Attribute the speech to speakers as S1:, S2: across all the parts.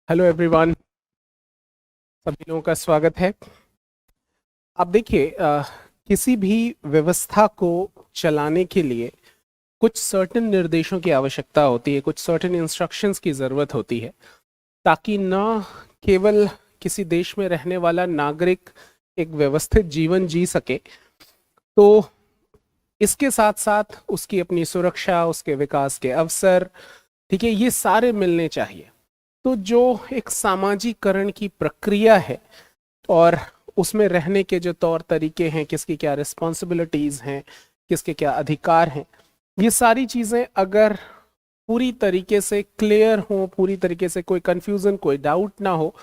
S1: Hello everyone. सभी लोगों का स्वागत है। आप देखिए, किसी भी व्यवस्था को चलाने के लिए कुछ सर्टेन निर्देशों की आवश्यकता होती है, कुछ सर्टेन इंस्ट्रक्शंस की ज़रूरत होती है, ताकि न केवल किसी देश में रहने वाला नागरिक एक व्यवस्थित जीवन जी सके, तो इसके साथ साथ उसकी अपनी सुरक्षा, उसके विकास के अवसर, ठीक है, ये सारे मिलने चाहिए। तो जो एक सामाजिकरण की प्रक्रिया है और उसमें रहने के जो तौर तरीके हैं, किसकी क्या रिस्पॉन्सिबिलिटीज हैं, किसके क्या अधिकार हैं, ये सारी चीजें अगर पूरी तरीके से क्लियर हो, पूरी तरीके से कोई कंफ्यूजन, कोई डाउट ना हो,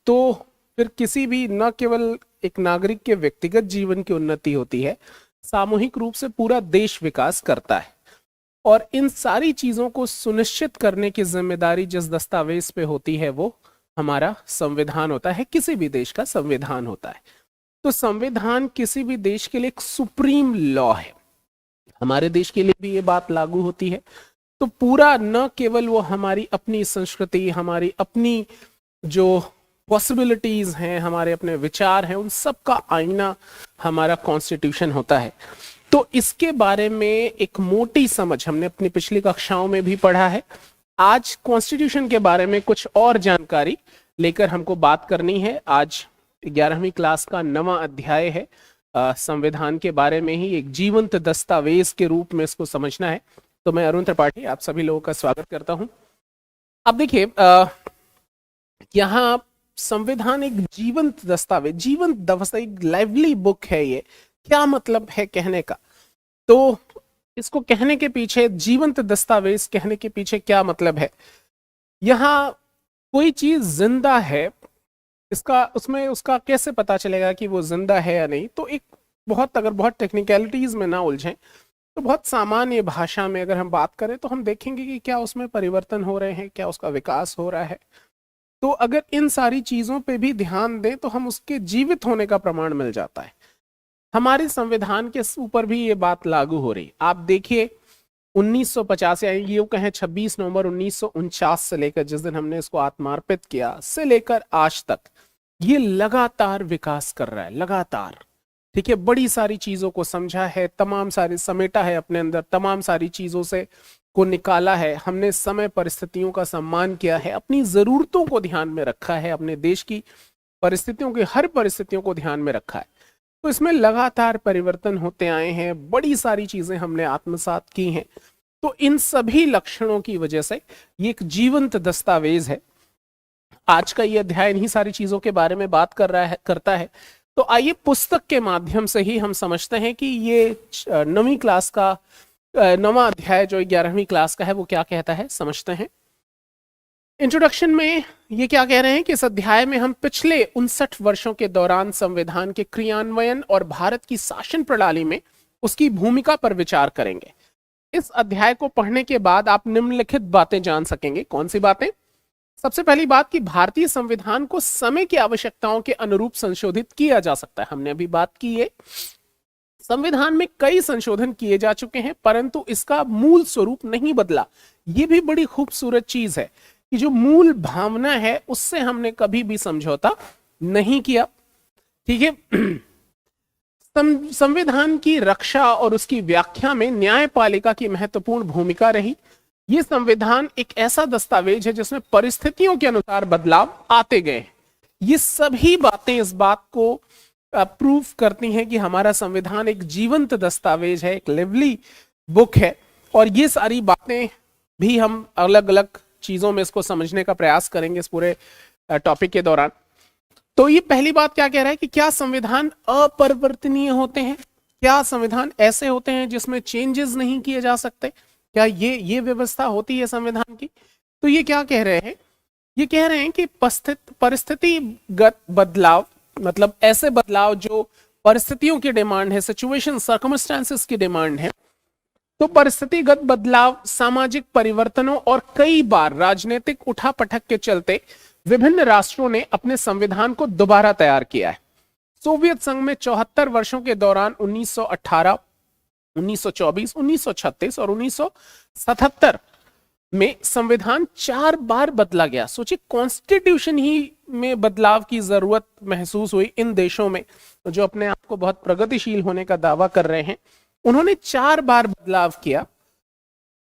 S1: तो फिर किसी भी, न केवल एक नागरिक के व्यक्तिगत जीवन की उन्नति होती है, सामूहिक रूप से पूरा देश विकास करता है। और इन सारी चीजों को सुनिश्चित करने की जिम्मेदारी जिस दस्तावेज पे होती है वो हमारा संविधान होता है, किसी भी देश का संविधान होता है। तो संविधान किसी भी देश के लिए एक सुप्रीम लॉ है। हमारे देश के लिए भी ये बात लागू होती है। तो पूरा, न केवल वो हमारी अपनी संस्कृति, हमारी अपनी जो पॉसिबिलिटीज हैं, हमारे अपने विचार हैं, उन सब का आईना हमारा कॉन्स्टिट्यूशन होता है। तो इसके बारे में एक मोटी समझ हमने अपनी पिछली कक्षाओं में भी पढ़ा है। आज कॉन्स्टिट्यूशन के बारे में कुछ और जानकारी लेकर हमको बात करनी है। आज 11वीं क्लास का 9वां अध्याय है। संविधान के बारे में ही एक जीवंत दस्तावेज के रूप में इसको समझना है। तो मैं अरुण त्रिपाठी आप सभी लोगों का स्वागत करता हूं। अब देखिए, यहाँ संविधान एक जीवंत दस्तावेज, जीवंत दस्तावेज, एक लाइवली बुक है। ये क्या मतलब है कहने का? तो इसको कहने के पीछे, जीवंत दस्तावेज कहने के पीछे क्या मतलब है? यहाँ कोई चीज जिंदा है, इसका उसमें उसका कैसे पता चलेगा कि वो जिंदा है या नहीं? तो एक अगर बहुत टेक्निकलिटीज में ना उलझें, तो बहुत सामान्य भाषा में अगर हम बात करें तो हम देखेंगे कि क्या उसमें परिवर्तन हो रहे हैं, क्या उसका विकास हो रहा है। तो अगर इन सारी चीजों पे भी ध्यान दें तो हम उसके जीवित होने का प्रमाण मिल जाता है। हमारे संविधान के ऊपर भी ये बात लागू हो रही। आप देखिए 1950 या ये कहें 26 नवंबर 1949 से लेकर जिस दिन हमने इसको आत्मार्पित किया से लेकर आज तक ये लगातार विकास कर रहा है, लगातार। ठीक है, बड़ी सारी चीजों को समझा है, तमाम सारी समेटा है अपने अंदर, तमाम सारी चीजों से को निकाला है। हमने समय परिस्थितियों का सम्मान किया है, अपनी जरूरतों को ध्यान में रखा है, अपने देश की परिस्थितियों की हर परिस्थितियों को ध्यान में रखा है। तो इसमें लगातार परिवर्तन होते आए हैं, बड़ी सारी चीजें हमने आत्मसात की हैं। तो इन सभी लक्षणों की वजह से ये एक जीवंत दस्तावेज है। आज का ये अध्याय इन्हीं सारी चीजों के बारे में बात करता है। तो आइए पुस्तक के माध्यम से ही हम समझते हैं कि ये 9वीं क्लास का 9वां अध्याय जो 11वीं क्लास का है वो क्या कहता है, समझते हैं। इंट्रोडक्शन में ये क्या कह रहे हैं कि इस अध्याय में हम पिछले 59 वर्षों के दौरान संविधान के क्रियान्वयन और भारत की शासन प्रणाली में उसकी भूमिका पर विचार करेंगे। इस अध्याय को पढ़ने के बाद आप निम्नलिखित बातें जान सकेंगे। कौन सी बातें? सबसे पहली बात कि भारतीय संविधान को समय की आवश्यकताओं के अनुरूप संशोधित किया जा सकता है। हमने अभी बात की है, संविधान में कई संशोधन किए जा चुके हैं परंतु इसका मूल स्वरूप नहीं बदला। यह भी बड़ी खूबसूरत चीज है कि जो मूल भावना है उससे हमने कभी भी समझौता नहीं किया। ठीक है, संविधान की रक्षा और उसकी व्याख्या में न्यायपालिका की महत्वपूर्ण भूमिका रही। यह संविधान एक ऐसा दस्तावेज है जिसमें परिस्थितियों के अनुसार बदलाव आते गए। ये सभी बातें इस बात को प्रूव करती हैं कि हमारा संविधान एक जीवंत दस्तावेज है, एक लिवली बुक है। और ये सारी बातें भी हम अलग अलग चीजों में इसको समझने का प्रयास करेंगे इस पूरे टॉपिक के दौरान। तो ये पहली बात क्या कह रहा है कि क्या संविधान अपरिवर्तनीय होते हैं? क्या संविधान ऐसे होते हैं जिसमें चेंजेस नहीं किए जा सकते? क्या ये व्यवस्था होती है संविधान की? तो ये क्या कह रहे हैं? ये कह रहे हैं कि परिस्थितिगत बदलाव, मतलब ऐसे बदलाव जो परिस्थितियों की डिमांड है, सिचुएशन सर्कमस्टेंसेस की डिमांड है। तो परिस्थितिगत बदलाव, सामाजिक परिवर्तनों और कई बार राजनीतिक उठापटक के चलते विभिन्न राष्ट्रों ने अपने संविधान को दोबारा तैयार किया है। सोवियत संघ में 74 वर्षों के दौरान 1918, 1924, 1936 और 1977 में संविधान 4 बार बदला गया। सोचिए, कॉन्स्टिट्यूशन ही में बदलाव की जरूरत महसूस हुई इन देशों में जो अपने आप को बहुत प्रगतिशील होने का दावा कर रहे हैं। उन्होंने 4 बार बदलाव किया।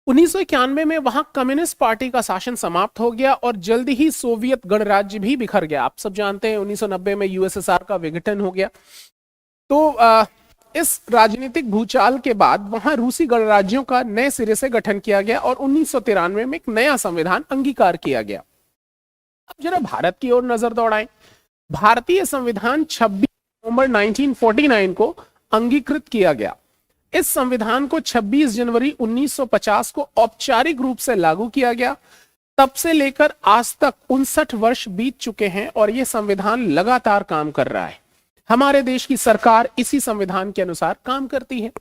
S1: 1991 में वहां कम्युनिस्ट पार्टी का शासन समाप्त हो गया और जल्दी ही सोवियत गणराज्य भी बिखर गया। आप सब जानते हैं 1990 में यूएसएसआर का विघटन हो गया। तो इस राजनीतिक भूचाल के बाद वहां रूसी गणराज्यों का नए सिरे से गठन किया गया और 1993 में एक नया संविधान अंगीकार किया गया। अब जरा भारत की ओर नजर दौड़ाएं। भारतीय संविधान 26 नवंबर 1949 को अंगीकृत किया गया। इस संविधान को 26 जनवरी 1950 को औपचारिक रूप से लागू किया गया। तब से लेकर आज तक 59 वर्ष बीत चुके हैं और यह संविधान लगातार काम कर रहा है। हमारे देश की सरकार इसी संविधान के अनुसार काम करती है।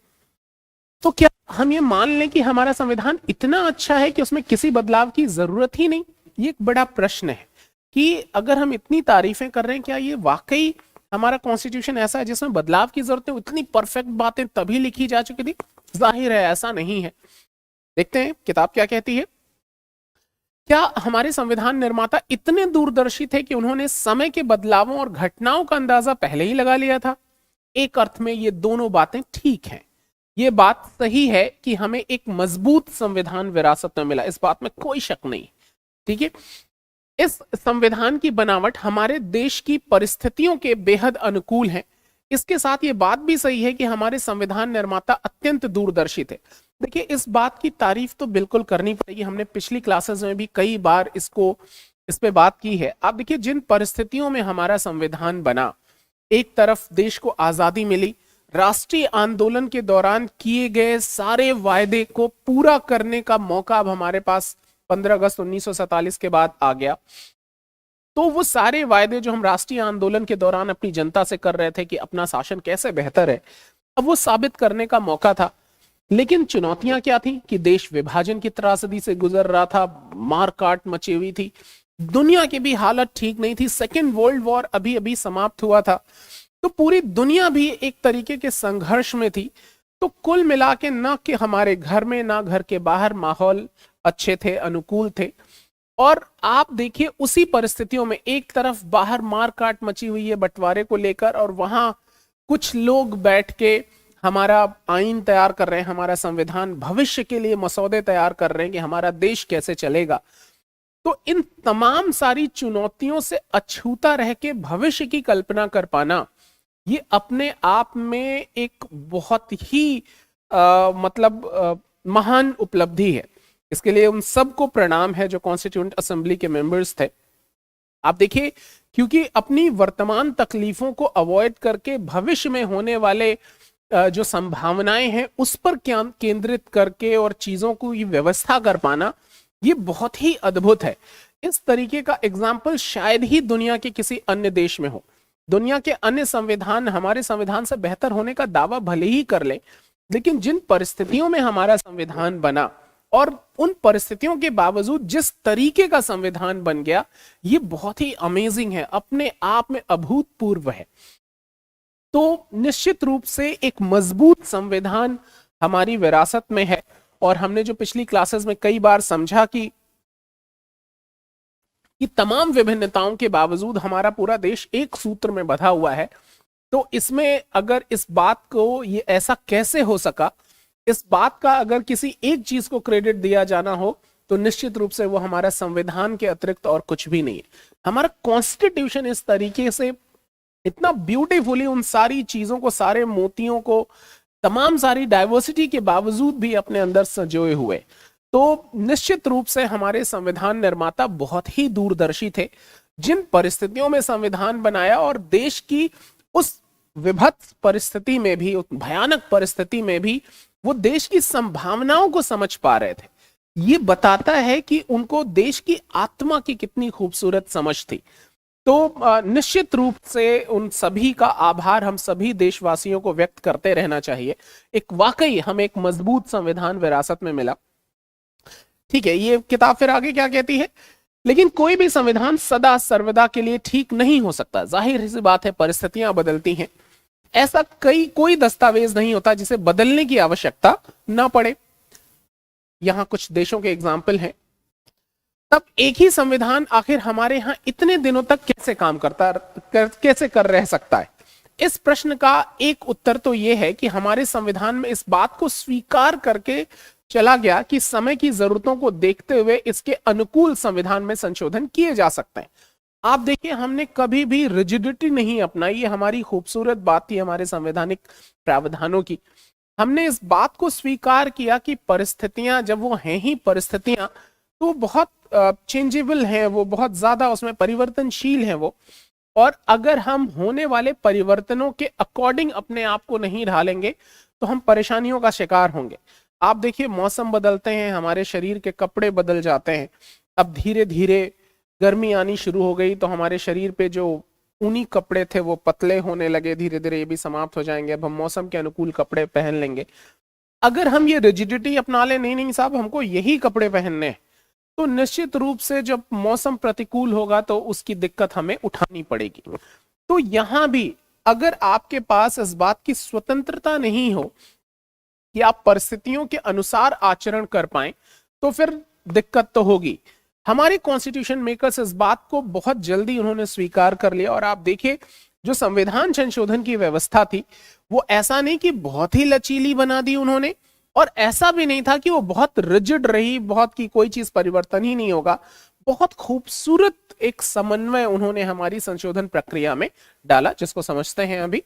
S1: तो क्या हम ये मान लें कि हमारा संविधान इतना अच्छा है कि उसमें किसी बदलाव की जरूरत ही नहीं? ये एक बड़ा प्रश्न है कि अगर हम इतनी तारीफें कर रहे हैं, क्या ये वाकई हमारा कॉन्स्टिट्यूशन ऐसा है जिसमें बदलाव की जरूरत है? इतनी परफेक्ट बातें तभी लिखी जा चुकी थी। जाहिर है ऐसा नहीं है। देखते हैं किताब क्या कहती है। क्या हमारे संविधान निर्माता इतने दूरदर्शी थे कि उन्होंने समय के बदलावों और घटनाओं का अंदाजा पहले ही लगा लिया था? एक अर्थ में ये दोनों बातें ठीक हैं। ये बात सही है कि हमें एक मजबूत संविधान विरासत में मिला, इस बात में कोई शक नहीं। ठीक है, इस संविधान की बनावट हमारे देश की परिस्थितियों के बेहद अनुकूल है। इसके साथ ये बात भी सही है कि हमारे संविधान निर्माता अत्यंत दूरदर्शी थे। देखिए, इस बात की तारीफ तो बिल्कुल करनी पड़ेगी। हमने पिछली क्लासेस में भी कई बार इस पे बात की है। आप देखिए, जिन परिस्थितियों में हमारा संविधान बना, एक तरफ देश को आजादी मिली, राष्ट्रीय आंदोलन के दौरान किए गए सारे वायदे को पूरा करने का मौका अब हमारे पास 15 अगस्त 1947 के बाद आ गया। तो वो सारे वायदे जो हम राष्ट्रीय आंदोलन के दौरान अपनी जनता से कर रहे थे कि अपना शासन कैसे बेहतर है, अब वो साबित करने का मौका था। लेकिन चुनौतियां क्या थी कि देश विभाजन की त्रासदी से गुजर रहा था, मारकाट मची हुई थी, दुनिया की भी हालत ठीक नहीं थी, सेकेंड वर्ल्ड वॉर अभी अभी समाप्त हुआ था, तो पूरी दुनिया भी एक तरीके के संघर्ष में थी। तो कुल मिला के ना कि हमारे घर में ना घर के बाहर माहौल अच्छे थे, अनुकूल थे। और आप देखिए, उसी परिस्थितियों में एक तरफ बाहर मारकाट मची हुई है बंटवारे को लेकर, और वहां कुछ लोग बैठ के हमारा आईन तैयार कर रहे हैं, हमारा संविधान, भविष्य के लिए मसौदे तैयार कर रहे हैं कि हमारा देश कैसे चलेगा। तो इन तमाम सारी चुनौतियों से अछूता रह के भविष्य की कल्पना कर पाना, ये अपने आप में एक बहुत ही महान उपलब्धि है। इसके लिए उन सबको प्रणाम है जो कॉन्स्टिट्यूएंट असेंबली के मेंबर्स थे। आप देखिए, क्योंकि अपनी वर्तमान तकलीफों को अवॉइड करके भविष्य में होने वाले जो संभावनाएं हैं उस पर केंद्रित करके और चीजों को ये व्यवस्था कर पाना, ये बहुत ही अद्भुत है। इस तरीके का एग्जाम्पल शायद ही दुनिया के किसी अन्य देश में हो। दुनिया के अन्य संविधान हमारे संविधान से बेहतर होने का दावा भले ही कर ले, लेकिन जिन परिस्थितियों में हमारा संविधान बना और उन परिस्थितियों के बावजूद जिस तरीके का संविधान बन गया, ये बहुत ही अमेजिंग है, अपने आप में अभूतपूर्व है। तो निश्चित रूप से एक मजबूत संविधान हमारी विरासत में है। और हमने जो पिछली क्लासेस में कई बार समझा कि तमाम विभिन्नताओं के बावजूद हमारा पूरा देश एक सूत्र में बंधा हुआ है। तो इसमें अगर इस बात को, ये ऐसा कैसे हो सका, इस बात का अगर किसी एक चीज को क्रेडिट दिया जाना हो तो निश्चित रूप से वो हमारा संविधान के अतिरिक्त और कुछ भी नहीं है। हमारा कॉन्स्टिट्यूशन इस तरीके से इतना ब्यूटीफुली उन सारी चीजों को, सारे मोतियों को, तमाम सारी डाइवर्सिटी के बावजूद भी अपने अंदर संजोए हुए। तो निश्चित रूप से हमारे संविधान निर्माता बहुत ही दूरदर्शी थे। जिन परिस्थितियों में संविधान बनाया और देश की उस विभत्स परिस्थिति में भी, उस भयानक परिस्थिति में भी वो देश की संभावनाओं को समझ पा रहे थे। ये बताता है कि उनको देश की आत्मा की कितनी खूबसूरत समझ थी। तो निश्चित रूप से उन सभी का आभार हम सभी देशवासियों को व्यक्त करते रहना चाहिए। एक वाकई हमें एक मजबूत संविधान विरासत में मिला। ठीक है, ये किताब फिर आगे क्या कहती है? लेकिन कोई भी संविधान सदा सर्वदा के लिए ठीक नहीं हो सकता। जाहिर सी बात है, परिस्थितियां बदलती हैं। ऐसा कोई दस्तावेज नहीं होता जिसे बदलने की आवश्यकता ना पड़े। यहां कुछ देशों के एग्जाम्पल हैं। तब एक ही संविधान आखिर हमारे यहाँ इतने दिनों तक कैसे काम कैसे कर रह सकता है? इस प्रश्न का एक उत्तर तो यह है कि हमारे संविधान में इस बात को स्वीकार करके चला गया कि समय की जरूरतों को देखते हुए इसके अनुकूल संविधान में संशोधन किए जा सकते हैं। आप देखिए, हमने कभी भी रिजिडिटी नहीं अपनाई। ये हमारी खूबसूरत बात थी हमारे संवैधानिक प्रावधानों की। हमने इस बात को स्वीकार किया कि परिस्थितियां जब वो हैं ही परिस्थितियां, तो बहुत चेंजेबल हैं, वो बहुत ज्यादा उसमें परिवर्तनशील हैं वो। और अगर हम होने वाले परिवर्तनों के अकॉर्डिंग अपने आप को नहीं ढालेंगे तो हम परेशानियों का शिकार होंगे। आप देखिए, मौसम बदलते हैं, हमारे शरीर के कपड़े बदल जाते हैं। अब धीरे धीरे गर्मी आनी शुरू हो गई तो हमारे शरीर पे जो ऊनी कपड़े थे वो पतले होने लगे, धीरे धीरे ये भी समाप्त हो जाएंगे। अब हम मौसम के अनुकूल कपड़े पहन लेंगे। अगर हम ये रिजिडिटी अपना ले, नहीं नहीं साहब हमको यही कपड़े पहनने हैं, तो निश्चित रूप से जब मौसम प्रतिकूल होगा तो उसकी दिक्कत हमें उठानी पड़ेगी। तो यहां भी अगर आपके पास इस बात की स्वतंत्रता नहीं हो कि आप परिस्थितियों के अनुसार आचरण कर पाएं, तो फिर दिक्कत तो होगी। हमारे कॉन्स्टिट्यूशन मेकर्स इस बात को बहुत जल्दी उन्होंने स्वीकार कर लिया। और आप देखिए, जो संविधान संशोधन की व्यवस्था थी वो ऐसा नहीं कि बहुत ही लचीली बना दी उन्होंने, और ऐसा भी नहीं था कि वो बहुत रिजिड रही, बहुत की कोई चीज परिवर्तन ही नहीं होगा। बहुत खूबसूरत एक समन्वय उन्होंने हमारी संशोधन प्रक्रिया में डाला, जिसको समझते हैं अभी।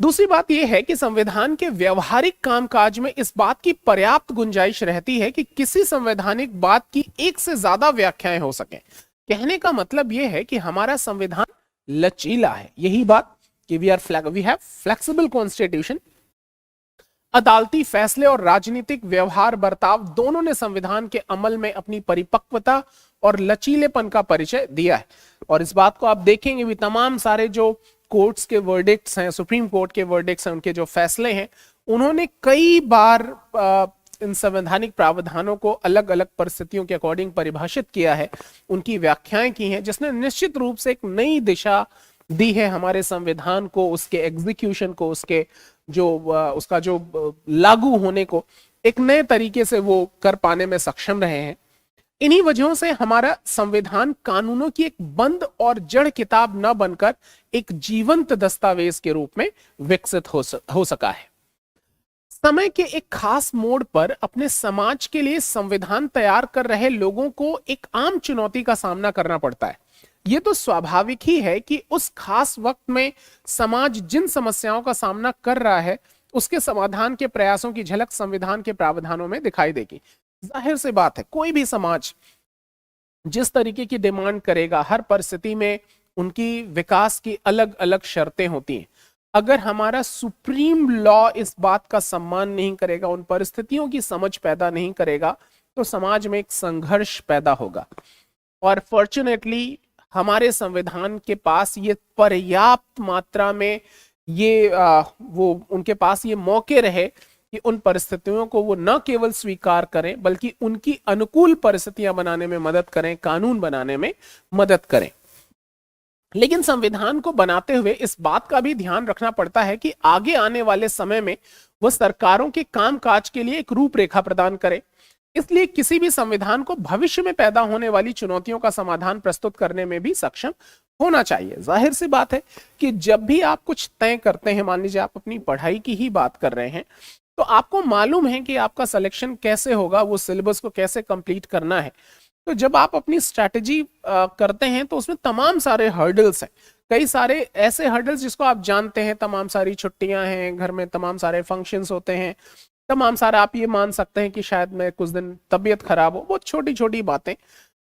S1: दूसरी बात यह है कि संविधान के व्यवहारिक कामकाज में इस बात की पर्याप्त गुंजाइश रहती है कि किसी संवैधानिक बात की एक से ज्यादा व्याख्याएं हो सके। कहने का मतलब यह है कि हमारा संविधान लचीला है, यही बात कि वी हैव फ्लेक्सिबल कॉन्स्टिट्यूशन। अदालती फैसले और राजनीतिक व्यवहार बर्ताव दोनों ने संविधान के अमल में अपनी परिपक्वता और लचीलेपन का परिचय दिया है। और इस बात को आप देखेंगे भी, तमाम सारे जो कोर्ट्स के वर्डिक्ट्स हैं, सुप्रीम कोर्ट के वर्डिक्ट्स हैं, उनके जो फैसले हैं, उन्होंने कई बार इन संवैधानिक प्रावधानों को अलग अलग परिस्थितियों के अकॉर्डिंग परिभाषित किया है, उनकी व्याख्याएं की हैं, जिसने निश्चित रूप से एक नई दिशा दी है हमारे संविधान को, उसके एग्जीक्यूशन को, उसका जो लागू होने को एक नए तरीके से वो कर पाने में सक्षम रहे हैं। इन्हीं वजहों से हमारा संविधान कानूनों की एक बंद और जड़ किताब न बनकर एक जीवंत दस्तावेज के रूप में विकसित हो सका है। समय के एक खास मोड़ पर अपने समाज के लिए संविधान तैयार कर रहे लोगों को एक आम चुनौती का सामना करना पड़ता है। यह तो स्वाभाविक ही है कि उस खास वक्त में समाज जिन समस्याओं का सामना कर रहा है उसके समाधान के प्रयासों की झलक संविधान के प्रावधानों में दिखाई देगी। जाहिर सी बात है, कोई भी समाज जिस तरीके की डिमांड करेगा, हर परिस्थिति में उनकी विकास की अलग अलग शर्तें होती हैं। अगर हमारा सुप्रीम लॉ इस बात का सम्मान नहीं करेगा, उन परिस्थितियों की समझ पैदा नहीं करेगा, तो समाज में एक संघर्ष पैदा होगा। और फॉर्चुनेटली हमारे संविधान के पास ये पर्याप्त मात्रा में उनके पास ये मौके रहे कि उन परिस्थितियों को वो न केवल स्वीकार करें बल्कि उनकी अनुकूल परिस्थितियां बनाने में मदद करें, कानून बनाने में मदद करें। लेकिन संविधान को बनाते हुए इस बात का भी ध्यान रखना पड़ता है कि आगे आने वाले समय में वह सरकारों के कामकाज के लिए एक रूपरेखा प्रदान करे। इसलिए किसी भी संविधान को भविष्य में पैदा होने वाली चुनौतियों का समाधान प्रस्तुत करने में भी सक्षम होना चाहिए। जाहिर सी बात है कि जब भी आप कुछ तय करते हैं, मान लीजिए आप अपनी पढ़ाई की ही बात कर रहे हैं, तो आपको मालूम है कि आपका सिलेक्शन कैसे होगा, वो सिलेबस को कैसे कंप्लीट करना है। तो जब आप अपनी स्ट्रैटेजी करते हैं तो उसमें तमाम सारे हर्डल्स हैं, कई सारे ऐसे हर्डल्स जिसको आप जानते हैं, तमाम सारी छुट्टियां हैं, घर में तमाम सारे फंक्शंस होते हैं, तमाम सारा आप ये मान सकते हैं कि शायद मैं कुछ दिन तबीयत खराब हो, वो छोटी छोटी बातें।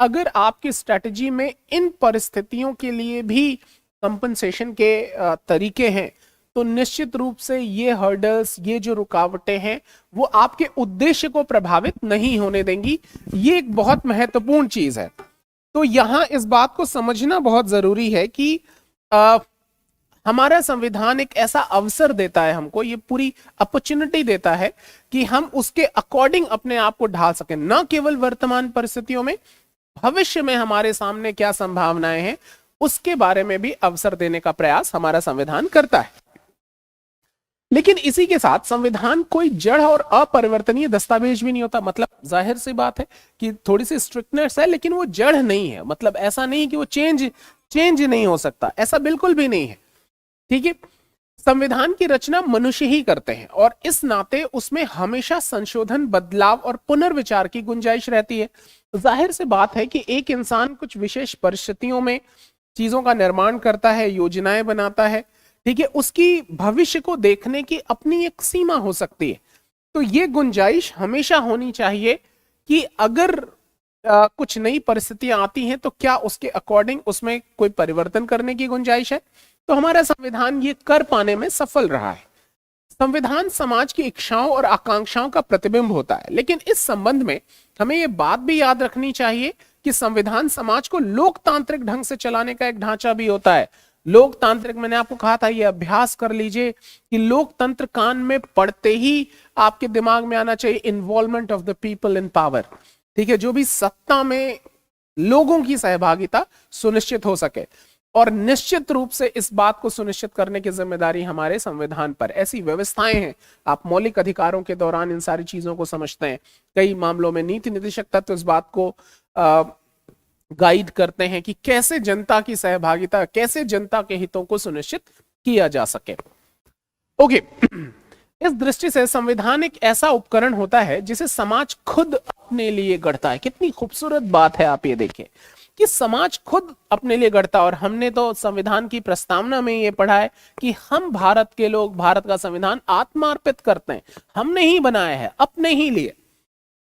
S1: अगर आपकी स्ट्रैटेजी में इन परिस्थितियों के लिए भी कंपनसेशन के तरीके हैं तो निश्चित रूप से ये हर्डल्स, ये जो रुकावटें हैं, वो आपके उद्देश्य को प्रभावित नहीं होने देंगी। ये एक बहुत महत्वपूर्ण चीज है। तो यहां इस बात को समझना बहुत जरूरी है कि हमारा संविधान एक ऐसा अवसर देता है, हमको ये पूरी अपॉर्चुनिटी देता है कि हम उसके अकॉर्डिंग अपने आप को ढाल सकें, न केवल वर्तमान परिस्थितियों में, भविष्य में हमारे सामने क्या संभावनाएं हैं उसके बारे में भी अवसर देने का प्रयास हमारा संविधान करता है। लेकिन इसी के साथ संविधान कोई जड़ और अपरिवर्तनीय दस्तावेज भी नहीं होता। मतलब जाहिर सी बात है कि थोड़ी सी स्ट्रिक्टनेस है, लेकिन वो जड़ नहीं है। मतलब ऐसा नहीं कि वो चेंज नहीं हो सकता, ऐसा बिल्कुल भी नहीं है। ठीक है, संविधान की रचना मनुष्य ही करते हैं और इस नाते उसमें हमेशा संशोधन, बदलाव और पुनर्विचार की गुंजाइश रहती है। जाहिर सी बात है कि एक इंसान कुछ विशेष परिस्थितियों में चीजों का निर्माण करता है, योजनाएं बनाता है। ठीक है, उसकी भविष्य को देखने की अपनी एक सीमा हो सकती है। तो ये गुंजाइश हमेशा होनी चाहिए कि अगर कुछ नई परिस्थितियां आती हैं तो क्या उसके अकॉर्डिंग उसमें कोई परिवर्तन करने की गुंजाइश है। तो हमारा संविधान ये कर पाने में सफल रहा है। संविधान समाज की इच्छाओं और आकांक्षाओं का प्रतिबिंब होता है, लेकिन इस संबंध में हमें यह बात भी याद रखनी चाहिए कि संविधान समाज को लोकतांत्रिक ढंग से चलाने का एक ढांचा भी होता है। लोकतांत्रिक, मैंने आपको कहा था, ये अभ्यास कर लीजिए कि लोकतंत्र कान में पड़ते ही आपके दिमाग में आना चाहिए involvement of the people in power. ठीक है, जो भी सत्ता में लोगों की सहभागिता सुनिश्चित हो सके, और निश्चित रूप से इस बात को सुनिश्चित करने की जिम्मेदारी हमारे संविधान पर। ऐसी व्यवस्थाएं हैं, आप मौलिक अधिकारों के दौरान इन सारी चीजों को समझते हैं। कई मामलों में नीति निर्देशक तत्व इस बात को गाइड करते हैं कि कैसे जनता की सहभागिता, कैसे जनता के हितों को सुनिश्चित किया जा सके। ओके, इस दृष्टि से संविधान एक ऐसा उपकरण होता है जिसे समाज खुद अपने लिए गढ़ता है। कितनी खूबसूरत बात है, आप ये देखिए कि समाज खुद अपने लिए गढ़ता। और हमने तो संविधान की प्रस्तावना में ये पढ़ा है कि हम भारत के लोग भारत का संविधान आत्मार्पित करते हैं, हमने ही बनाया है अपने ही लिए।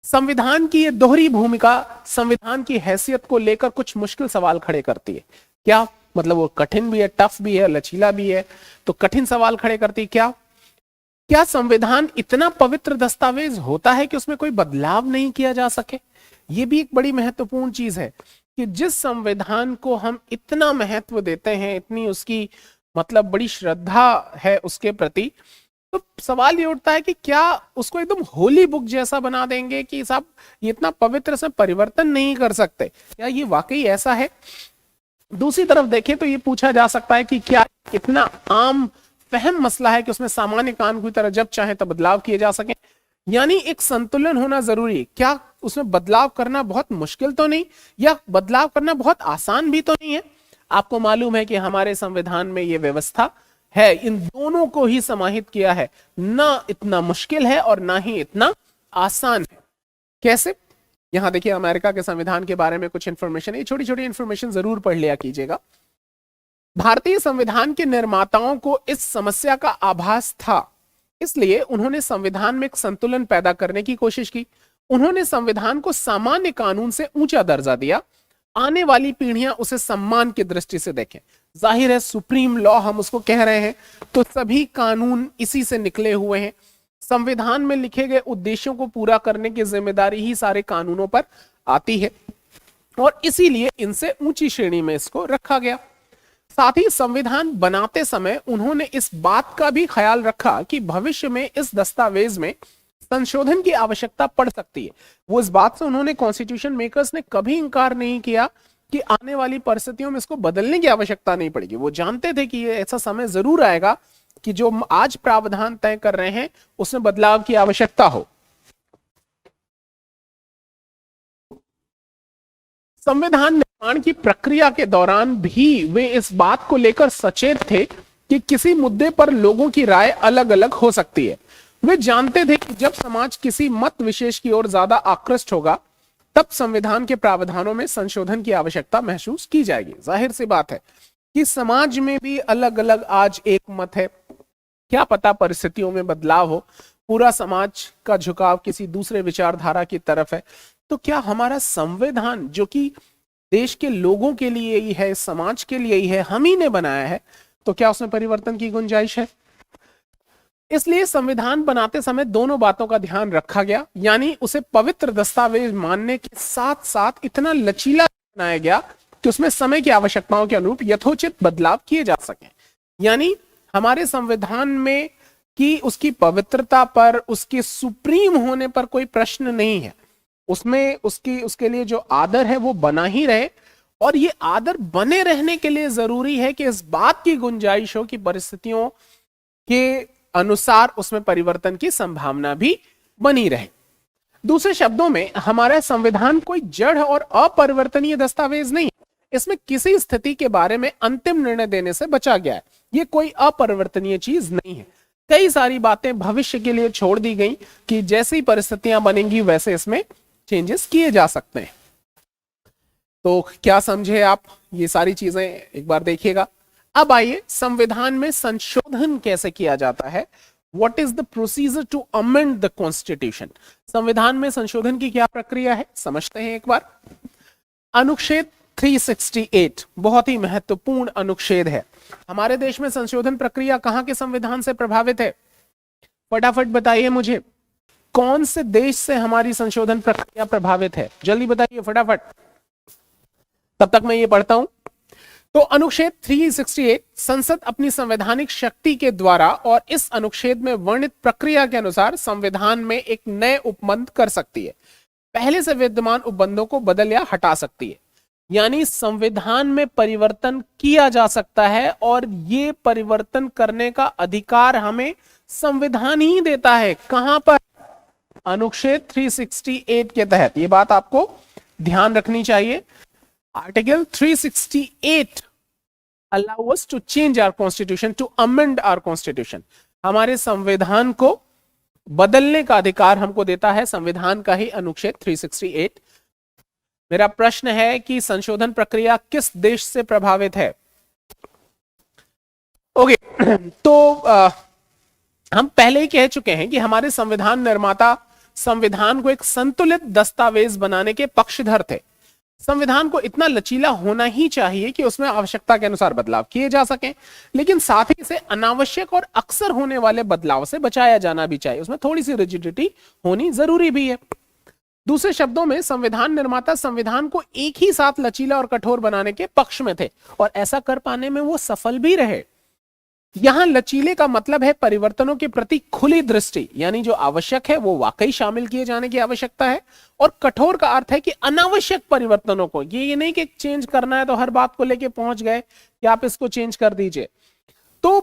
S1: संविधान की ये दोहरी भूमिका संविधान की हैसियत को लेकर कुछ मुश्किल सवाल खड़े करती है। क्या मतलब, वो कठिन भी है, टफ भी है, लचीला भी है। तो कठिन सवाल खड़े करती है, क्या संविधान इतना पवित्र दस्तावेज होता है कि उसमें कोई बदलाव नहीं किया जा सके। यह भी एक बड़ी महत्वपूर्ण चीज है कि जिस संविधान को हम इतना महत्व देते हैं, इतनी उसकी मतलब बड़ी श्रद्धा है उसके प्रति, तो सवाल ये उठता है कि क्या उसको एकदम होली बुक जैसा बना देंगे कि साहब ये इतना पवित्र से परिवर्तन नहीं कर सकते। क्या ये वाकई ऐसा है? दूसरी तरफ देखें तो ये पूछा जा सकता है कि क्या इतना आम फहम मसला है कि उसमें सामान्य कानून की तरह जब चाहे तब बदलाव किए जा सके। यानी एक संतुलन होना जरूरी है। क्या उसमें बदलाव करना बहुत मुश्किल तो नहीं, या बदलाव करना बहुत आसान भी तो नहीं है। आपको मालूम है कि हमारे संविधान में यह व्यवस्था है, इन दोनों को ही समाहित किया है। ना इतना मुश्किल है और ना ही इतना आसान है। कैसे? यहां देखिए, अमेरिका के संविधान के बारे में कुछ इंफॉर्मेशन है, छोटी छोटी इंफॉर्मेशन जरूर पढ़ लिया कीजिएगा। भारतीय संविधान के निर्माताओं को इस समस्या का आभास था, इसलिए उन्होंने संविधान में एक संतुलन पैदा करने की कोशिश की। उन्होंने संविधान को सामान्य कानून से ऊंचा दर्जा दिया। आने वाली पीढ़ियां उसे सम्मान की दृष्टि से देखें। जाहिर है, सुप्रीम लॉ हम उसको कह रहे हैं, तो सभी कानून इसी से निकले हुए हैं। संविधान में लिखे गए उद्देश्यों को पूरा करने की जिम्मेदारी ही सारे कानूनों पर आती है, और इसीलिए इनसे ऊंची श्रेणी में इसको रखा गया। साथ ही संविधान बनाते समय उन्होंने इस बात का भी ख्याल रखा कि भविष्य में इस दस्तावेज में संशोधन की आवश्यकता पड़ सकती है। वो इस बात से उन्होंने, कॉन्स्टिट्यूशन मेकर्स ने कभी इंकार नहीं किया कि आने वाली परिस्थितियों में इसको बदलने की आवश्यकता नहीं पड़ेगी। वो जानते थे कि ये ऐसा समय जरूर आएगा कि जो आज प्रावधान तय कर रहे हैं उसमें बदलाव की आवश्यकता हो। संविधान निर्माण की प्रक्रिया के दौरान भी वे इस बात को लेकर सचेत थे कि किसी मुद्दे पर लोगों की राय अलग अलग हो सकती है। वे जानते थे कि जब समाज किसी मत विशेष की ओर ज्यादा आकृष्ट होगा, तब संविधान के प्रावधानों में संशोधन की आवश्यकता महसूस की जाएगी। जाहिर सी बात है कि समाज में भी अलग अलग आज एक मत है। क्या पता परिस्थितियों में बदलाव हो, पूरा समाज का झुकाव किसी दूसरे विचारधारा की तरफ है। तो क्या हमारा संविधान, जो कि देश के लोगों के लिए ही है, समाज के लिए ही है, हम ही ने बनाया है, तो क्या उसमें परिवर्तन की गुंजाइश है? इसलिए संविधान बनाते समय दोनों बातों का ध्यान रखा गया, यानी उसे पवित्र दस्तावेज मानने के साथ साथ इतना लचीला बनाया गया कि उसमें समय की आवश्यकताओं के अनुरूप यथोचित बदलाव किए जा सके। यानी हमारे संविधान में कि उसकी पवित्रता पर, उसके सुप्रीम होने पर कोई प्रश्न नहीं है। उसमें उसके लिए जो आदर है वो बना ही रहे, और ये आदर बने रहने के लिए जरूरी है कि इस बात की गुंजाइश हो कि परिस्थितियों के अनुसार उसमें परिवर्तन की संभावना भी बनी रहे। दूसरे शब्दों में हमारा संविधान कोई जड़ और अपरिवर्तनीय दस्तावेज नहीं, इसमें किसी स्थिति के बारे में अंतिम निर्णय देने से बचा गया है। ये कोई अपरिवर्तनीय चीज नहीं है। कई सारी बातें भविष्य के लिए छोड़ दी गई कि जैसी परिस्थितियां बनेंगी वैसे इसमें चेंजेस किए जा सकते हैं। तो क्या समझे आप? ये सारी चीजें एक बार देखिएगा। अब आइए संविधान में संशोधन कैसे किया जाता है। What is the procedure to amend the constitution? संविधान में संशोधन की क्या प्रक्रिया है समझते हैं एक बार। अनुच्छेद 368 बहुत ही महत्वपूर्ण अनुच्छेद है। हमारे देश में संशोधन प्रक्रिया कहां के संविधान से प्रभावित है? फटाफट बताइए मुझे, कौन से देश से हमारी संशोधन प्रक्रिया प्रभावित है? जल्दी बताइए फटाफट, तब तक मैं ये पढ़ता हूं। तो अनुच्छेद 368 संसद अपनी संवैधानिक शक्ति के द्वारा और इस अनुच्छेद में वर्णित प्रक्रिया के अनुसार संविधान में एक नए उपबंध कर सकती है। पहले से विद्यमान उपबंधों को बदल या हटा सकती है। यानी संविधान में परिवर्तन किया जा सकता है और ये परिवर्तन करने का अधिकार हमें संविधान ही देता है। कहां पर? अनुच्छेद 368 के तहत। ये बात आपको ध्यान रखनी चाहिए। Article 368 allow us to change our constitution, to amend our constitution. हमारे संविधान को बदलने का अधिकार हमको देता है संविधान का ही अनुच्छेद 368। मेरा प्रश्न है कि संशोधन प्रक्रिया किस देश से प्रभावित है? ओके, तो हम पहले ही कह चुके हैं कि हमारे संविधान निर्माता संविधान को एक संतुलित दस्तावेज बनाने के पक्षधर थे। संविधान को इतना लचीला होना ही चाहिए कि उसमें आवश्यकता के अनुसार बदलाव किए जा सकें, लेकिन साथ ही इसे अनावश्यक और अक्सर होने वाले बदलाव से बचाया जाना भी चाहिए। उसमें थोड़ी सी रिजिडिटी होनी जरूरी भी है। दूसरे शब्दों में संविधान निर्माता संविधान को एक ही साथ लचीला और कठोर बनाने के पक्ष में थे और ऐसा कर पाने में वो सफल भी रहे। यहां लचीले का मतलब है परिवर्तनों के प्रति खुली दृष्टि, यानी जो आवश्यक है वो वाकई शामिल किए जाने की आवश्यकता है। और कठोर का अर्थ है कि अनावश्यक परिवर्तनों को, ये नहीं कि चेंज करना है तो हर बात को लेके पहुंच गए कि आप इसको चेंज कर दीजिए। तो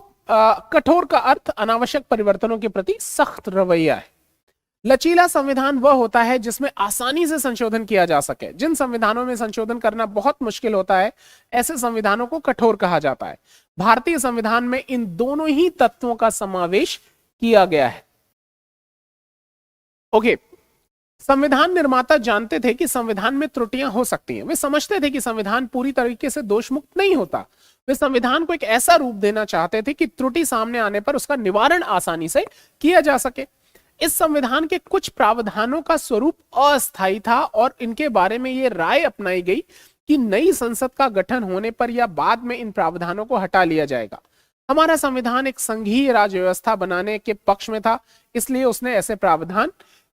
S1: कठोर का अर्थ अनावश्यक परिवर्तनों के प्रति सख्त रवैया है। लचीला संविधान वह होता है जिसमें आसानी से संशोधन किया जा सके। जिन संविधानों में संशोधन करना बहुत मुश्किल होता है ऐसे संविधानों को कठोर कहा जाता है। भारतीय संविधान में इन दोनों ही तत्वों का समावेश किया गया है। ओके, संविधान निर्माता जानते थे कि संविधान में त्रुटियां हो सकती हैं। वे समझते थे कि संविधान पूरी तरीके से दोष मुक्त नहीं होता। वे संविधान को एक ऐसा रूप देना चाहते थे कि त्रुटि सामने आने पर उसका निवारण आसानी से किया जा सके। इस संविधान के कुछ प्रावधानों का स्वरूप अस्थायी था और इनके बारे में यह राय अपनाई गई कि नई संसद का गठन होने पर या बाद में इन प्रावधानों को हटा लिया जाएगा। हमारा संविधान एक संघीय राज्य व्यवस्था बनाने के पक्ष में था, इसलिए उसने ऐसे प्रावधान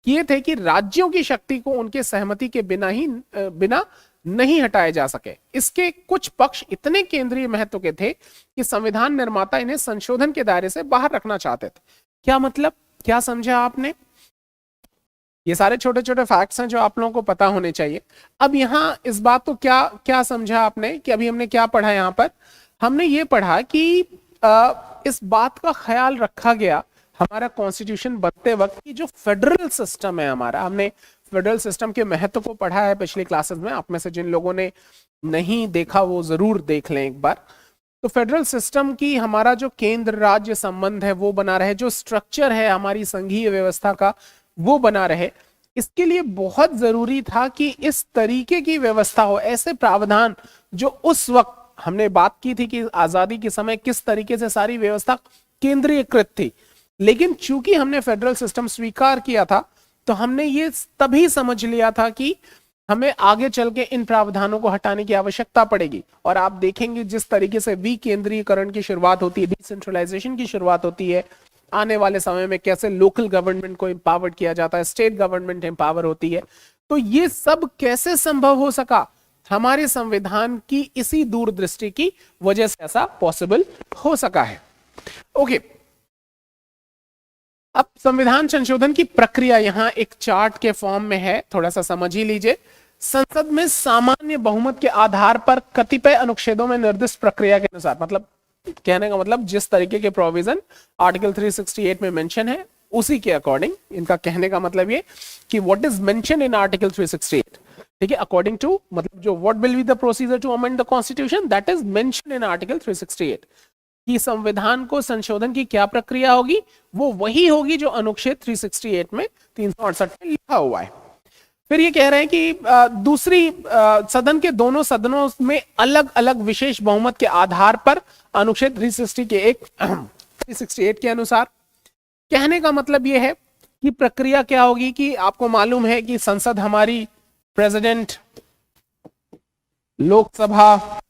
S1: किए थे कि राज्यों की शक्ति को उनके सहमति के बिना नहीं हटाए जा सके। इसके कुछ पक्ष इतने केंद्रीय महत्व के थे कि संविधान निर्माता इन्हें संशोधन के दायरे से बाहर रखना चाहते थे। क्या मतलब, क्या समझा आपने? ये सारे छोटे छोटे फैक्ट्स हैं जो आप लोगों को पता होने चाहिए। अब यहां इस बात को क्या क्या समझा आपने कि अभी हमने क्या पढ़ा? यहां पर हमने ये पढ़ा कि इस बात का ख्याल रखा गया हमारा कॉन्स्टिट्यूशन बनते वक्त की जो फेडरल सिस्टम है हमारा, हमने फेडरल सिस्टम के महत्व को पढ़ा है पिछली क्लासेस में। आप में से जिन लोगों ने नहीं देखा वो जरूर देख लें एक बार। तो फेडरल सिस्टम की हमारा जो केंद्र राज्य संबंध है वो बना रहे, जो स्ट्रक्चर है हमारी संघीय व्यवस्था का वो बना रहे। इसके लिए बहुत जरूरी था कि इस तरीके की व्यवस्था हो, ऐसे प्रावधान जो उस वक्त हमने बात की थी कि आजादी के समय किस तरीके से सारी व्यवस्था केंद्रीयकृत थी। लेकिन चूंकि हमने फेडरल सिस्टम स्वीकार किया था तो हमने ये तभी समझ लिया था कि हमें आगे चल के इन प्रावधानों को हटाने की आवश्यकता पड़ेगी। और आप देखेंगे जिस तरीके से विकेंद्रीकरण की शुरुआत होती है, डिसेंट्रलाइजेशन की शुरुआत होती है, आने वाले समय में कैसे लोकल गवर्नमेंट को एम्पावर्ड किया जाता है, स्टेट गवर्नमेंट एम्पावर होती है। तो ये सब कैसे संभव हो सका? हमारे संविधान की इसी दूरदृष्टि की वजह से ऐसा पॉसिबल हो सका है। ओके, अब संविधान संशोधन की प्रक्रिया यहां एक चार्ट के फॉर्म में है, थोड़ा सा समझ ही लीजिए। संसद में सामान्य बहुमत के आधार पर कतिपय अनुच्छेदों में निर्दिष्ट प्रक्रिया के अनुसार, मतलब कहने का मतलब जिस तरीके के प्रोविजन आर्टिकल 368 में मेंशन है उसी के अकॉर्डिंग, इनका कहने का मतलब ये कि what is mention in article 368, ठीक है, अकॉर्डिंग टू, मतलब जो what will be the procedure to amend the constitution, that is mention in article 368, कि संविधान को संशोधन की क्या प्रक्रिया होगी, वो वही होगी जो अनुच्छेद 368 में 368 में लिखा हुआ है। फिर ये कह रहे हैं कि दूसरी सदन के दोनों सदनों में अलग अलग विशेष बहुमत के आधार पर अनुच्छेद 368 के अनुसार, कहने का मतलब ये है कि प्रक्रिया क्या होगी कि आपको मालूम है कि संसद हमारी प्रेसिडेंट, लोकसभा,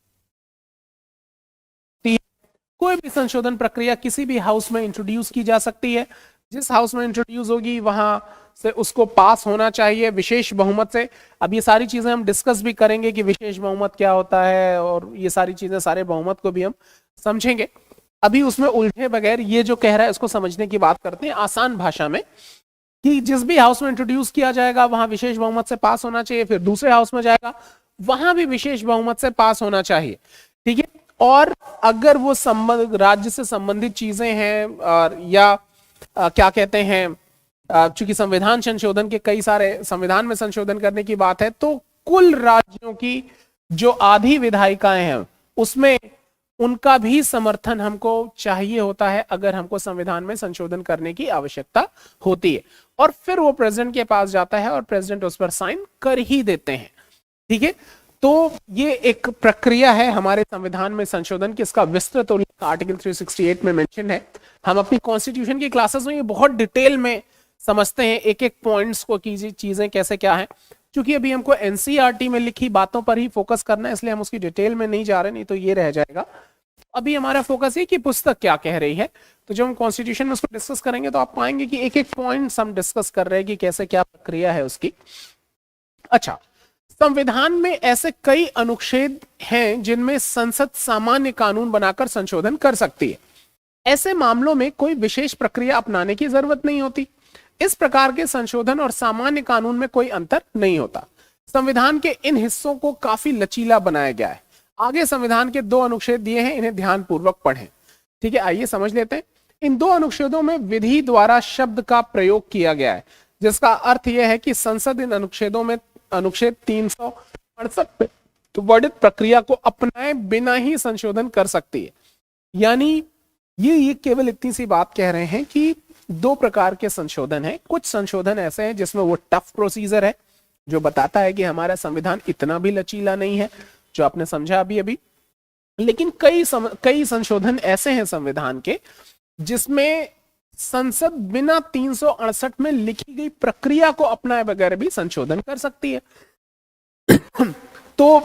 S1: कोई भी संशोधन प्रक्रिया किसी भी हाउस में इंट्रोड्यूस की जा सकती है, जिस हाउस में इंट्रोड्यूस होगी वहां से उसको पास होना चाहिए विशेष बहुमत से। अब ये सारी चीजें हम डिस्कस भी करेंगे कि विशेष बहुमत क्या होता है और ये सारी चीजें, सारे बहुमत को भी हम समझेंगे। अभी उसमें उलझे बगैर ये जो कह रहा है उसको समझने की बात करते हैं आसान भाषा में, कि जिस भी हाउस में इंट्रोड्यूस किया जाएगा वहां विशेष बहुमत से पास होना चाहिए, फिर दूसरे हाउस में जाएगा वहां भी विशेष बहुमत से पास होना चाहिए, ठीक है। और अगर वो राज्य से संबंधित चीजें हैं और या क्या कहते हैं, चूंकि संविधान संशोधन के कई सारे, संविधान में संशोधन करने की बात है, तो कुल राज्यों की जो आधी विधायिकाएं हैं उसमें उनका भी समर्थन हमको चाहिए होता है अगर हमको संविधान में संशोधन करने की आवश्यकता होती है, और फिर वो प्रेसिडेंट के पास जाता है और प्रेसिडेंट उस पर साइन कर ही देते हैं, ठीक है। तो ये एक प्रक्रिया है हमारे संविधान में संशोधन की, इसका विस्तृत उल्लेख आर्टिकल 368 में मेंशन है। हम अपनी कॉन्स्टिट्यूशन की क्लासेस में ये बहुत डिटेल में समझते हैं एक एक पॉइंट्स को, की चीजें कैसे क्या है। क्योंकि अभी हमको एनसीईआरटी में लिखी बातों पर ही फोकस करना है, इसलिए हम उसकी डिटेल में नहीं जा रहे, नहीं तो ये रह जाएगा। अभी हमारा फोकस है कि पुस्तक क्या कह रही है, तो जब हम कॉन्स्टिट्यूशन में उसको डिस्कस करेंगे तो आप पाएंगे कि एक एक पॉइंट हम डिस्कस कर रहे हैं कि कैसे क्या प्रक्रिया है उसकी। अच्छा, संविधान में ऐसे कई अनुच्छेद हैं जिनमें संसद सामान्य कानून बनाकर संशोधन कर सकती है। ऐसे मामलों में कोई विशेष प्रक्रिया अपनाने की जरूरत नहीं होती। इस प्रकार के संशोधन और सामान्य कानून में कोई अंतर नहीं होता। संविधान के इन हिस्सों को काफी लचीला बनाया गया है। आगे संविधान के 2 अनुच्छेद दिए हैं, इन्हें ध्यानपूर्वक पढ़ें, ठीक है। आइए समझ लेते हैं। इन 2 अनुच्छेदों में विधि द्वारा शब्द का प्रयोग किया गया है, जिसका अर्थ यह है कि संसद इन अनुच्छेदों में अनुच्छेद 368 में वर्णित प्रक्रिया को अपनाए बिना ही संशोधन कर सकती है। यानी ये केवल इतनी सी बात कह रहे हैं कि 2 प्रकार के संशोधन हैं। कुछ संशोधन ऐसे हैं जिसमें वो टफ प्रोसीजर है, जो बताता है कि हमारा संविधान इतना भी लचीला नहीं है, जो आपने समझा अभी। लेकिन कई संशोधन ऐसे हैं संविधान के जिसमें संसद बिना 368 में लिखी गई प्रक्रिया को अपनाए बगैर भी संशोधन कर सकती है। तो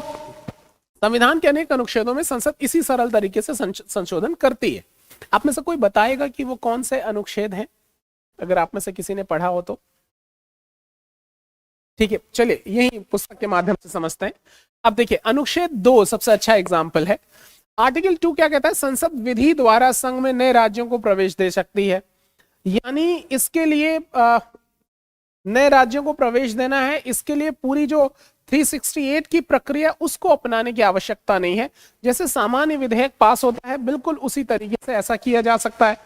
S1: संविधान के अनेक अनुच्छेदों में संसद इसी सरल तरीके से संशोधन करती है। आप में से कोई बताएगा कि वो कौन से अनुच्छेद हैं, अगर आप में से किसी ने पढ़ा हो तो? ठीक है, चलिए यही पुस्तक के माध्यम से समझते हैं। अब देखिए, अनुच्छेद 2 सबसे अच्छा एग्जाम्पल है। आर्टिकल 2 क्या कहता है? संसद विधि द्वारा संघ में नए राज्यों को प्रवेश दे सकती है। यानी इसके लिए नए राज्यों को प्रवेश देना है, इसके लिए पूरी जो 368 की प्रक्रिया उसको अपनाने की आवश्यकता नहीं है। जैसे सामान्य विधेयक पास होता है, बिल्कुल उसी तरीके से ऐसा किया जा सकता है।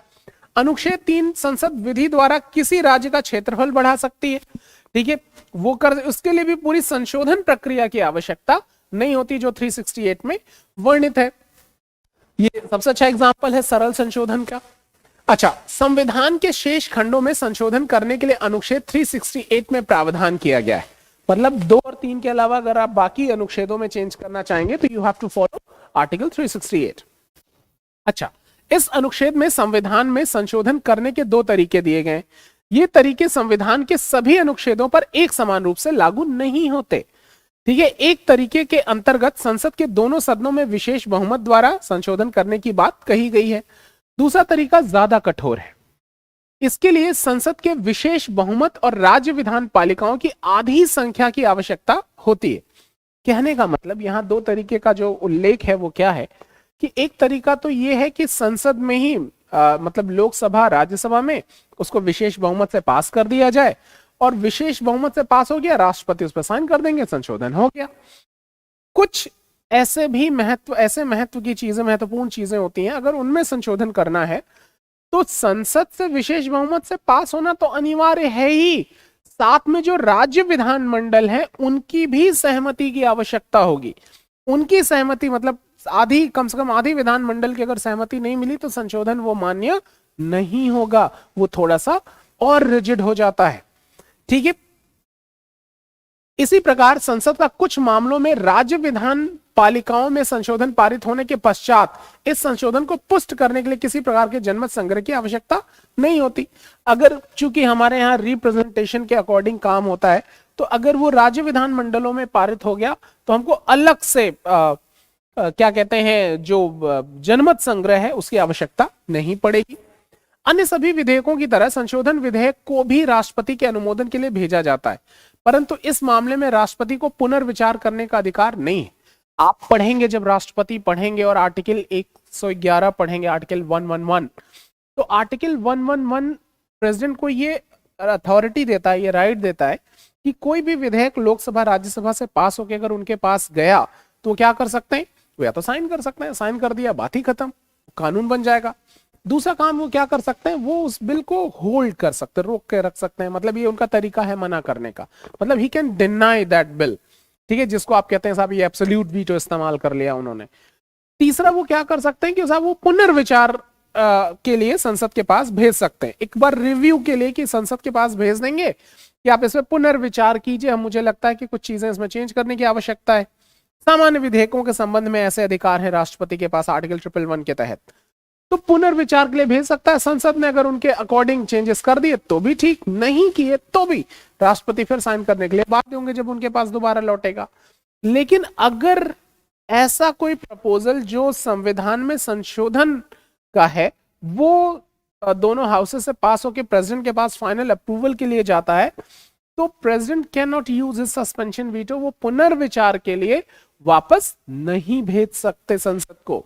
S1: अनुच्छेद 3, संसद विधि द्वारा किसी राज्य का क्षेत्रफल बढ़ा सकती है, ठीक है, वो कर, उसके लिए भी पूरी संशोधन प्रक्रिया की आवश्यकता नहीं होती जो 368 में वर्णित है। ये सबसे अच्छा एग्जांपल है सरल संशोधन का। अच्छा, संविधान के शेष खंडों में संशोधन करने के लिए अनुच्छेद 368 में प्रावधान किया गया है। मतलब 2 और 3 के अलावा अगर आप बाकी अनुच्छेदों में चेंज करना चाहेंगे तो you have to follow article 368। अच्छा, इस अनुच्छेद में संविधान में संशोधन करने के 2 तरीके दिए गए। ये तरीके संविधान के सभी अनुच्छेदों पर एक समान रूप से लागू नहीं होते, ठीक है। एक तरीके के अंतर्गत संसद के दोनों सदनों में विशेष बहुमत द्वारा संशोधन करने की बात कही गई है। दूसरा तरीका ज्यादा कठोर है। इसके लिए संसद के विशेष बहुमत और राज्य विधान पालिकाओं की आधी संख्या की आवश्यकता होती है। कहने का मतलब यहां 2 तरीके का जो उल्लेख है वो क्या है कि एक तरीका तो ये है कि संसद में ही मतलब लोकसभा राज्यसभा में उसको विशेष बहुमत से पास कर दिया जाए, और विशेष बहुमत से पास हो गया, राष्ट्रपति उस पर साइन कर देंगे, संशोधन हो गया। कुछ ऐसे महत्व की चीजें, महत्वपूर्ण चीजें होती हैं, अगर उनमें संशोधन करना है तो संसद से विशेष बहुमत से पास होना तो अनिवार्य है ही, साथ में जो राज्य विधानमंडल है उनकी भी सहमति की आवश्यकता होगी। उनकी सहमति मतलब आधी, कम से कम आधी विधानमंडल की अगर सहमति नहीं मिली तो संशोधन वो मान्य नहीं होगा, वो थोड़ा सा और रिजिड हो जाता है। ठीक है, इसी प्रकार संसद का कुछ मामलों में राज्य विधान पालिकाओं में संशोधन पारित होने के पश्चात इस संशोधन को पुष्ट करने के लिए किसी प्रकार के जनमत संग्रह की आवश्यकता नहीं होती। अगर चूंकि हमारे यहाँ रिप्रेजेंटेशन के अकॉर्डिंग काम होता है, तो अगर वो राज्य विधान मंडलों में पारित हो गया तो हमको अलग से क्या कहते हैं, जो जनमत संग्रह है उसकी आवश्यकता नहीं पड़ेगी। अन्य सभी विधेयकों की तरह संशोधन विधेयक को भी राष्ट्रपति के अनुमोदन के लिए भेजा जाता है, परंतु इस मामले में राष्ट्रपति को पुनर्विचार करने का अधिकार नहीं है। आप पढ़ेंगे, जब राष्ट्रपति पढ़ेंगे और आर्टिकल 111 पढ़ेंगे, आर्टिकल 111, तो आर्टिकल 111 प्रेसिडेंट को ये अथॉरिटी देता है, ये राइट देता है कि कोई भी विधेयक लोकसभा राज्यसभा से पास होकर अगर उनके पास गया तो क्या कर सकते हैं, वो या तो साइन कर सकते हैं, साइन कर दिया बात ही खत्म, कानून बन जाएगा। दूसरा काम वो क्या कर सकते हैं, वो उस बिल को होल्ड कर सकते हैं, रोक के रख सकते हैं, मतलब ये उनका तरीका है मना करने का, मतलब he can deny that bill. ठीक है, जिसको आप कहते हैं साहब ये एब्सोल्यूट वीटो इस्तेमाल कर लिया उन्होंने। तीसरा वो क्या कर सकते हैं कि साहब वो पुनर्विचार के लिए संसद के पास भेज सकते हैं, एक बार रिव्यू के लिए, कि संसद के पास भेज देंगे कि आप इसमें पुनर्विचार कीजिए, हम मुझे लगता है कि कुछ चीजें इसमें चेंज करने की आवश्यकता है। सामान्य विधेयकों के संबंध में ऐसे अधिकार है राष्ट्रपति के पास आर्टिकल 111 के तहत, तो पुनर्विचार के लिए भेज सकता है। संसद ने अगर उनके अकॉर्डिंग चेंजेस कर दिए तो भी ठीक, नहीं किए तो भी राष्ट्रपति फिर साइन करने के लिए बाध्य होंगे जब उनके पास दोबारा लौटेगा। लेकिन अगर ऐसा कोई प्रपोजल जो संविधान में संशोधन का है वो दोनों हाउसेस से पास होकर प्रेसिडेंट के पास फाइनल अप्रूवल के लिए जाता है, तो president can not use his suspension veto, वो पुनर्विचार के लिए वापस नहीं भेज सकते संसद को।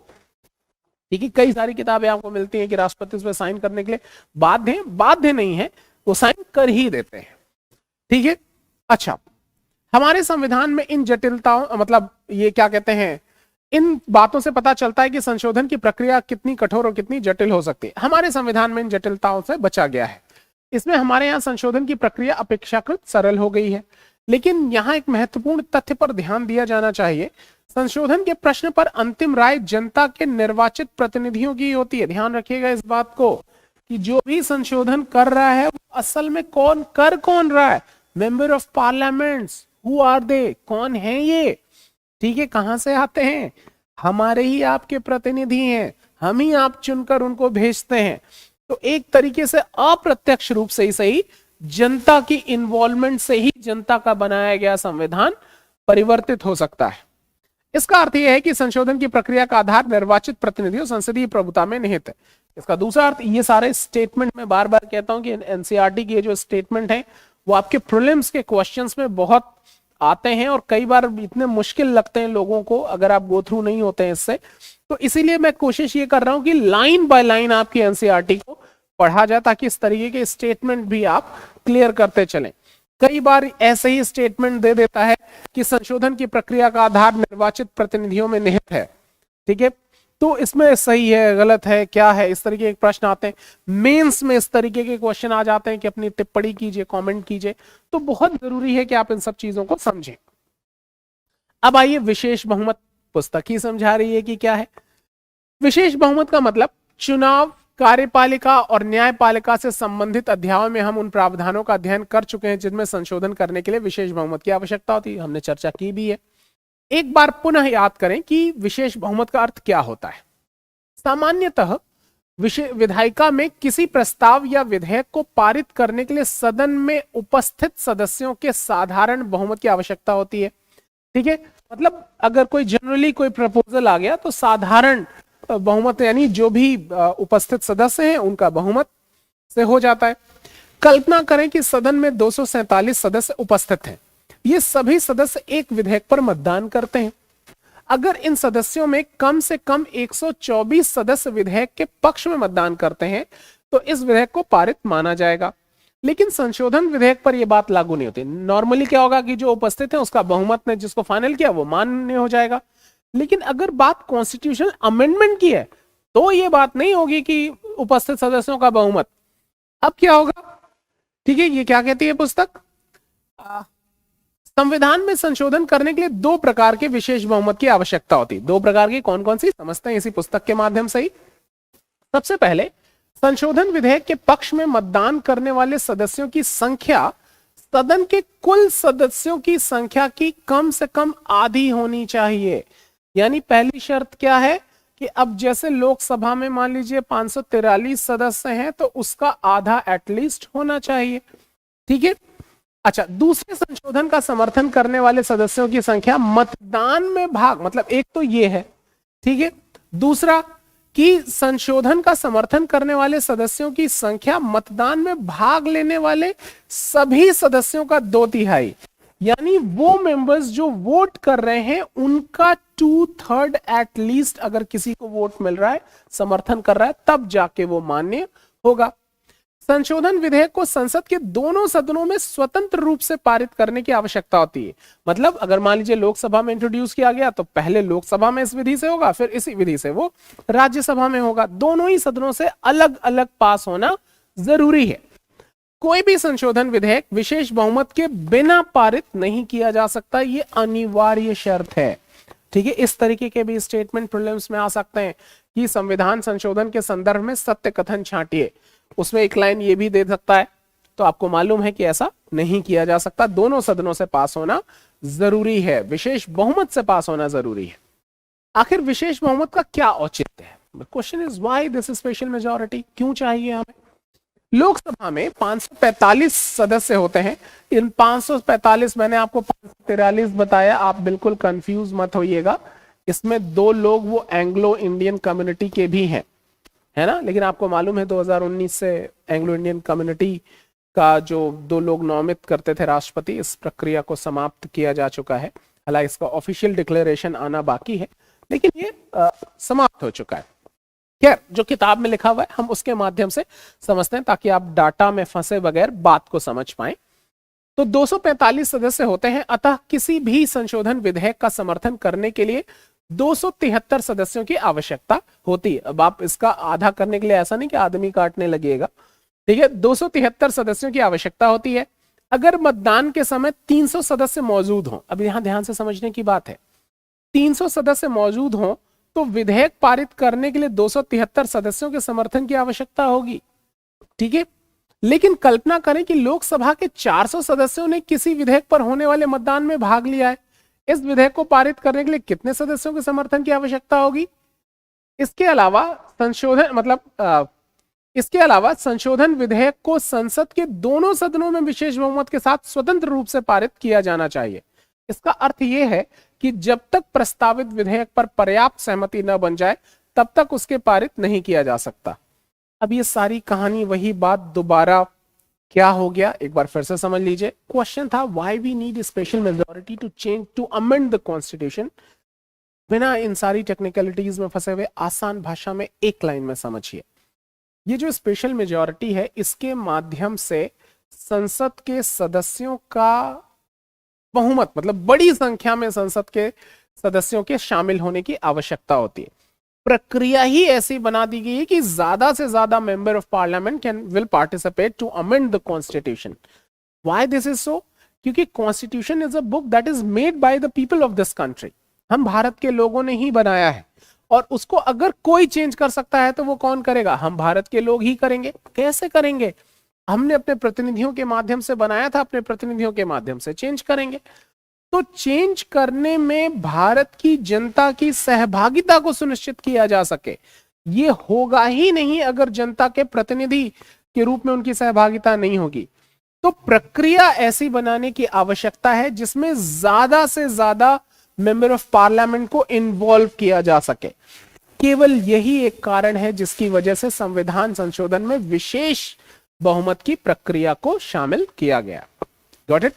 S1: ठीक है, कई सारी किताबें आपको मिलती हैं कि राष्ट्रपति उस पर साइन करने के लिए बाध्य नहीं है, वो साइन कर ही देते हैं। ठीक है, अच्छा, हमारे संविधान में इन जटिलताओं, मतलब ये क्या कहते हैं, इन बातों से पता चलता है कि संशोधन की प्रक्रिया कितनी कठोर और कितनी जटिल हो सकती है। हमारे संविधान में इन जटिलताओं से बचा गया है, इसमें हमारे यहाँ संशोधन की प्रक्रिया अपेक्षाकृत सरल हो गई है। लेकिन यहाँ एक महत्वपूर्ण तथ्य पर ध्यान दिया जाना चाहिए, संशोधन के प्रश्न पर अंतिम राय जनता के निर्वाचित प्रतिनिधियों की होती है। ध्यान रखिएगा इस बात को कि जो भी संशोधन कर रहा है वो असल में कौन रहा है, member of parliaments, who are they, कौन है ये। ठीक है, कहां से आते हैं, हमारे ही आपके प्रतिनिधि हैं, हम ही आप चुनकर उनको भेजते हैं। तो एक तरीके से अप्रत्यक्ष रूप से ही सही, जनता की इन्वॉल्वमेंट से ही जनता का बनाया गया संविधान परिवर्तित हो सकता है। इसका अर्थ यह है कि संशोधन की प्रक्रिया का आधार निर्वाचित प्रतिनिधियों संसदीय प्रभुता में निहित है। इसका दूसरा अर्थ, ये सारे स्टेटमेंट में बार बार कहता हूं कि एनसीईआरटी के जो स्टेटमेंट है वो आपके प्रीलिम्स के क्वेश्चंस में बहुत आते हैं और कई बार इतने मुश्किल लगते हैं लोगों को अगर आप गो थ्रू नहीं होते हैं इससे। तो इसीलिए मैं कोशिश ये कर रहा हूं कि लाइन बाय लाइन आपकी एनसीईआरटी को पढ़ा जाए ताकि इस तरीके के स्टेटमेंट भी आप क्लियर करते चलें। कई बार ऐसे ही स्टेटमेंट दे देता है कि संशोधन की प्रक्रिया का आधार निर्वाचित प्रतिनिधियों में निहित है। ठीक है, तो इसमें सही है, गलत है, क्या है, इस तरीके के प्रश्न आते हैं। मेंस में इस तरीके के क्वेश्चन आ जाते हैं कि अपनी टिप्पणी कीजिए, कमेंट कीजिए। तो बहुत जरूरी है कि आप इन सब चीजों को समझें। अब आइए, विशेष बहुमत पुस्तक ही समझा रही है कि क्या है विशेष बहुमत का मतलब। चुनाव, कार्यपालिका और न्यायपालिका से संबंधित अध्यायों में हम उन प्रावधानों का अध्ययन कर चुके हैं जिनमें संशोधन करने के लिए विशेष बहुमत की आवश्यकता होती है, हमने चर्चा की भी है। एक बार पुनः याद करें कि विशेष बहुमत का अर्थ क्या होता है। सामान्यतः विधायिका में किसी प्रस्ताव या विधेयक को पारित करने के लिए सदन में उपस्थित सदस्यों के साधारण बहुमत की आवश्यकता होती है। ठीक है, मतलब अगर कोई जनरली कोई प्रपोजल आ गया तो साधारण बहुमत यानी जो भी उपस्थित सदस्य हैं उनका बहुमत से हो जाता है। कल्पना करें कि सदन में 247 सदस्य उपस्थित हैं, ये सभी सदस्य एक विधेयक पर मतदान करते हैं। अगर इन सदस्यों में कम से कम 124 सदस्य विधेयक के पक्ष में मतदान करते हैं तो इस विधेयक को पारित माना जाएगा। लेकिन संशोधन विधेयक पर यह बात लागू नहीं होती। नॉर्मली क्या होगा कि जो उपस्थित है उसका बहुमत ने जिसको फाइनल किया वो मान्य हो जाएगा। लेकिन अगर बात कॉन्स्टिट्यूशनल अमेंडमेंट की है तो ये बात नहीं होगी कि उपस्थित सदस्यों का बहुमत। अब क्या होगा, ठीक है, ये क्या कहती है पुस्तक, संविधान में संशोधन करने के लिए दो प्रकार के विशेष बहुमत की आवश्यकता होती है। दो प्रकार की कौन कौन सी, समझते हैं इसी पुस्तक के माध्यम से ही। सबसे पहले, संशोधन विधेयक के पक्ष में मतदान करने वाले सदस्यों की संख्या सदन के कुल सदस्यों की संख्या की कम से कम आधी होनी चाहिए। यानी पहली शर्त क्या है कि अब जैसे लोकसभा में मान लीजिए 543 सदस्य हैं तो उसका आधा एटलीस्ट होना चाहिए, ठीक है। अच्छा, दूसरे संशोधन का समर्थन करने वाले सदस्यों की संख्या मतदान में भाग, मतलब एक तो ये है, ठीक है। दूसरा कि संशोधन का समर्थन करने वाले सदस्यों की संख्या मतदान में भाग लेने वाले सभी सदस्यों का 2/3, यानी वो मेंबर्स जो वोट कर रहे हैं उनका 2/3 एटलीस्ट अगर किसी को वोट मिल रहा है, समर्थन कर रहा है, तब जाके वो मान्य होगा। संशोधन विधेयक को संसद के दोनों सदनों में स्वतंत्र रूप से पारित करने की आवश्यकता होती है। मतलब अगर मान लीजिए लोकसभा में इंट्रोड्यूस किया गया तो पहले लोकसभा में इस विधि से होगा, फिर इसी विधि से वो राज्यसभा में होगा। दोनों ही सदनों से अलग अलग पास होना जरूरी है। कोई भी संशोधन विधेयक विशेष बहुमत के बिना पारित नहीं किया जा सकता, ये अनिवार्य शर्त है, ठीक है। इस तरीके के भी स्टेटमेंट प्रीलिम्स में आ सकते हैं कि संविधान संशोधन के संदर्भ में सत्य कथन छांटिए, उसमें एक लाइन ये भी दे सकता है। तो आपको मालूम है कि ऐसा नहीं किया जा सकता, दोनों सदनों से पास होना जरूरी है, विशेष बहुमत से पास होना जरूरी है। आखिर विशेष बहुमत का क्या औचित्य है? Question is why this special majority, क्यों चाहिए हमें? लोकसभा में 545 सदस्य होते हैं। इन 545, मैंने आपको 543 बताया, आप बिल्कुल कंफ्यूज मत होइएगा। इसमें 2 लोग वो एंग्लो इंडियन कम्युनिटी के भी हैं, है ना। लेकिन आपको मालूम है 2019 से एंग्लो इंडियन कम्युनिटी का जो 2 लोग नामित करते थे राष्ट्रपति, इस प्रक्रिया को समाप्त किया जा चुका है। हालांकि इसका ऑफिशियल डिक्लेरेशन आना बाकी है, लेकिन ये समाप्त हो चुका है। खैर, जो किताब में लिखा हुआ है हम उसके माध्यम से समझते हैं ताकि आप डाटा में फंसे बगैर बात को समझ पाएं। तो 245 सदस्य होते हैं, अतः किसी भी संशोधन विधेयक का समर्थन करने के लिए 273 सदस्यों की आवश्यकता होती है। अब आप इसका आधा करने के लिए ऐसा नहीं कि आदमी काटने लगेगा, ठीक है। 273 सदस्यों की आवश्यकता होती है। अगर मतदान के समय 300 सदस्य मौजूद हों, अब यहां ध्यान से समझने की बात है, 300 सदस्य मौजूद हों तो विधेयक पारित करने के लिए 273 सदस्यों के समर्थन की आवश्यकता होगी, ठीक है। लेकिन कल्पना करें कि लोकसभा के 400 सदस्यों ने किसी विधेयक पर होने वाले मतदान में भाग लिया है। इस विधेयक को पारित करने के लिए कितने सदस्यों के समर्थन की आवश्यकता होगी? इसके अलावा संशोधन विधेयक को संसद के दोनों सदनों में विशेष बहुमत के साथ स्वतंत्र रूप से पारित किया जाना चाहिए। इसका अर्थ यह है कि जब तक प्रस्तावित विधेयक पर पर्याप्त सहमति न बन जाए तब तक उसके पारित नहीं किया जा सकता। अब ये सारी कहानी, वही बात दोबारा क्या हो गया, एक बार फिर से समझ लीजिए। क्वेश्चन था why we need special majority to amend the constitution. बिना इन सारी टेक्निकलिटीज में फंसे हुए आसान भाषा में एक लाइन में समझिए। ये जो स्पेशल मेजॉरिटी है, इसके माध्यम से संसद के सदस्यों का बहुमत, मतलब बड़ी संख्या में संसद के सदस्यों के शामिल होने की आवश्यकता होती है। प्रक्रिया ही ऐसी बना दी गई है कि ज्यादा से ज्यादा member of parliament will participate to amend the constitution. Why this is so? क्योंकि constitution is a book that is made by the people of this country. हम भारत के लोगों ने ही बनाया है, और उसको अगर कोई चेंज कर सकता है तो वो कौन करेगा? हम भारत के लोग ही करेंगे। कैसे करेंगे? हमने अपने प्रतिनिधियों के माध्यम से बनाया था, अपने प्रतिनिधियों के माध्यम से चेंज करेंगे। तो चेंज करने में भारत की जनता की सहभागिता को सुनिश्चित किया जा सके, ये होगा ही नहीं अगर जनता के प्रतिनिधि के रूप में उनकी सहभागिता नहीं होगी। तो प्रक्रिया ऐसी बनाने की आवश्यकता है जिसमें ज्यादा से ज्यादा मेंबर ऑफ पार्लियामेंट को इन्वॉल्व किया जा सके। केवल यही एक कारण है जिसकी वजह से संविधान संशोधन में विशेष बहुमत की प्रक्रिया को शामिल किया गया। Got it?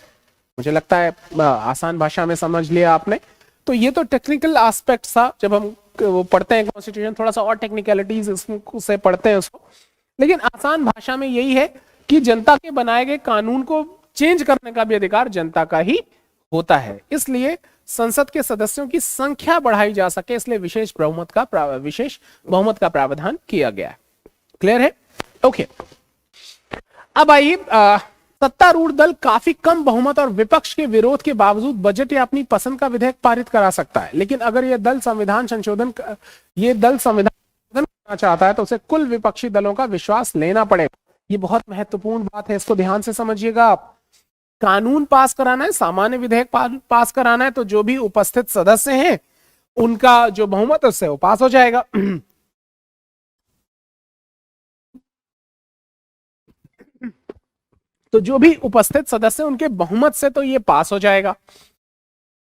S1: मुझे लगता है आसान भाषा में समझ लिया आपने। तो ये तो टेक्निकल एस्पेक्ट था, जब हम वो पढ़ते हैं कॉन्स्टिट्यूशन, थोड़ा सा और टेक्निकलिटीज से पढ़ते हैं उसको, लेकिन आसान भाषा में यही है कि जनता के बनाए गए कानून को चेंज करने का भी अधिकार जनता का ही होता है। इसलिए संसद के सदस्यों की संख्या बढ़ाई जा सके, इसलिए विशेष बहुमत का प्रावधान किया गया है। क्लियर है? ओके। अब आइए, सत्तारूढ़ दल काफी कम बहुमत और विपक्ष के विरोध के बावजूद बजट या अपनी पसंद का विधेयक पारित करा सकता है, लेकिन अगर यह दल संविधान संशोधन करना चाहता है तो उसे कुल विपक्षी दलों का विश्वास लेना पड़ेगा। ये बहुत महत्वपूर्ण बात है, इसको ध्यान से समझिएगा आप। कानून पास कराना है, सामान्य विधेयक पास कराना है, तो जो भी उपस्थित सदस्य हैं उनका जो बहुमत है उससे वो पास हो जाएगा। तो जो भी उपस्थित सदस्य उनके बहुमत से तो ये पास हो जाएगा।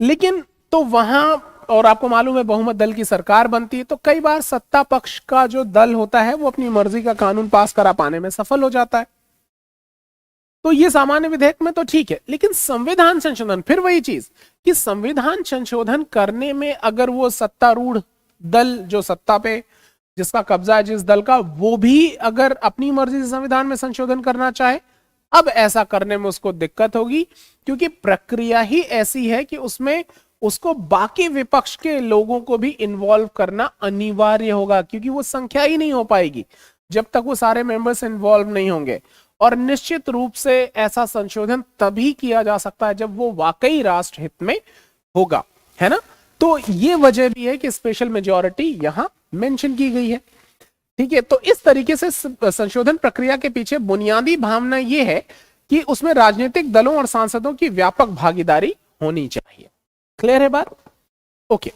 S1: लेकिन तो वहां, और आपको मालूम है बहुमत दल की सरकार बनती है, तो कई बार सत्ता पक्ष का जो दल होता है वो अपनी मर्जी का कानून पास करा पाने में सफल हो जाता है। तो ये सामान्य विधेयक में तो ठीक है, लेकिन संविधान संशोधन, फिर वही चीज कि संविधान संशोधन करने में अगर वो सत्तारूढ़ दल जो सत्ता पे जिसका कब्जा है जिस दल का, वो भी अगर अपनी मर्जी से संविधान में संशोधन करना चाहे, अब ऐसा करने में उसको दिक्कत होगी, क्योंकि प्रक्रिया ही ऐसी है कि उसमें उसको बाकी विपक्ष के लोगों को भी इन्वॉल्व करना अनिवार्य होगा, क्योंकि वो संख्या ही नहीं हो पाएगी जब तक वो सारे मेंबर्स इन्वॉल्व नहीं होंगे। और निश्चित रूप से ऐसा संशोधन तभी किया जा सकता है जब वो वाकई राष्ट्र हित में होगा, है ना। तो ये वजह भी है कि स्पेशल मेजॉरिटी यहां मेंशन की गई है। ठीक है, तो इस तरीके से संशोधन प्रक्रिया के पीछे बुनियादी भावना यह है कि उसमें राजनीतिक दलों और सांसदों की व्यापक भागीदारी होनी चाहिए। क्लियर है बात? ओके।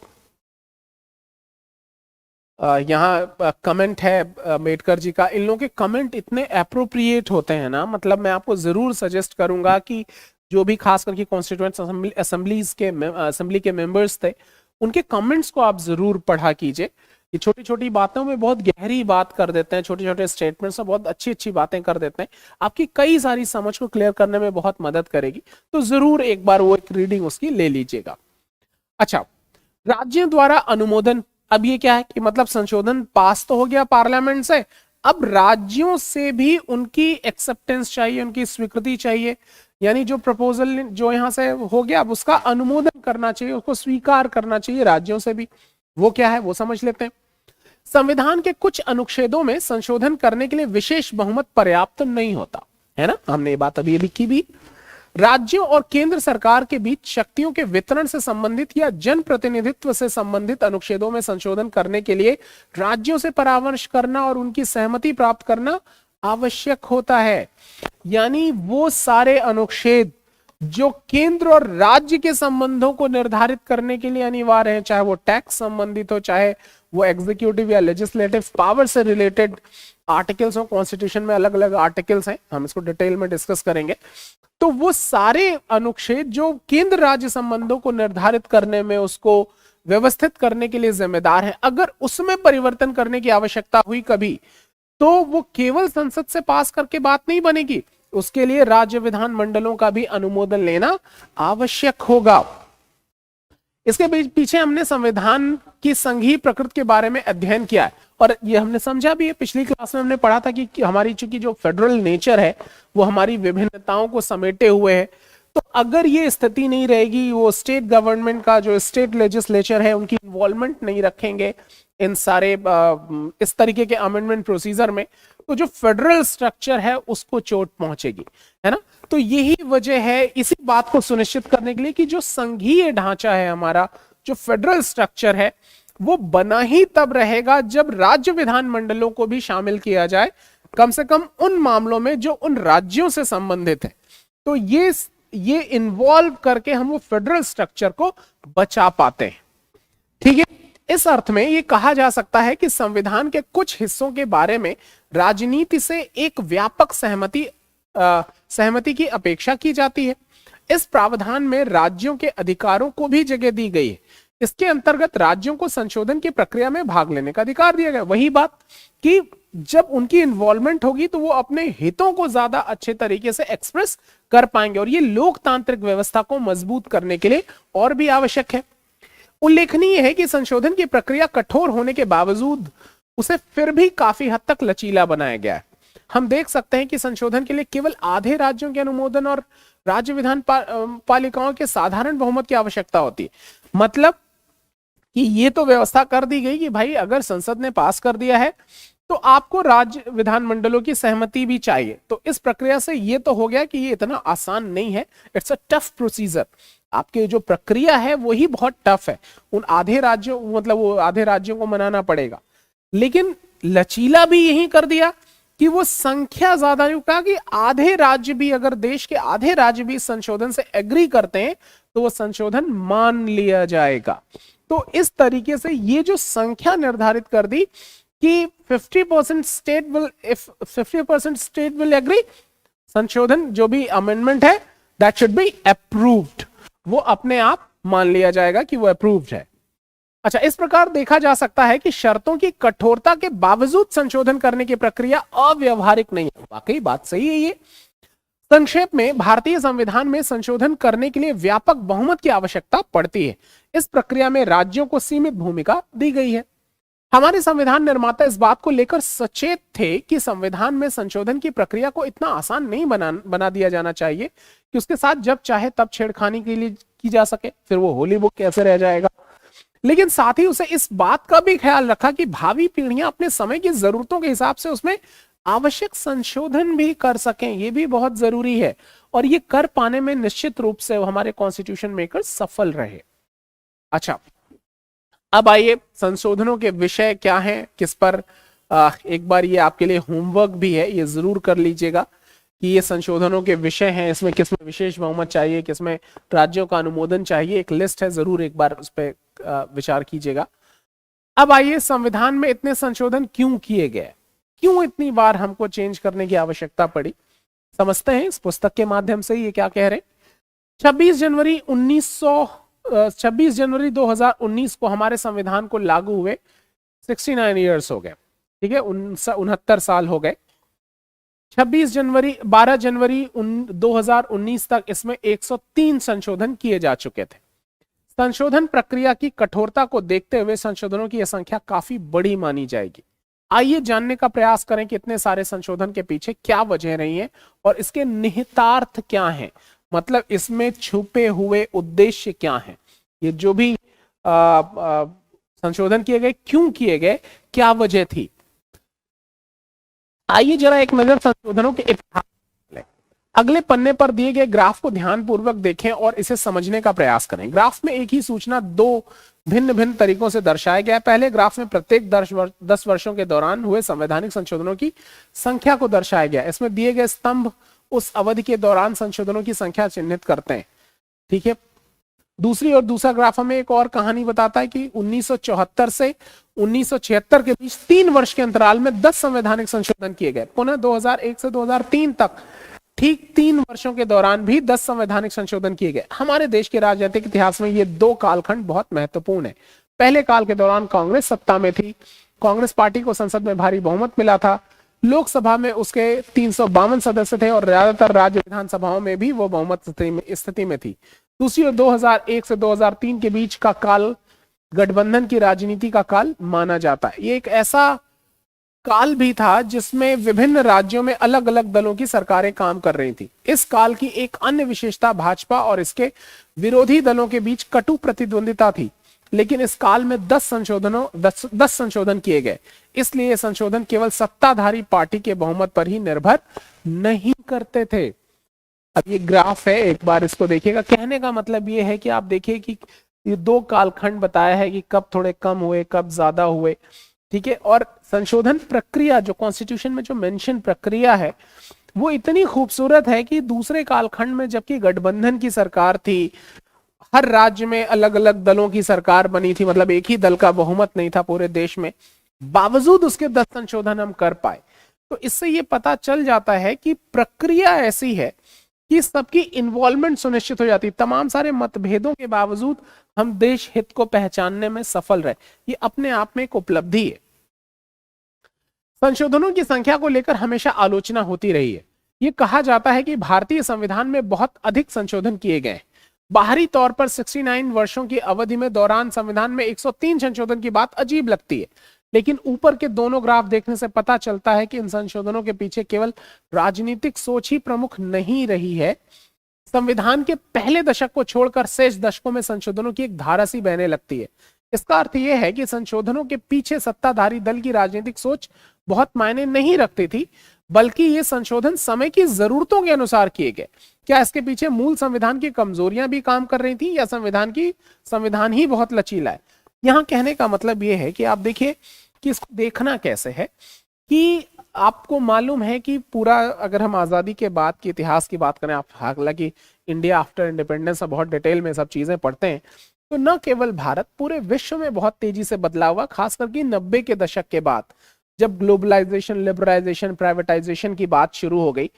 S1: यहाँ कमेंट है अम्बेडकर जी का। इन लोगों के कमेंट इतने अप्रोप्रिएट होते हैं ना, मतलब मैं आपको जरूर सजेस्ट करूंगा कि जो भी खास करके कॉन्स्टिट्यूएंट असेंबली के मेंबर्स थे, उनके कमेंट्स को आप जरूर पढ़ा कीजिए। ये छोटी छोटी बातों में बहुत गहरी बात कर देते हैं, छोटे छोटे स्टेटमेंट्स में बहुत अच्छी अच्छी बातें कर देते हैं, आपकी कई सारी समझ को क्लियर करने में बहुत मदद करेगी। तो जरूर एक बार वो एक रीडिंग उसकी ले लीजिएगा। अच्छा, राज्यों द्वारा अनुमोदन। अब ये क्या है कि मतलब संशोधन पास तो हो गया पार्लियामेंट से, अब राज्यों से भी उनकी एक्सेप्टेंस चाहिए, उनकी स्वीकृति चाहिए, यानी जो प्रपोजल जो यहां से हो गया अब उसका अनुमोदन करना चाहिए, उसको स्वीकार करना चाहिए राज्यों से भी। वो क्या है वो समझ लेते हैं। संविधान के कुछ अनुच्छेदों में संशोधन करने के लिए विशेष बहुमत पर्याप्त नहीं होता, है ना, हमने ये बात अभी की भी। राज्यों और केंद्र सरकार के बीच शक्तियों के वितरण से संबंधित या जन प्रतिनिधित्व से संबंधित अनुच्छेदों में संशोधन करने के लिए राज्यों से परामर्श करना और उनकी सहमति प्राप्त करना आवश्यक होता है। यानी वो सारे अनुच्छेद जो केंद्र और राज्य के संबंधों को निर्धारित करने के लिए अनिवार्य है, चाहे वो टैक्स संबंधित हो, चाहे वो एग्जीक्यूटिव या लेजिस्लेटिव पावर से रिलेटेड आर्टिकल्स हो। कॉन्स्टिट्यूशन में अलग अलग आर्टिकल्स हैं, हम इसको डिटेल में डिस्कस करेंगे। तो वो सारे अनुच्छेद जो केंद्र राज्य संबंधों को निर्धारित करने में, उसको व्यवस्थित करने के लिए जिम्मेदार है, अगर उसमें परिवर्तन करने की आवश्यकता हुई कभी, तो वो केवल संसद से पास करके बात नहीं बनेगी, उसके लिए राज्य विधान मंडलों का भी अनुमोदन लेना आवश्यक होगा। इसके पीछे हमने संविधान की संघीय प्रकृति के बारे में अध्ययन किया है, और ये हमने समझा भी है, पिछली क्लास में हमने पढ़ा था कि हमारी चूंकि जो फेडरल नेचर है वो हमारी विभिन्नताओं को समेटे हुए है, तो अगर ये स्थिति नहीं रहेगी, वो स्टेट गवर्नमेंट का जो स्टेट लेजिस्लेचर है उनकी इन्वॉल्वमेंट नहीं रखेंगे इन सारे इस तरीके के अमेंडमेंट प्रोसीजर में, तो जो फेडरल स्ट्रक्चर है उसको चोट पहुंचेगी, है ना। तो यही वजह है, इसी बात को सुनिश्चित करने के लिए कि जो संघीय ढांचा है हमारा, जो फेडरल स्ट्रक्चर है, वो बना ही तब रहेगा जब राज्य विधान मंडलों को भी शामिल किया जाए, कम से कम उन मामलों में जो उन राज्यों से संबंधित है। तो ये इन्वॉल्व करके हम वो फेडरल स्ट्रक्चर को बचा पाते हैं। ठीक है, इस अर्थ में ये कहा जा सकता है कि संविधान के कुछ हिस्सों के बारे में राजनीति से एक व्यापक सहमति की अपेक्षा की जाती है। इस प्रावधान में राज्यों के अधिकारों को भी जगह दी गई है। इसके अंतर्गत राज्यों को संशोधन की प्रक्रिया में भाग लेने का अधिकार दिया गया। वही बात कि जब उनकी इन्वॉल्वमेंट होगी तो वो अपने हितों को ज्यादा अच्छे तरीके से एक्सप्रेस कर पाएंगे, और ये लोकतांत्रिक व्यवस्था को मजबूत करने के लिए और भी आवश्यक है। उल्लेखनीय है कि संशोधन की प्रक्रिया कठोर होने के बावजूद उसे फिर भी काफी हद तक लचीला बनाया गया है। हम देख सकते हैं कि संशोधन के लिए केवल आधे राज्यों के अनुमोदन और राज्य विधान पालिकाओं के साधारण बहुमत की आवश्यकता होती है। मतलब कि ये तो व्यवस्था कर दी गई कि भाई अगर संसद ने पास कर दिया है तो आपको राज्य विधानमंडलों की सहमति भी चाहिए। तो इस प्रक्रिया से ये तो हो गया कि ये इतना आसान नहीं है, इट्स अ टफ प्रोसीजर। आपके जो प्रक्रिया है वही बहुत टफ है, उन आधे राज्यों मतलब वो आधे राज्यों को मनाना पड़ेगा। लेकिन लचीला भी यही कर दिया कि वो संख्या ज्यादा नहीं, कहा कि आधे राज्य भी, अगर देश के आधे राज्य भी संशोधन से एग्री करते हैं तो वो संशोधन मान लिया जाएगा। तो इस तरीके से ये जो संख्या निर्धारित कर दी कि 50% state will, if 50% state will agree, संशोधन जो भी अमेंडमेंट है दैट शुड बी अप्रूव्ड, वो अपने आप मान लिया जाएगा कि वो अप्रूव्ड है। अच्छा, इस प्रकार देखा जा सकता है कि शर्तों की कठोरता के बावजूद संशोधन करने की प्रक्रिया अव्यवहारिक नहीं है। वाकई बात सही है ये। संक्षेप में, भारतीय संविधान में संशोधन करने के लिए व्यापक बहुमत की आवश्यकता पड़ती है। इस प्रक्रिया में राज्यों को सीमित भूमिका दी गई है। हमारे संविधान निर्माता इस बात को लेकर सचेत थे कि संविधान में संशोधन की प्रक्रिया को इतना आसान नहीं बना दिया जाना चाहिए कि उसके साथ जब चाहे तब छेड़खानी के लिए की जा सके, फिर वो होली बुक कैसे रह जाएगा। लेकिन साथ ही उसे इस बात का भी ख्याल रखा कि भावी पीढ़ियां अपने समय की जरूरतों के हिसाब से उसमें आवश्यक संशोधन भी कर सकें, ये भी बहुत जरूरी है। और ये कर पाने में निश्चित रूप से हमारे कॉन्स्टिट्यूशन मेकर सफल रहे। अच्छा, अब आइए संशोधनों के विषय क्या हैं, किस पर एक बार ये आपके लिए होमवर्क भी है, ये जरूर कर लीजिएगा कि ये संशोधनों के विषय हैं, इसमें किसमें विशेष बहुमत चाहिए, किसमें राज्यों का अनुमोदन चाहिए, एक लिस्ट है, जरूर एक बार उस पर विचार कीजिएगा। अब आइए, संविधान में इतने संशोधन क्यों किए गए, क्यों इतनी बार हमको चेंज करने की आवश्यकता पड़ी, समझते हैं इस पुस्तक के माध्यम से ये क्या कह रहे। 26 जनवरी 2019 को हमारे संविधान को लागू हुए 69 ईयर्स हो गए, ठीक है, 69 साल हो गए। 12 जनवरी 2019 तक इसमें 103 संशोधन किए जा चुके थे। संशोधन प्रक्रिया की कठोरता को देखते हुए संशोधनों की यह संख्या काफी बड़ी मानी जाएगी। आइए जानने का प्रयास करें कि इतने सारे संशोधन के पीछे क्या वजह रही है और इसके निहितार्थ क्या हैं, मतलब इसमें छुपे हुए उद्देश्य क्या हैं। ये जो भी संशोधन किए गए, क्यों किए गए, क्या वजह थी। आइए जरा एक नजर संशोधनों के इतिहास। अगले पन्ने पर दिए गए ग्राफ को ध्यानपूर्वक देखें और इसे समझने का प्रयास करें। ग्राफ में एक ही सूचना दो भिन्न भिन्न तरीकों से दर्शाया गया है। पहले ग्राफ में प्रत्येक 10 वर्षों के दौरान हुए संवैधानिक संशोधनों की संख्या को दर्शाया गया। इसमें दिए गए स्तंभ उस अवधि के दौरान संशोधनों की संख्या चिन्हित करते हैं, ठीक है। दूसरी ओर दूसरा ग्राफ हमें एक और कहानी बताता है कि 1974 से 1976 के बीच 3 वर्ष के अंतराल में 10 संवैधानिक संशोधन किए गए। पुनः 2001 से 2003 तक ठीक 3 वर्षों के दौरान भी 10 संवैधानिक संशोधन किए गए। हमारे देश के राजनीतिक इतिहास में ये दो कालखंड बहुत महत्वपूर्ण है। पहले काल के दौरान कांग्रेस सत्ता में थी, कांग्रेस पार्टी को संसद में भारी बहुमत मिला था, लोकसभा में उसके 352 सदस्य थे और ज्यादातर राज्य विधानसभाओं में भी वो बहुमत स्थिति में थी। दूसरी ओर 2001 से 2003 के बीच का काल गठबंधन की राजनीति का काल माना जाता है। ये एक ऐसा काल भी था जिसमें विभिन्न राज्यों में अलग अलग दलों की सरकारें काम कर रही थी। इस काल की एक अन्य विशेषता भाजपा और इसके विरोधी दलों के बीच कटु प्रतिद्वंदिता थी, लेकिन इस काल में 10 संशोधन किए गए। इसलिए ये संशोधन केवल सत्ताधारी पार्टी के बहुमत पर ही निर्भर नहीं करते थे। अब ये ग्राफ है, एक बार इसको देखिएगा। कहने का मतलब ये है कि आप देखिए कि ये दो कालखंड बताया है कि कब थोड़े कम हुए, कब ज्यादा हुए, ठीक है। और संशोधन प्रक्रिया जो कॉन्स्टिट्यूशन में जो मेंशन प्रक्रिया है वो इतनी खूबसूरत है कि दूसरे कालखंड में जबकि गठबंधन की सरकार थी, हर राज्य में अलग अलग दलों की सरकार बनी थी, मतलब एक ही दल का बहुमत नहीं था पूरे देश में, बावजूद उसके 10 संशोधन हम कर पाए। तो इससे ये पता चल जाता है कि प्रक्रिया ऐसी है कि सबकी इन्वॉल्वमेंट सुनिश्चित हो जाती है। तमाम सारे मतभेदों के बावजूद हम देश हित को पहचानने में सफल रहे, ये अपने आप में एक उपलब्धि है। संशोधनों की संख्या को लेकर हमेशा आलोचना होती रही है। ये कहा जाता है कि भारतीय संविधान में बहुत अधिक संशोधन किए गए। बाहरी तौर पर 69 वर्षों की अवधि में दौरान संविधान में 103 संशोधन की बात अजीब लगती है, लेकिन ऊपर के दोनों ग्राफ देखने से पता चलता है कि इन संशोधनों के पीछे केवल राजनीतिक सोच ही प्रमुख नहीं रही है, संविधान के पहले दशक को छोड़कर शेष दशकों में संशोधनों की एक धारा सी बहने लगती है। इसका अर्थ यह है कि संशोधनों के पीछे सत्ताधारी दल की राजनीतिक सोच बहुत मायने नहीं रखती थी, बल्कि ये संशोधन समय की जरूरतों के अनुसार किए गए। क्या इसके पीछे मूल संविधान की कमजोरियां भी काम कर रही थी, या संविधान ही बहुत लचीला है? यहां कहने का मतलब यह है कि आप देखिए कि इसको देखना कैसे है कि आपको मालूम है कि पूरा, अगर हम आजादी के बाद के इतिहास की बात करें, आप हालांकि इंडिया आफ्टर इंडिपेंडेंस बहुत डिटेल में सब चीजें पढ़ते हैं, तो न केवल भारत, पूरे विश्व में बहुत तेजी से बदलाव हुआ, खास करके 90 के दशक के बाद, जब ग्लोबलाइजेशन, लिबरलाइजेशन, प्राइवेटाइजेशन की बात शुरू हो गई,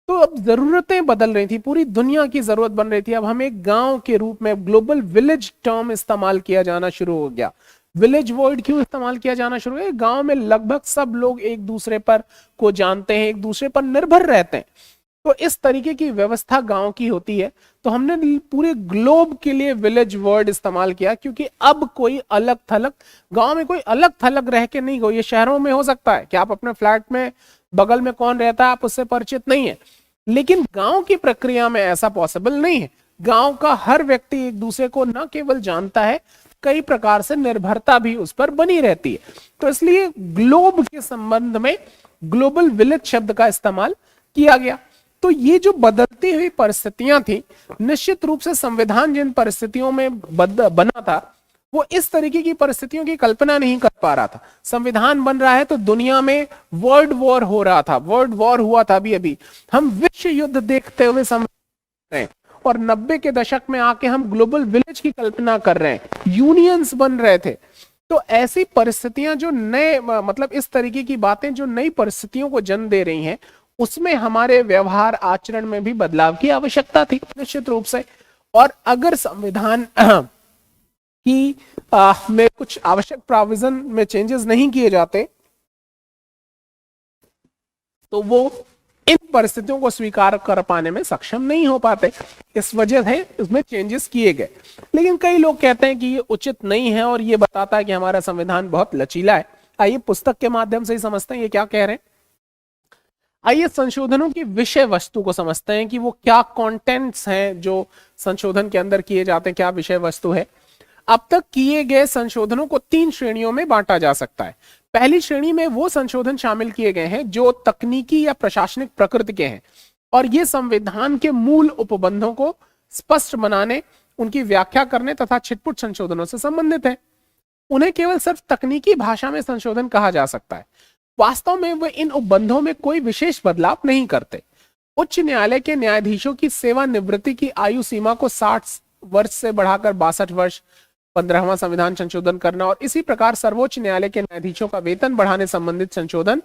S1: तो अब जरूरतें बदल रही थी, पूरी दुनिया की जरूरत बन रही थी। अब हमें एक गांव के रूप में ग्लोबल विलेज टर्म इस्तेमाल किया जाना शुरू हो गया। विलेज वर्ड क्यों इस्तेमाल किया जाना शुरू हुआ? गांव में लगभग सब लोग एक दूसरे पर को जानते हैं, एक दूसरे पर निर्भर रहते हैं, तो इस तरीके की व्यवस्था गांव की होती है। तो हमने पूरे ग्लोब के लिए विलेज वर्ड इस्तेमाल किया, क्योंकि अब कोई अलग थलग, गांव में कोई अलग थलग रह के नहीं गई। ये शहरों में हो सकता है कि आप अपने फ्लैट में बगल में कौन रहता है आप उससे परिचित नहीं है, लेकिन गांव की प्रक्रिया में ऐसा पॉसिबल नहीं है। गांव का हर व्यक्ति एक दूसरे को न केवल जानता है, कई प्रकार से निर्भरता भी उस पर बनी रहती है। तो इसलिए ग्लोब के संबंध में ग्लोबल विलेज शब्द का इस्तेमाल किया गया। तो ये जो बदलती हुई परिस्थितियां थी, निश्चित रूप से संविधान जिन परिस्थितियों में बना था, वो इस तरीके की परिस्थितियों की कल्पना नहीं कर पा रहा था। संविधान बन रहा है तो दुनिया में वर्ल्ड वॉर हो रहा था, वर्ल्ड वॉर हुआ था अभी हम विश्व युद्ध देखते हुए संविधान, और 90 के दशक में आके हम ग्लोबल विलेज की कल्पना कर रहे हैं, यूनियंस बन रहे थे। तो ऐसी परिस्थितियां जो नए, मतलब इस तरीके की बातें जो नई परिस्थितियों को जन्म दे रही हैं, उसमें हमारे व्यवहार आचरण में भी बदलाव की आवश्यकता थी निश्चित रूप से। और अगर संविधान की में कुछ आवश्यक प्रोविजन में चेंजेस नहीं किए जाते, तो वो इन परिस्थितियों को स्वीकार कर पाने में सक्षम नहीं हो पाते। इस वजह से इसमें चेंजेस किए गए। लेकिन कई लोग कहते हैं कि ये उचित नहीं है और ये बताता है कि हमारा संविधान बहुत लचीला है। आइए पुस्तक के माध्यम से ही समझते हैं ये क्या कह रहे हैं। आइए संशोधनों की विषय वस्तु को समझते हैं कि वो क्या कंटेंट्स हैं जो संशोधन के अंदर किए जाते हैं, क्या विषय वस्तु है। अब तक किए गए संशोधनों को 3 श्रेणियों में बांटा जा सकता है। पहली श्रेणी में वो संशोधन शामिल किए गए हैं जो तकनीकी या प्रशासनिक प्रकृति के हैं, और ये संविधान के मूल उपबंधों को स्पष्ट बनाने, उनकी व्याख्या करने तथा छिटपुट संशोधनों से संबंधित है। उन्हें केवल सिर्फ तकनीकी भाषा में संशोधन कहा जा सकता है। वास्तव में वे इन उपबंधों में कोई विशेष बदलाव नहीं करते। उच्च न्यायालय के न्यायाधीशों की सेवानिवृत्ति की आयु सीमा को 60 वर्ष से बढ़ाकर 62 वर्ष, 15वां संविधान संशोधन करना, और इसी प्रकार सर्वोच्च न्यायालय के न्यायाधीशों का वेतन बढ़ाने संबंधित संशोधन,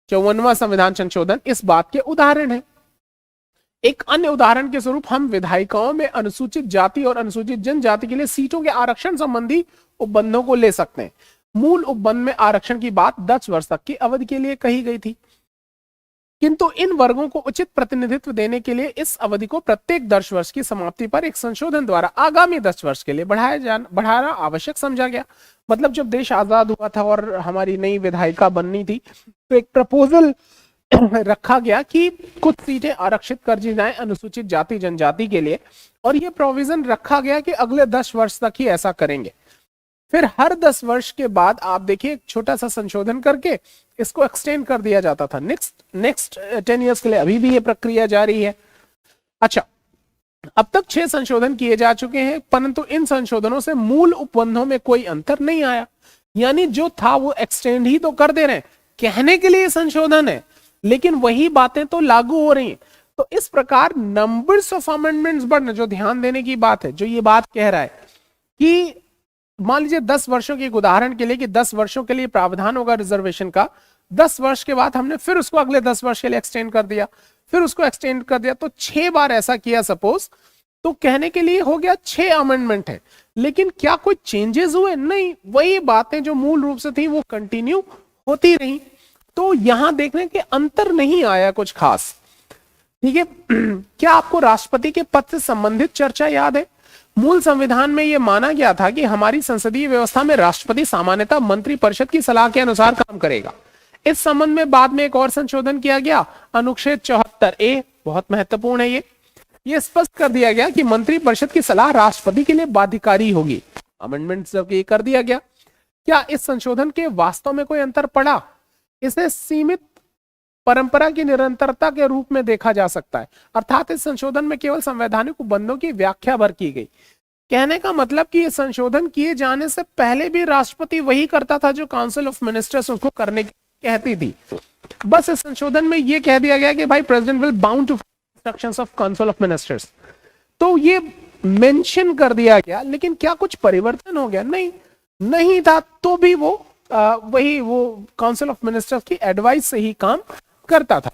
S1: 54वां संविधान संशोधन इस बात के उदाहरण है। एक अन्य उदाहरण के स्वरूप हम विधायिकाओं में अनुसूचित जाति और अनुसूचित जनजाति के लिए सीटों के आरक्षण संबंधी उपबंधों को ले सकते हैं। मूल उपबंध में आरक्षण की बात 10 वर्ष तक की अवधि के लिए कही गई थी, किंतु इन वर्गों को उचित प्रतिनिधित्व देने के लिए इस अवधि को प्रत्येक 10 वर्ष की समाप्ति पर एक संशोधन द्वारा आगामी 10 वर्ष के लिए बढ़ाना आवश्यक समझा गया। मतलब जब देश आजाद हुआ था और हमारी नई विधायिका बननी थी, तो एक प्रपोजल रखा गया कि कुछ सीटें आरक्षित कर दी जाएं अनुसूचित जाति जनजाति के लिए, और यह प्रोविजन रखा गया कि अगले 10 वर्ष तक ही ऐसा करेंगे। फिर हर 10 वर्ष के बाद आप देखिए एक छोटा सा संशोधन करके इसको एक्सटेंड कर दिया जाता था नेक्स्ट 10 इयर्स के लिए। अभी भी ये प्रक्रिया जारी है। अच्छा, अब तक 6 संशोधन किए जा चुके हैं, परंतु इन संशोधनों से मूल उपबंधों में कोई अंतर नहीं आया। यानी जो था वो एक्सटेंड ही तो कर दे रहे हैं, कहने के लिए संशोधन है, लेकिन वही बातें तो लागू हो रही हैं। तो इस प्रकार नंबर्स ऑफ अमेंडमेंट्स बढ़ने, जो ध्यान देने की बात है, जो ये बात कह रहा है कि मान लीजिए 10 वर्षों के एक उदाहरण के लिए कि 10 वर्षों के लिए प्रावधान होगा रिजर्वेशन का, 10 वर्ष के बाद हमने फिर उसको अगले 10 वर्ष के लिए एक्सटेंड कर दिया, फिर उसको एक्सटेंड कर दिया, तो 6 बार ऐसा किया सपोज, तो कहने के लिए हो गया 6 अमेंडमेंट है। लेकिन क्या कोई चेंजेस हुए? नहीं, वही बातें जो मूल रूप से थी वो कंटिन्यू होती रही। तो यहां देखने के अंतर नहीं आया कुछ खास। ठीक है। क्या आपको राष्ट्रपति के पद से संबंधित चर्चा याद है? मूल संविधान में यह माना गया था कि हमारी संसदीय व्यवस्था में राष्ट्रपति सामान्यतः मंत्रिपरिषद की सलाह के अनुसार काम करेगा। इस संबंध में बाद में एक और संशोधन किया गया, अनुच्छेद 74A, बहुत महत्वपूर्ण है ये। ये स्पष्ट कर दिया गया कि मंत्रिपरिषद की सलाह राष्ट्रपति के लिए बाध्यकारी होगी। अमेंडमेंट जब ये कर दिया गया, क्या इस संशोधन के वास्तव में कोई अंतर पड़ा? इसे सीमित परंपरा की निरंतरता के रूप में देखा जा सकता है, अर्थात इस संशोधन में केवल संवैधानिक उपबंधों की व्याख्या भर की गई। कहने का मतलब कि ये संशोधन किए जाने से पहले भी राष्ट्रपति वही करता था जो काउंसिल ऑफ मिनिस्टर्स उनको करने कहती थी। बस इस संशोधन में ये कह दिया गया कि भाई president will bound to instructions of council of ministers, तो ये मेंशन कर दिया गया। लेकिन क्या कुछ परिवर्तन हो गया? नहीं था, तो भी वो वही काउंसिल ऑफ मिनिस्टर्स की एडवाइस से ही काम करता था।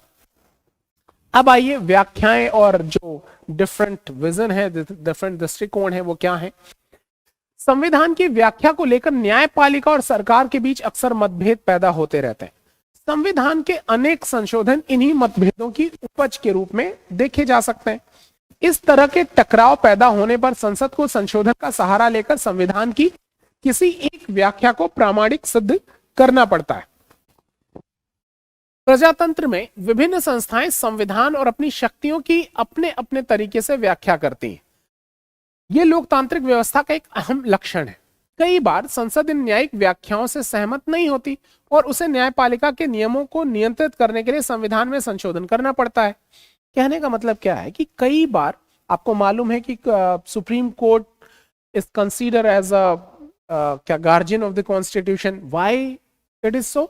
S1: अब आइए व्याख्याएं और जो डिफरेंट विजन है, डिफरेंट दृष्टिकोण है, वो क्या है। संविधान की व्याख्या को लेकर न्यायपालिका और सरकार के बीच अक्सर मतभेद पैदा होते रहते हैं। संविधान के अनेक संशोधन इन्हीं मतभेदों की उपज के रूप में देखे जा सकते हैं। इस तरह के टकराव पैदा होने पर संसद को संशोधन का सहारा लेकर संविधान की किसी एक व्याख्या को प्रामाणिक सिद्ध करना पड़ता है। प्रजातंत्र में विभिन्न संस्थाएं संविधान और अपनी शक्तियों की अपने अपने तरीके से व्याख्या करती हैं। यह लोकतांत्रिक व्यवस्था का एक अहम लक्षण है। कई बार संसद इन न्यायिक व्याख्याओं से सहमत नहीं होती और उसे न्यायपालिका के नियमों को नियंत्रित करने के लिए संविधान में संशोधन करना पड़ता है। कहने का मतलब क्या है कि कई बार आपको मालूम है कि supreme court is consider as a क्या guardian of the constitution. Why it is so?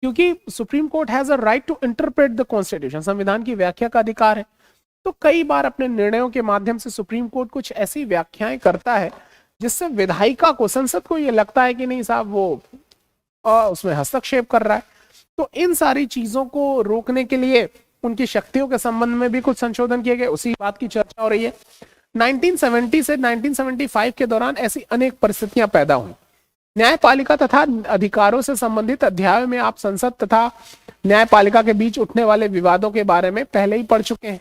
S1: क्योंकि supreme court has a right to interpret the constitution, संविधान की व्याख्या का अधिकार है। तो कई बार अपने निर्णयों के माध्यम से सुप्रीम कोर्ट कुछ ऐसी व्याख्याएं करता है जिससे विधायिका को, संसद को ये लगता है कि नहीं साहब वो उसमें हस्तक्षेप कर रहा है। तो इन सारी चीजों को रोकने के लिए उनकी शक्तियों के संबंध में भी कुछ संशोधन किए गए, उसी बात की चर्चा हो रही है। 1970 से 1975 के दौरान ऐसी अनेक परिस्थितियां पैदा हुई। न्यायपालिका तथा अधिकारों से संबंधित अध्याय में आप संसद तथा न्यायपालिका के बीच उठने वाले विवादों के बारे में पहले ही पढ़ चुके हैं।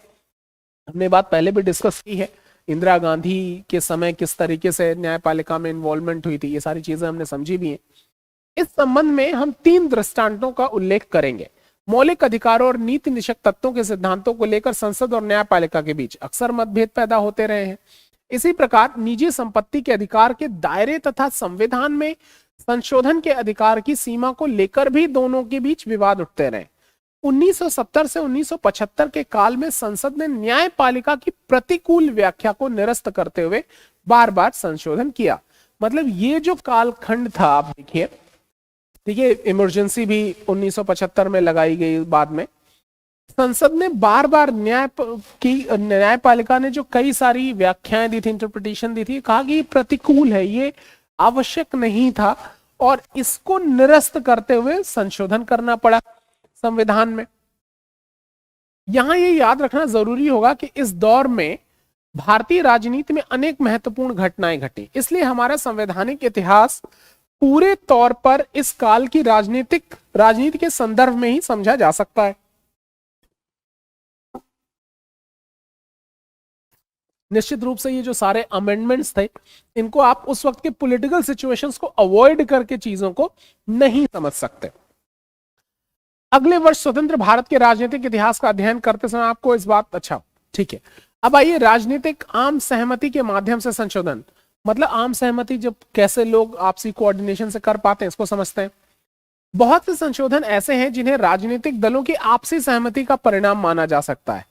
S1: हमने बात पहले भी डिस्कस की है। इंदिरा गांधी के समय किस तरीके से न्यायपालिका में इन्वॉल्वमेंट हुई थी, ये सारी चीजें हमने समझी भी हैं। इस संबंध में हम 3 दृष्टांतों का उल्लेख करेंगे। मौलिक अधिकारों और नीति निषेध तत्वों के सिद्धांतों को लेकर संसद और न्यायपालिका के बीच अक्सर मतभेद पैदा होते रहे हैं। इसी प्रकार निजी संपत्ति के अधिकार के दायरे तथा संविधान में संशोधन के अधिकार की सीमा को लेकर भी दोनों के बीच विवाद उठते रहे। 1970 से 1975 के काल में संसद ने न्यायपालिका की प्रतिकूल व्याख्या को निरस्त करते हुए बार बार संशोधन किया। मतलब ये जो कालखंड था, आप देखिए, देखिए इमरजेंसी भी 1975 में लगाई गई। बाद में संसद ने बार बार न्यायपालिका ने जो कई सारी व्याख्याएं दी थी, इंटरप्रिटेशन दी थी, कहा कि ये प्रतिकूल है, ये आवश्यक नहीं था, और इसको निरस्त करते हुए संशोधन करना पड़ा संविधान में। यहां ये याद रखना जरूरी होगा कि इस दौर में भारतीय राजनीति में अनेक महत्वपूर्ण घटनाएं घटी, इसलिए हमारा संवैधानिक इतिहास पूरे तौर पर इस काल की राजनीति के संदर्भ में ही समझा जा सकता है। निश्चित रूप से ये जो सारे अमेंडमेंट्स थे, इनको आप उस वक्त के पॉलिटिकल सिचुएशंस को अवॉइड करके चीजों को नहीं समझ सकते। अगले वर्ष स्वतंत्र भारत के राजनीतिक इतिहास का अध्ययन करते समय आपको इस बात, अच्छा ठीक है, अब आइए राजनीतिक आम सहमति के माध्यम से संशोधन, मतलब आम सहमति जब कैसे लोग आपसी कोऑर्डिनेशन से कर पाते हैं, इसको समझते हैं। बहुत से संशोधन ऐसे हैं जिन्हें राजनीतिक दलों की आपसी सहमति का परिणाम माना जा सकता है।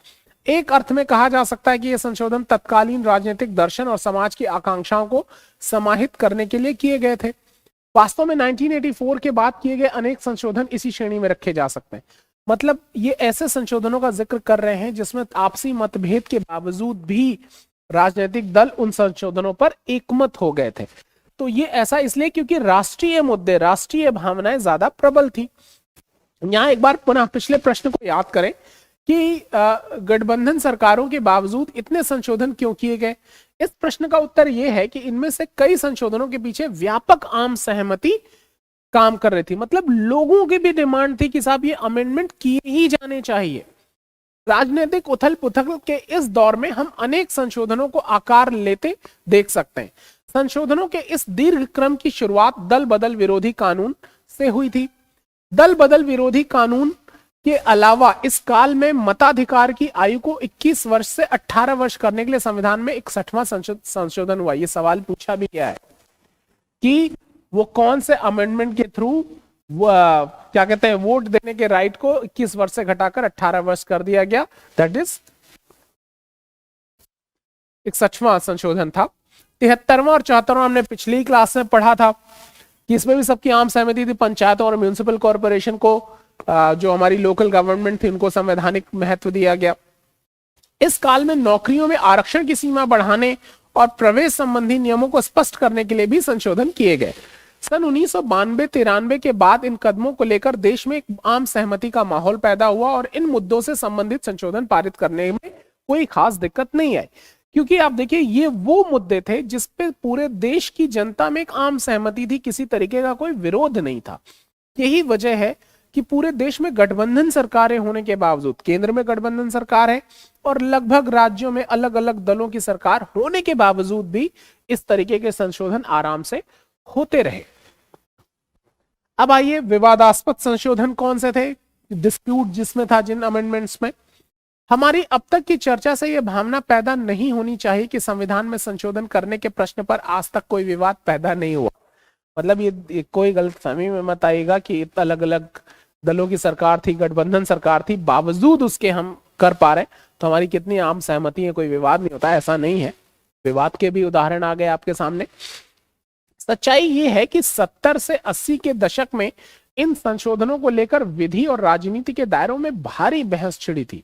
S1: एक अर्थ में कहा जा सकता है कि यह संशोधन तत्कालीन राजनीतिक दर्शन और समाज की आकांक्षाओं को समाहित करने के लिए किए गए थे। वास्तव में 1984 के बाद किए गए अनेक संशोधन इसी श्रेणी में रखे जा सकते हैं। मतलब ये ऐसे संशोधनों का जिक्र कर रहे हैं जिसमें आपसी मतभेद के बावजूद भी राजनीतिक दल उन संशोधनों पर एकमत हो गए थे। तो ये ऐसा इसलिए क्योंकि राष्ट्रीय मुद्दे, राष्ट्रीय भावनाएं ज्यादा प्रबल थी। यहां एक बार पुनः पिछले प्रश्न को याद करें कि गठबंधन सरकारों के बावजूद इतने संशोधन क्यों किए गए। इस प्रश्न का उत्तर यह है कि इनमें से कई संशोधनों के पीछे व्यापक आम सहमति काम कर रही थी। मतलब लोगों की भी डिमांड थी कि साहब ये अमेंडमेंट किए ही जाने चाहिए। राजनीतिक उथल पुथल के इस दौर में हम अनेक संशोधनों को आकार लेते देख सकते हैं। संशोधनों के इस दीर्घ क्रम की शुरुआत दल बदल विरोधी कानून से हुई थी। दल बदल विरोधी कानून के अलावा इस काल में मताधिकार की आयु को 21 वर्ष से 18 वर्ष करने के लिए संविधान में 61वां संशोधन हुआ। ये सवाल पूछा भी गया है कि वो कौन से अमेंडमेंट के थ्रू क्या कहते हैं वोट देने के राइट को 21 वर्ष से घटाकर 18 वर्ष कर दिया गया। दैट इज 61वां संशोधन था। 73वां और 74वां हमने पिछली क्लास में पढ़ा था कि इसमें भी सबकी आम सहमति थी। पंचायतों और म्यूनिसिपल कॉर्पोरेशन को जो हमारी लोकल गवर्नमेंट थी उनको संवैधानिक महत्व दिया गया। इस काल में नौकरियों में आरक्षण की सीमा बढ़ाने और प्रवेश संबंधी नियमों को स्पष्ट करने के लिए भी संशोधन किए गए। सन 1992-93 के बाद इन कदमों को लेकर देश में एक आम सहमति का माहौल पैदा हुआ और इन मुद्दों से संबंधित संशोधन पारित करने में कोई खास दिक्कत नहीं आई, क्योंकि आप देखिए ये वो मुद्दे थे जिस पे पूरे देश की जनता में एक आम सहमति थी, किसी तरीके का कोई विरोध नहीं था। यही वजह है कि पूरे देश में गठबंधन सरकारें होने के बावजूद, केंद्र में गठबंधन सरकार है और लगभग राज्यों में अलग अलग दलों की सरकार होने के बावजूद भी इस तरीके के संशोधन आराम से होते रहे। अब आइए विवादास्पद संशोधन कौन से थे, डिस्प्यूट जिसमें था जिन अमेंडमेंट्स में। हमारी अब तक की चर्चा से यह भावना पैदा नहीं होनी चाहिए कि संविधान में संशोधन करने के प्रश्न पर आज तक कोई विवाद पैदा नहीं हुआ। मतलब ये कोई गलतफहमी में मत आएगा कि अलग अलग दलों की सरकार थी, गठबंधन सरकार थी, बावजूद उसके हम कर पा रहे तो हमारी कितनी आम सहमति है, कोई विवाद नहीं होता, ऐसा नहीं है। विवाद के भी उदाहरण आ गए आपके सामने। सच्चाई ये है कि 70 से 80 के दशक में इन संशोधनों को लेकर विधि और राजनीति के दायरों में भारी बहस छिड़ी थी।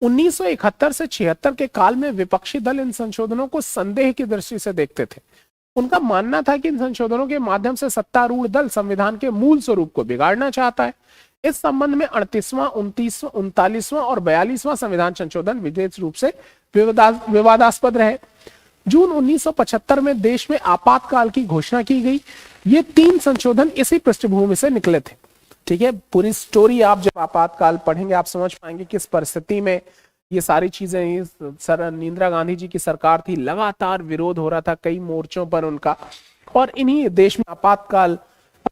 S1: 1971 से 76 के काल में विपक्षी दल इन संशोधनों को संदेह की दृष्टि से देखते थे। उनका मानना था कि इन संशोधनों के माध्यम से सत्तारूढ़ दल संविधान के मूल स्वरूप को बिगाड़ना चाहता है। इस संबंध में 38वां, 29वां, 39वां और 42वां संविधान संशोधन विशेष रूप से विवादास्पद रहे। जून 1975 में देश में आपातकाल की घोषणा की गई। ये 3 संशोधन इसी पृष्ठभूमि से निकले थे। ठीक है, पूरी स्टोरी आप जब आपातकाल पढ़ेंगे आप समझ पाएंगे किस परिस्थिति में ये सारी चीजें। सर इंदिरा गांधी जी की सरकार थी, लगातार विरोध हो रहा था कई मोर्चों पर उनका, और इन्हीं देश में आपातकाल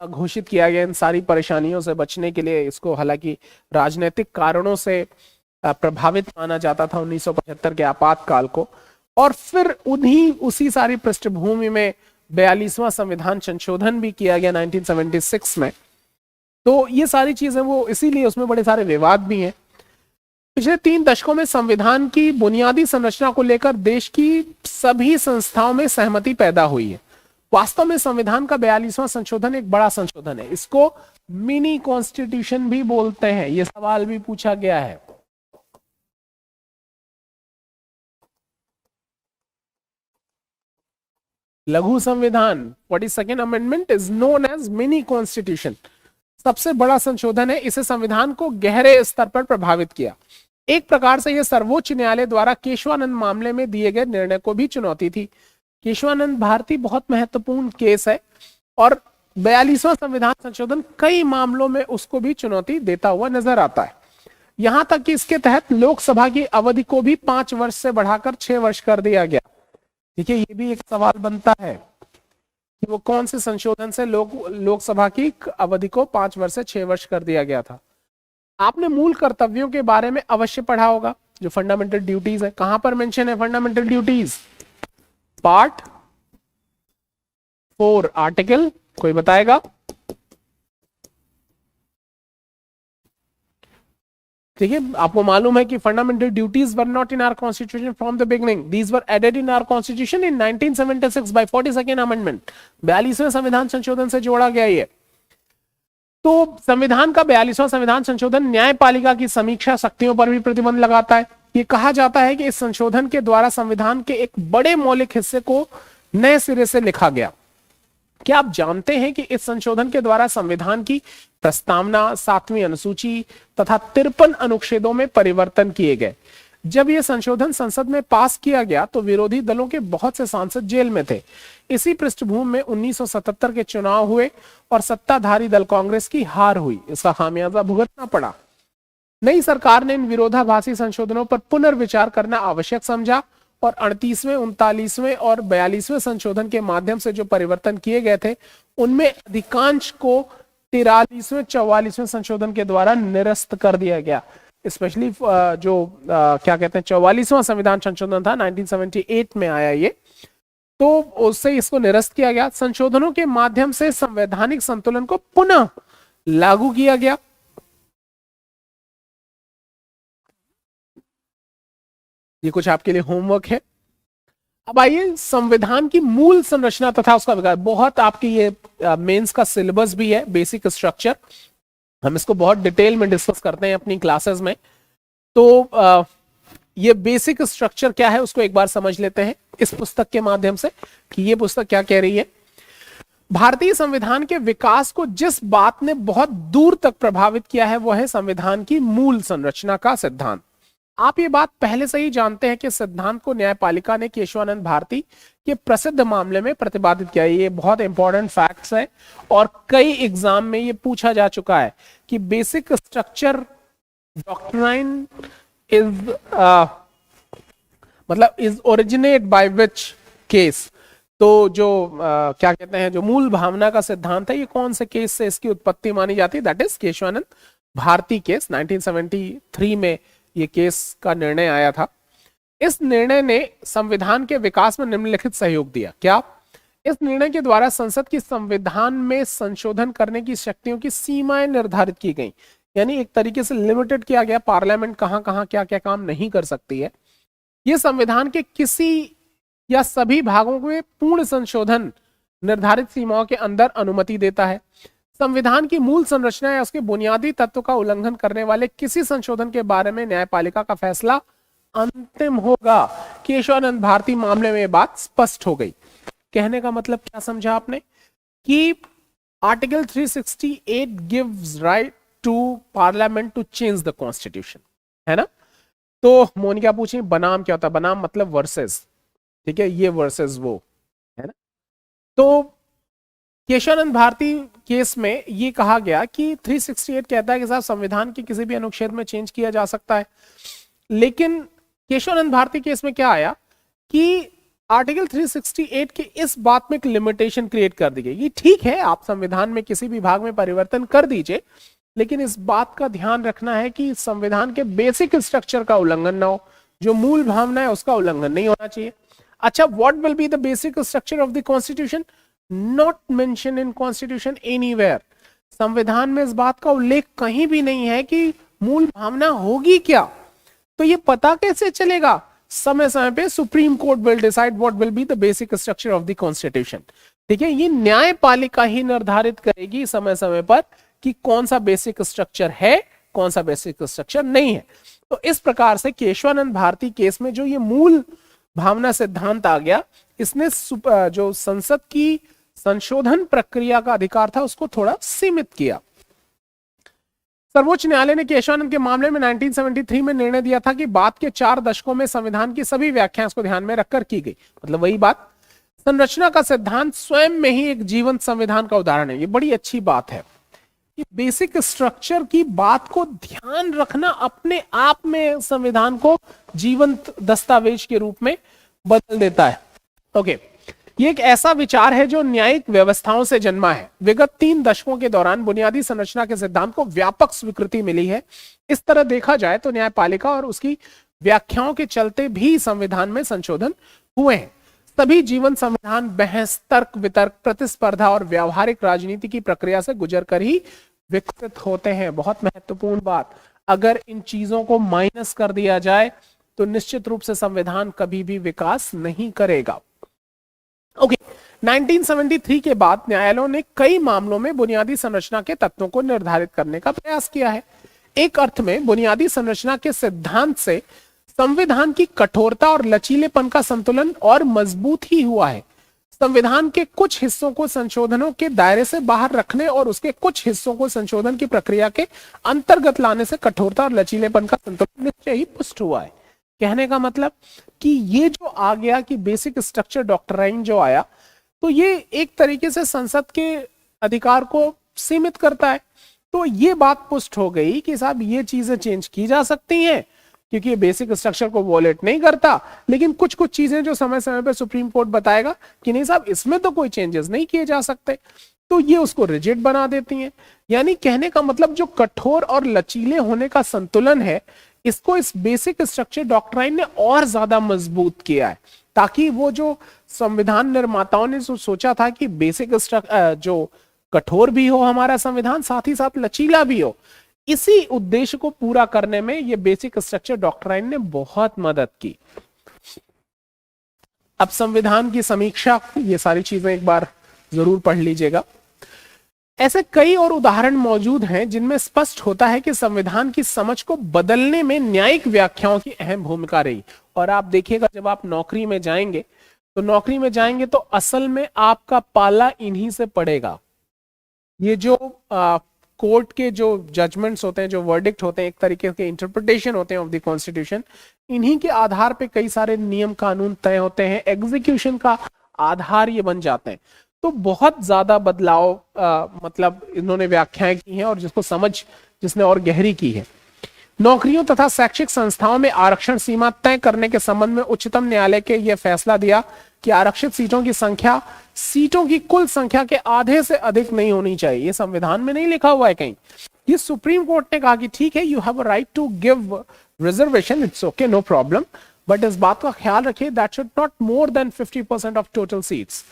S1: घोषित किया गया इन सारी परेशानियों से बचने के लिए। इसको हालांकि राजनीतिक कारणों से प्रभावित माना जाता था 1975 के आपातकाल को। और फिर उसी सारी पृष्ठभूमि में 42वां संविधान संशोधन भी किया गया 1976 में। तो ये सारी चीजें वो इसीलिए उसमें बड़े सारे विवाद भी हैं। पिछले 3 दशकों में संविधान की बुनियादी संरचना को लेकर देश की सभी संस्थाओं में सहमति पैदा हुई है। वास्तव में संविधान का 42वां संशोधन एक बड़ा संशोधन है। इसको मिनी कॉन्स्टिट्यूशन भी बोलते हैं। यह सवाल भी पूछा गया है। लघु संविधान 42nd amendment is known as mini constitution. सबसे बड़ा संशोधन है। इसे संविधान को गहरे स्तर पर प्रभावित किया। एक प्रकार से यह सर्वोच्च न्यायालय द्वारा केशवानंद मामले में दिए गए निर्णय को भी चुनौती थी। केशवानंद भारती बहुत महत्वपूर्ण केस है और 42वां संविधान संशोधन कई मामलों में उसको भी चुनौती देता हुआ नजर आता है। यहां तक कि इसके तहत लोकसभा की अवधि को भी 5 वर्ष से बढ़ाकर 6 वर्ष कर दिया गया। देखिए ये भी एक सवाल बनता है कि वो कौन से संशोधन से लोकसभा की अवधि को 5 वर्ष से 6 वर्ष कर दिया गया था। आपने मूल कर्तव्यों के बारे में अवश्य पढ़ा होगा, जो फंडामेंटल ड्यूटीज है। कहां पर मेंशन है फंडामेंटल ड्यूटीज? पार्ट 4 आर्टिकल, कोई बताएगा? ठीक है, आपको मालूम है कि fundamental duties were not in our constitution from the beginning, these were added in our constitution in 1976 by 42nd amendment. 42वें संविधान संशोधन से जोड़ा गया ये। तो संविधान का 42वां संविधान संशोधन न्यायपालिका की समीक्षा शक्तियों पर भी प्रतिबंध लगाता है। ये कहा जाता है कि इस संशोधन के द्वारा संविधान के एक बड़े मौलिक हिस्से को नए सिरे से लिखा गया। क्या आप जानते हैं कि इस संशोधन के द्वारा संविधान की प्रस्तावना, 7वीं अनुसूची तथा 53 अनुच्छेदों में परिवर्तन किए गए। जब यह संशोधन संसद में पास किया गया तो विरोधी दलों के बहुत से सांसद जेल में थे। इसी पृष्ठभूमि में 1977 के चुनाव हुए और सत्ताधारी दल कांग्रेस की हार हुई। इसका खामियाजा भुगतना पड़ा। नई सरकार ने इन विरोधाभासी संशोधनों पर पुनर्विचार करना आवश्यक समझा और 38वें, 39वें और 42वें संशोधन के माध्यम से जो परिवर्तन किए गए थे उनमें अधिकांश को 43वें 44वें संशोधन के द्वारा निरस्त कर दिया गया। स्पेशली जो क्या कहते हैं 44वां संविधान संशोधन था 1978 में आया ये, तो उससे इसको निरस्त किया गया। संशोधनों के माध्यम से संवैधानिक संतुलन को पुनः लागू किया गया। ये कुछ आपके लिए होमवर्क है। अब आइए संविधान की मूल संरचना तथा उसका विकास। बहुत आपकी ये मेंस का सिलेबस भी है, बेसिक स्ट्रक्चर, हम इसको बहुत डिटेल में डिस्कस करते हैं अपनी क्लासेस में। तो ये बेसिक स्ट्रक्चर क्या है उसको एक बार समझ लेते हैं इस पुस्तक के माध्यम से कि ये पुस्तक क्या कह रही है। भारतीय संविधान के विकास को जिस बात ने बहुत दूर तक प्रभावित किया है वो है संविधान की मूल संरचना का सिद्धांत। आप ये बात पहले से ही जानते हैं कि सिद्धांत को न्यायपालिका ने केशवानंद भारती के प्रसिद्ध मामले में प्रतिपादित किया। ये बहुत इंपॉर्टेंट फैक्ट्स है और कई एग्जाम में ये पूछा जा चुका है कि बेसिक स्ट्रक्चर डॉक्ट्राइन इज मतलब is originate by which case. तो जो क्या कहते हैं जो मूल भावना का सिद्धांत है ये कौन से केस से इसकी उत्पत्ति मानी जाती है, that is Kesavananda Bharati case. 1973 में ये केस का निर्णय आया था। इस निर्णय ने संविधान के विकास में निम्नलिखित सहयोग दिया। क्या? इस निर्णय के द्वारा संसद की संविधान में संशोधन करने की शक्तियों की सीमाएं निर्धारित की गई, यानी एक तरीके से लिमिटेड किया गया पार्लियामेंट कहां कहां क्या क्या काम नहीं कर सकती है। यह संविधान के किसी या सभी भागों में पूर्ण संशोधन निर्धारित सीमाओं के अंदर अनुमति देता है। संविधान की मूल संरचना या उसके बुनियादी तत्व का उल्लंघन करने वाले किसी संशोधन के बारे में न्यायपालिका का फैसला अंतिम होगा। केशवानंद भारती मामले में यह बात स्पष्ट हो गई। कहने का मतलब क्या समझा आपने कि article 368 gives right to parliament to change the constitution, है ना। तो मोनिका पूछी बनाम क्या होता है? बनाम मतलब वर्सेस, ठीक है, ये वर्सेस वो, है ना। तो केशवानंद भारती केस में ये कहा गया कि 368 कहता है कि साहब संविधान के किसी भी अनुच्छेद में चेंज किया जा सकता है, लेकिन केशवानंद भारती केस में क्या आया कि आर्टिकल 368 के इस बात में एक लिमिटेशन क्रिएट कर दी गई। ये ठीक है, आप संविधान में किसी भी भाग में परिवर्तन कर दीजिए, लेकिन इस बात का ध्यान रखना है कि संविधान के बेसिक स्ट्रक्चर का उल्लंघन ना हो, जो मूल भावना है उसका उल्लंघन नहीं होना चाहिए। अच्छा, what will be the basic structure of the constitution? Not mention in constitution anywhere. संविधान में इस बात का उल्लेख कहीं भी नहीं है कि मूल भावना होगी क्या। तो ये पता कैसे चलेगा? समय समय पे supreme court will decide what will be the basic structure of the constitution, ठीक है। ये न्यायपालिका ही निर्धारित करेगी समय समय पर कि कौन सा बेसिक स्ट्रक्चर है, कौन सा बेसिक स्ट्रक्चर नहीं है। तो इस प्रकार से केशवानंद भारती केस में जो ये मूल भावना सिद्धांत आ गया, इसने जो संसद की संशोधन प्रक्रिया का अधिकार था उसको थोड़ा सीमित किया। सर्वोच्च न्यायालय ने केशवानंद के मामले में 1973 में निर्णय दिया था कि बाद के 4 दशकों में संविधान की सभी व्याख्याएं इसको ध्यान में रखकर की गई। मतलब वही बात, संरचना का सिद्धांत स्वयं में ही एक जीवंत संविधान का उदाहरण है। ये बड़ी अच्छी बात है कि बेसिक स्ट्रक्चर की बात को ध्यान रखना अपने आप में संविधान को जीवंत दस्तावेज के रूप में बदल देता है। ओके, ये एक ऐसा विचार है जो न्यायिक व्यवस्थाओं से जन्मा है। विगत 3 दशकों के दौरान बुनियादी संरचना के सिद्धांत को व्यापक स्वीकृति मिली है। इस तरह देखा जाए तो न्यायपालिका और उसकी व्याख्याओं के चलते भी संविधान में संशोधन हुए हैं। सभी जीवन संविधान बहस, तर्क वितर्क, प्रतिस्पर्धा और व्यावहारिक राजनीति की प्रक्रिया से गुजर कर ही विकसित होते हैं। बहुत महत्वपूर्ण बात, अगर इन चीजों को माइनस कर दिया जाए तो निश्चित रूप से संविधान कभी भी विकास नहीं करेगा। ओके, 1973 के बाद न्यायालयों ने कई मामलों में बुनियादी संरचना के तत्वों को निर्धारित करने का प्रयास किया है। एक अर्थ में बुनियादी संरचना के सिद्धांत से संविधान की कठोरता और लचीलेपन का संतुलन और मजबूत ही हुआ है। संविधान के कुछ हिस्सों को संशोधनों के दायरे से बाहर रखने और उसके कुछ हिस्सों को संशोधन की प्रक्रिया के अंतर्गत लाने से कठोरता और लचीलेपन का संतुलन निश्चय ही पुष्ट हुआ है। कहने का मतलब कि ये जो आ गया कि बेसिक स्ट्रक्चर डॉक्ट्राइन जो आया, तो ये एक तरीके से संसद के अधिकार को सीमित करता है। तो ये बात पुष्ट हो गई कि साहब ये चीजें चेंज की जा सकती हैं क्योंकि ये बेसिक स्ट्रक्चर को वॉलेट नहीं करता, लेकिन कुछ कुछ चीजें जो समय समय पर सुप्रीम कोर्ट बताएगा कि नहीं साहब इसमें तो कोई चेंजेस नहीं किए जा सकते। तो ये उसको रिजिड बना देती हैं। यानी कहने का मतलब जो कठोर और लचीले होने का संतुलन है, इसको इस बेसिक स्ट्रक्चर डॉक्ट्राइन ने और ज्यादा मजबूत किया है, ताकि वो जो संविधान निर्माताओं ने जो सोचा था कि बेसिक जो कठोर भी हो हमारा संविधान, साथ ही साथ लचीला भी हो, इसी उद्देश्य को पूरा करने में ये बेसिक स्ट्रक्चर डॉक्ट्राइन ने बहुत मदद की। अब संविधान की समीक्षा, ये सारी चीजें एक बार जरूर पढ़ लीजिएगा। ऐसे कई और उदाहरण मौजूद हैं जिनमें स्पष्ट होता है कि संविधान की समझ को बदलने में न्यायिक व्याख्याओं की अहम भूमिका रही। और आप देखिएगा जब आप नौकरी में जाएंगे तो असल में आपका पाला इन्हीं से पड़ेगा। ये जो कोर्ट के जो जजमेंट्स होते हैं, जो वर्डिक्ट होते हैं, एक तरीके के इंटरप्रिटेशन होते हैं ऑफ द कॉन्स्टिट्यूशन, इन्हीं के आधार पे कई सारे नियम कानून तय होते हैं, एग्जीक्यूशन का आधार ये बन जाते हैं। तो बहुत ज्यादा बदलाव मतलब इन्होंने व्याख्याएं की हैं, और जिसको समझ जिसने और गहरी की है। नौकरियों तथा शैक्षिक संस्थाओं में आरक्षण सीमा तय करने के संबंध में उच्चतम न्यायालय के यह फैसला दिया कि आरक्षित सीटों की संख्या सीटों की कुल संख्या के आधे से अधिक नहीं होनी चाहिए। ये संविधान में नहीं लिखा हुआ है कहीं, ये सुप्रीम कोर्ट ने कहा कि ठीक है, you have a right to give reservation, it's okay, no problem, but इस बात का ख्याल रखिए that should not more than 50% of total seats.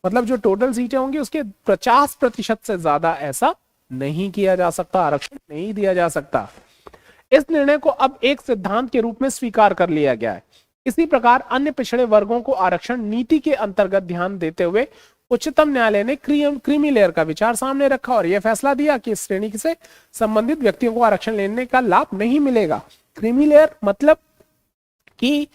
S1: मतलब जो टोटल सीटें होंगी उसके 50% से ज्यादा ऐसा नहीं किया जा सकता, आरक्षण नहीं दिया जा सकता। इस निर्णय को अब एक सिद्धांत के रूप में स्वीकार कर लिया गया है। इसी प्रकार अन्य पिछड़े वर्गों को आरक्षण नीति के अंतर्गत ध्यान देते हुए उच्चतम न्यायालय ने क्रीमी लेयर का विचार सामने रखा और यह फैसला दिया कि इस श्रेणी से संबंधित व्यक्तियों को आरक्षण लेने का लाभ नहीं मिलेगा। क्रीमी लेयर मतलब कि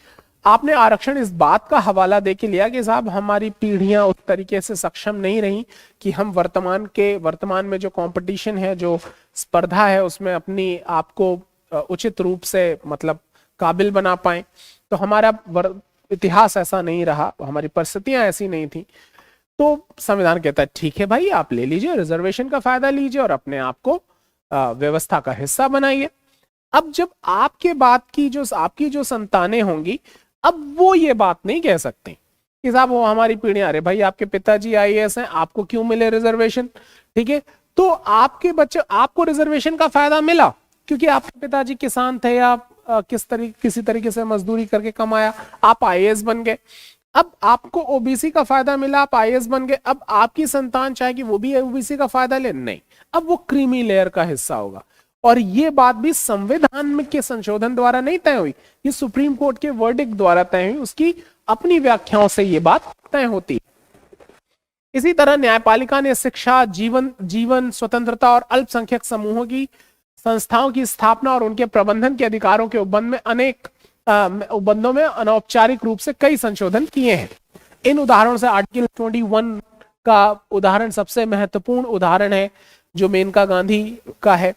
S1: आपने आरक्षण इस बात का हवाला देके लिया कि साहब हमारी पीढ़ियां उस तरीके से सक्षम नहीं रही कि हम वर्तमान में जो कंपटीशन है, जो स्पर्धा है, उसमें अपनी आपको उचित रूप से मतलब काबिल बना पाए। तो हमारा इतिहास ऐसा नहीं रहा, हमारी परिस्थितियां ऐसी नहीं थी। तो संविधान कहता है ठीक है भाई, आप ले लीजिए, रिजर्वेशन का फायदा लीजिए और अपने आप को व्यवस्था का हिस्सा बनाइए। अब जब आपकी जो संतानें होंगी, अब वो ये बात नहीं कह सकते कि साहब वो हमारी पीढ़ी, अरे भाई आपके पिताजी IAS हैं, आपको क्यों मिले रिजर्वेशन, ठीक है। तो आपके बच्चे, आपको रिजर्वेशन का फायदा मिला क्योंकि आपके पिताजी किसान थे या किसी तरीके से मजदूरी करके कमाया, आप IAS बन गए। अब आपको OBC का फायदा मिला, आप IAS बन गए। अब आपकी संतान चाहे कि वो भी OBC का फायदा ले, नहीं, अब वो क्रीमी लेयर का हिस्सा होगा। और ये बात भी संविधान में के संशोधन द्वारा नहीं तय हुई, ये सुप्रीम कोर्ट के वर्डिक्ट द्वारा तय हुई, उसकी अपनी व्याख्याओं से ये बात तय होती है। इसी तरह न्यायपालिका ने शिक्षा, जीवन स्वतंत्रता और अल्पसंख्यक समूहों की संस्थाओं की स्थापना और उनके प्रबंधन के अधिकारों के उपबंधों में अनौपचारिक रूप से कई संशोधन किए हैं। इन उदाहरणों से आर्टिकल 21 का उदाहरण सबसे महत्वपूर्ण उदाहरण है, जो मेनका गांधी का है।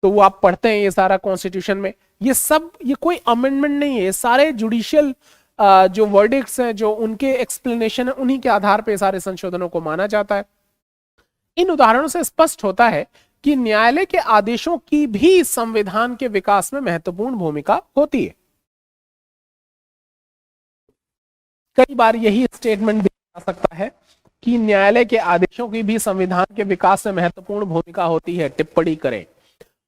S1: तो वो आप पढ़ते हैं ये सारा कॉन्स्टिट्यूशन में, ये कोई अमेंडमेंट नहीं है, ये सारे जुडिशियल जो वर्डिक्ट्स हैं, जो उनके एक्सप्लेनेशन है, उन्हीं के आधार पे सारे संशोधनों को माना जाता है। इन उदाहरणों से स्पष्ट होता है कि न्यायालय के आदेशों की भी संविधान के विकास में महत्वपूर्ण भूमिका होती है। कई बार यही स्टेटमेंट दिया जा सकता है कि न्यायालय के आदेशों की भी संविधान के विकास में महत्वपूर्ण भूमिका होती है, टिप्पणी करें।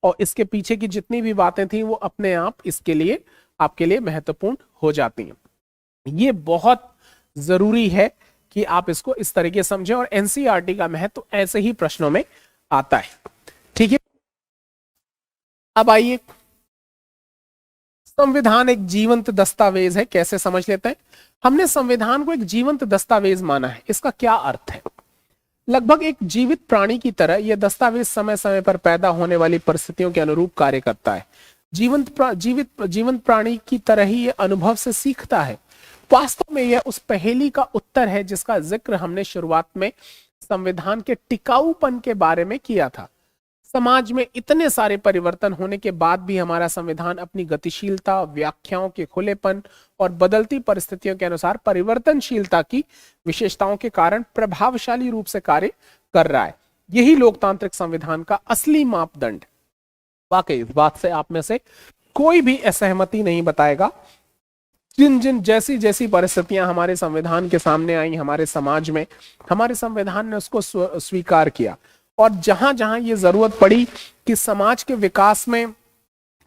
S1: और इसके पीछे की जितनी भी बातें थी वो अपने आप इसके लिए आपके लिए महत्वपूर्ण हो जाती हैं। ये बहुत जरूरी है कि आप इसको इस तरीके से समझें, और NCERT का महत्व ऐसे ही प्रश्नों में आता है, ठीक है। अब आइए, संविधान एक जीवंत दस्तावेज है, कैसे समझ लेते हैं। हमने संविधान को एक जीवंत दस्तावेज माना है। इसका क्या अर्थ है? लगभग एक जीवित प्राणी की तरह यह दस्तावेज समय समय पर पैदा होने वाली परिस्थितियों के अनुरूप कार्य करता है। जीवंत प्राणी की तरह ही यह अनुभव से सीखता है। वास्तव में यह उस पहेली का उत्तर है जिसका जिक्र हमने शुरुआत में संविधान के टिकाऊपन के बारे में किया था। समाज में इतने सारे परिवर्तन होने के बाद भी हमारा संविधान अपनी गतिशीलता, व्याख्याओं के खुलेपन और बदलती परिस्थितियों के अनुसार परिवर्तनशीलता की विशेषताओं के कारण प्रभावशाली रूप से कार्य कर रहा है। यही लोकतांत्रिक संविधान का असली मापदंड। वाकई इस बात से आप में से कोई भी असहमति नहीं बताएगा जिन जिन जैसी जैसी परिस्थितियां हमारे संविधान के सामने आई हमारे समाज में, हमारे संविधान ने उसको स्वीकार किया। और जहां जहां ये जरूरत पड़ी कि समाज के विकास में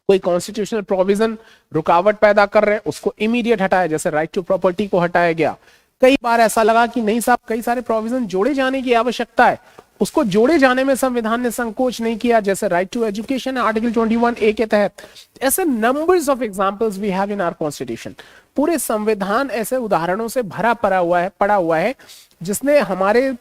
S1: कोई कॉन्स्टिट्यूशनल प्रोविजन रुकावट पैदा कर रहे हैं, उसको इमीडिएट हटाया। जैसे राइट टू प्रॉपर्टी को हटाया गया। कई बार ऐसा लगा कि नहीं साहब, कई सारे प्रोविजन जोड़े जाने की आवश्यकता है, उसको जोड़े जाने में संविधान ने संकोच नहीं किया। जैसे right to education article 21A के तहत। ऐसे numbers of examples we have in our constitution. पूरे संविधान ऐसे उदाहरणों से भरा पड़ा हुआ है जिसने हमारे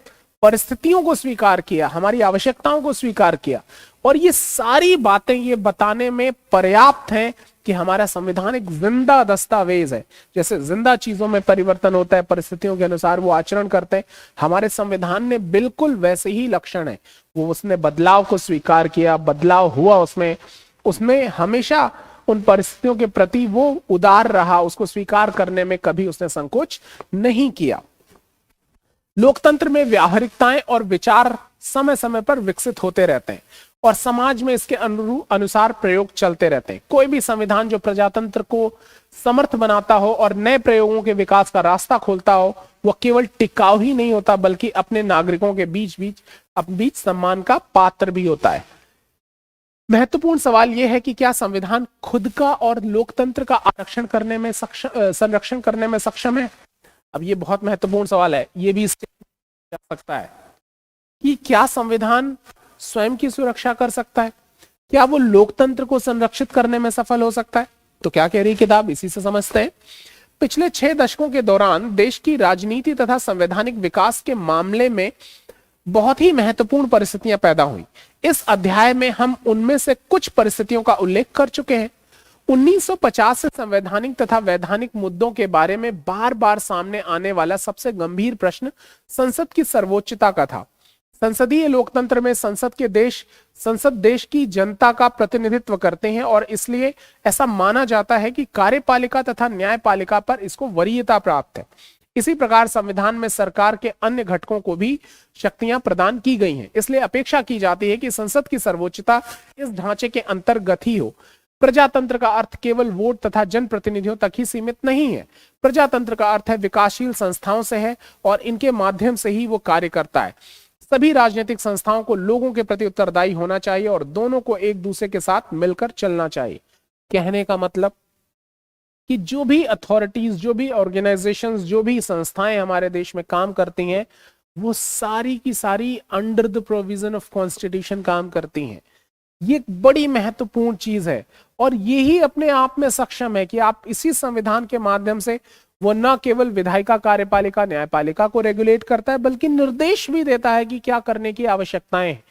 S1: परिस्थितियों को स्वीकार किया, हमारी आवश्यकताओं को स्वीकार किया। और ये सारी बातें ये बताने में पर्याप्त हैं कि हमारा संविधान एक जिंदा दस्तावेज है। जैसे जिंदा चीजों में परिवर्तन होता है, परिस्थितियों के अनुसार वो आचरण करते हैं, हमारे संविधान ने बिल्कुल वैसे ही लक्षण है। वो उसने बदलाव को स्वीकार किया, बदलाव हुआ उसमें हमेशा उन परिस्थितियों के प्रति वो उदार रहा, उसको स्वीकार करने में कभी उसने संकोच नहीं किया। लोकतंत्र में व्यावहारिकताएं और विचार समय समय पर विकसित होते रहते हैं और समाज में इसके अनुसार प्रयोग चलते रहते हैं। कोई भी संविधान जो प्रजातंत्र को समर्थ बनाता हो और नए प्रयोगों के विकास का रास्ता खोलता हो, वह केवल टिकाऊ ही नहीं होता बल्कि अपने नागरिकों के बीच सम्मान का पात्र भी होता है। महत्वपूर्ण सवाल यह है कि क्या संविधान खुद का और लोकतंत्र का संरक्षण करने में सक्षम है? अब ये बहुत महत्वपूर्ण सवाल है। ये भी जा सकता है कि क्या संविधान स्वयं की सुरक्षा कर सकता है? क्या वो लोकतंत्र को संरक्षित करने में सफल हो सकता है? तो क्या कह रही किताब, इसी से समझते हैं। पिछले 6 दशकों के दौरान देश की राजनीति तथा संवैधानिक विकास के मामले में बहुत ही महत्वपूर्ण परिस्थितियां पैदा हुई। इस अध्याय में हम उनमें से कुछ परिस्थितियों का उल्लेख कर चुके हैं। 1950 से संवैधानिक तथा वैधानिक मुद्दों के बारे में बार बार सामने आने वाला सबसे गंभीर प्रश्न संसद की सर्वोच्चता का था। संसदीय लोकतंत्र में संसद देश की जनता का प्रतिनिधित्व करते हैं और इसलिए ऐसा माना जाता है कि कार्यपालिका तथा न्यायपालिका पर इसको वरीयता प्राप्त है। इसी प्रकार संविधान में सरकार के अन्य घटकों को भी शक्तियां प्रदान की गई हैं। इसलिए अपेक्षा की जाती है कि संसद की सर्वोच्चता इस ढांचे के अंतर्गत ही हो। प्रजातंत्र का अर्थ केवल वोट तथा जनप्रतिनिधियों तक ही सीमित नहीं है। प्रजातंत्र का अर्थ है विकासशील संस्थाओं से है और इनके माध्यम से ही वो कार्य करता है। सभी राजनीतिक संस्थाओं को लोगों के प्रति उत्तरदायी होना चाहिए और दोनों को एक दूसरे के साथ मिलकर चलना चाहिए। कहने का मतलब कि जो भी अथॉरिटीज, जो भी ऑर्गेनाइजेशंस, जो भी संस्थाएं हमारे देश में काम करती हैं, वो सारी की सारी under the provision of constitution काम करती हैं। ये एक बड़ी महत्वपूर्ण चीज है और यही अपने आप में सक्षम है कि आप इसी संविधान के माध्यम से वो न केवल विधायिका, कार्यपालिका, न्यायपालिका को रेगुलेट करता है बल्कि निर्देश भी देता है कि क्या करने की आवश्यकताएं हैं।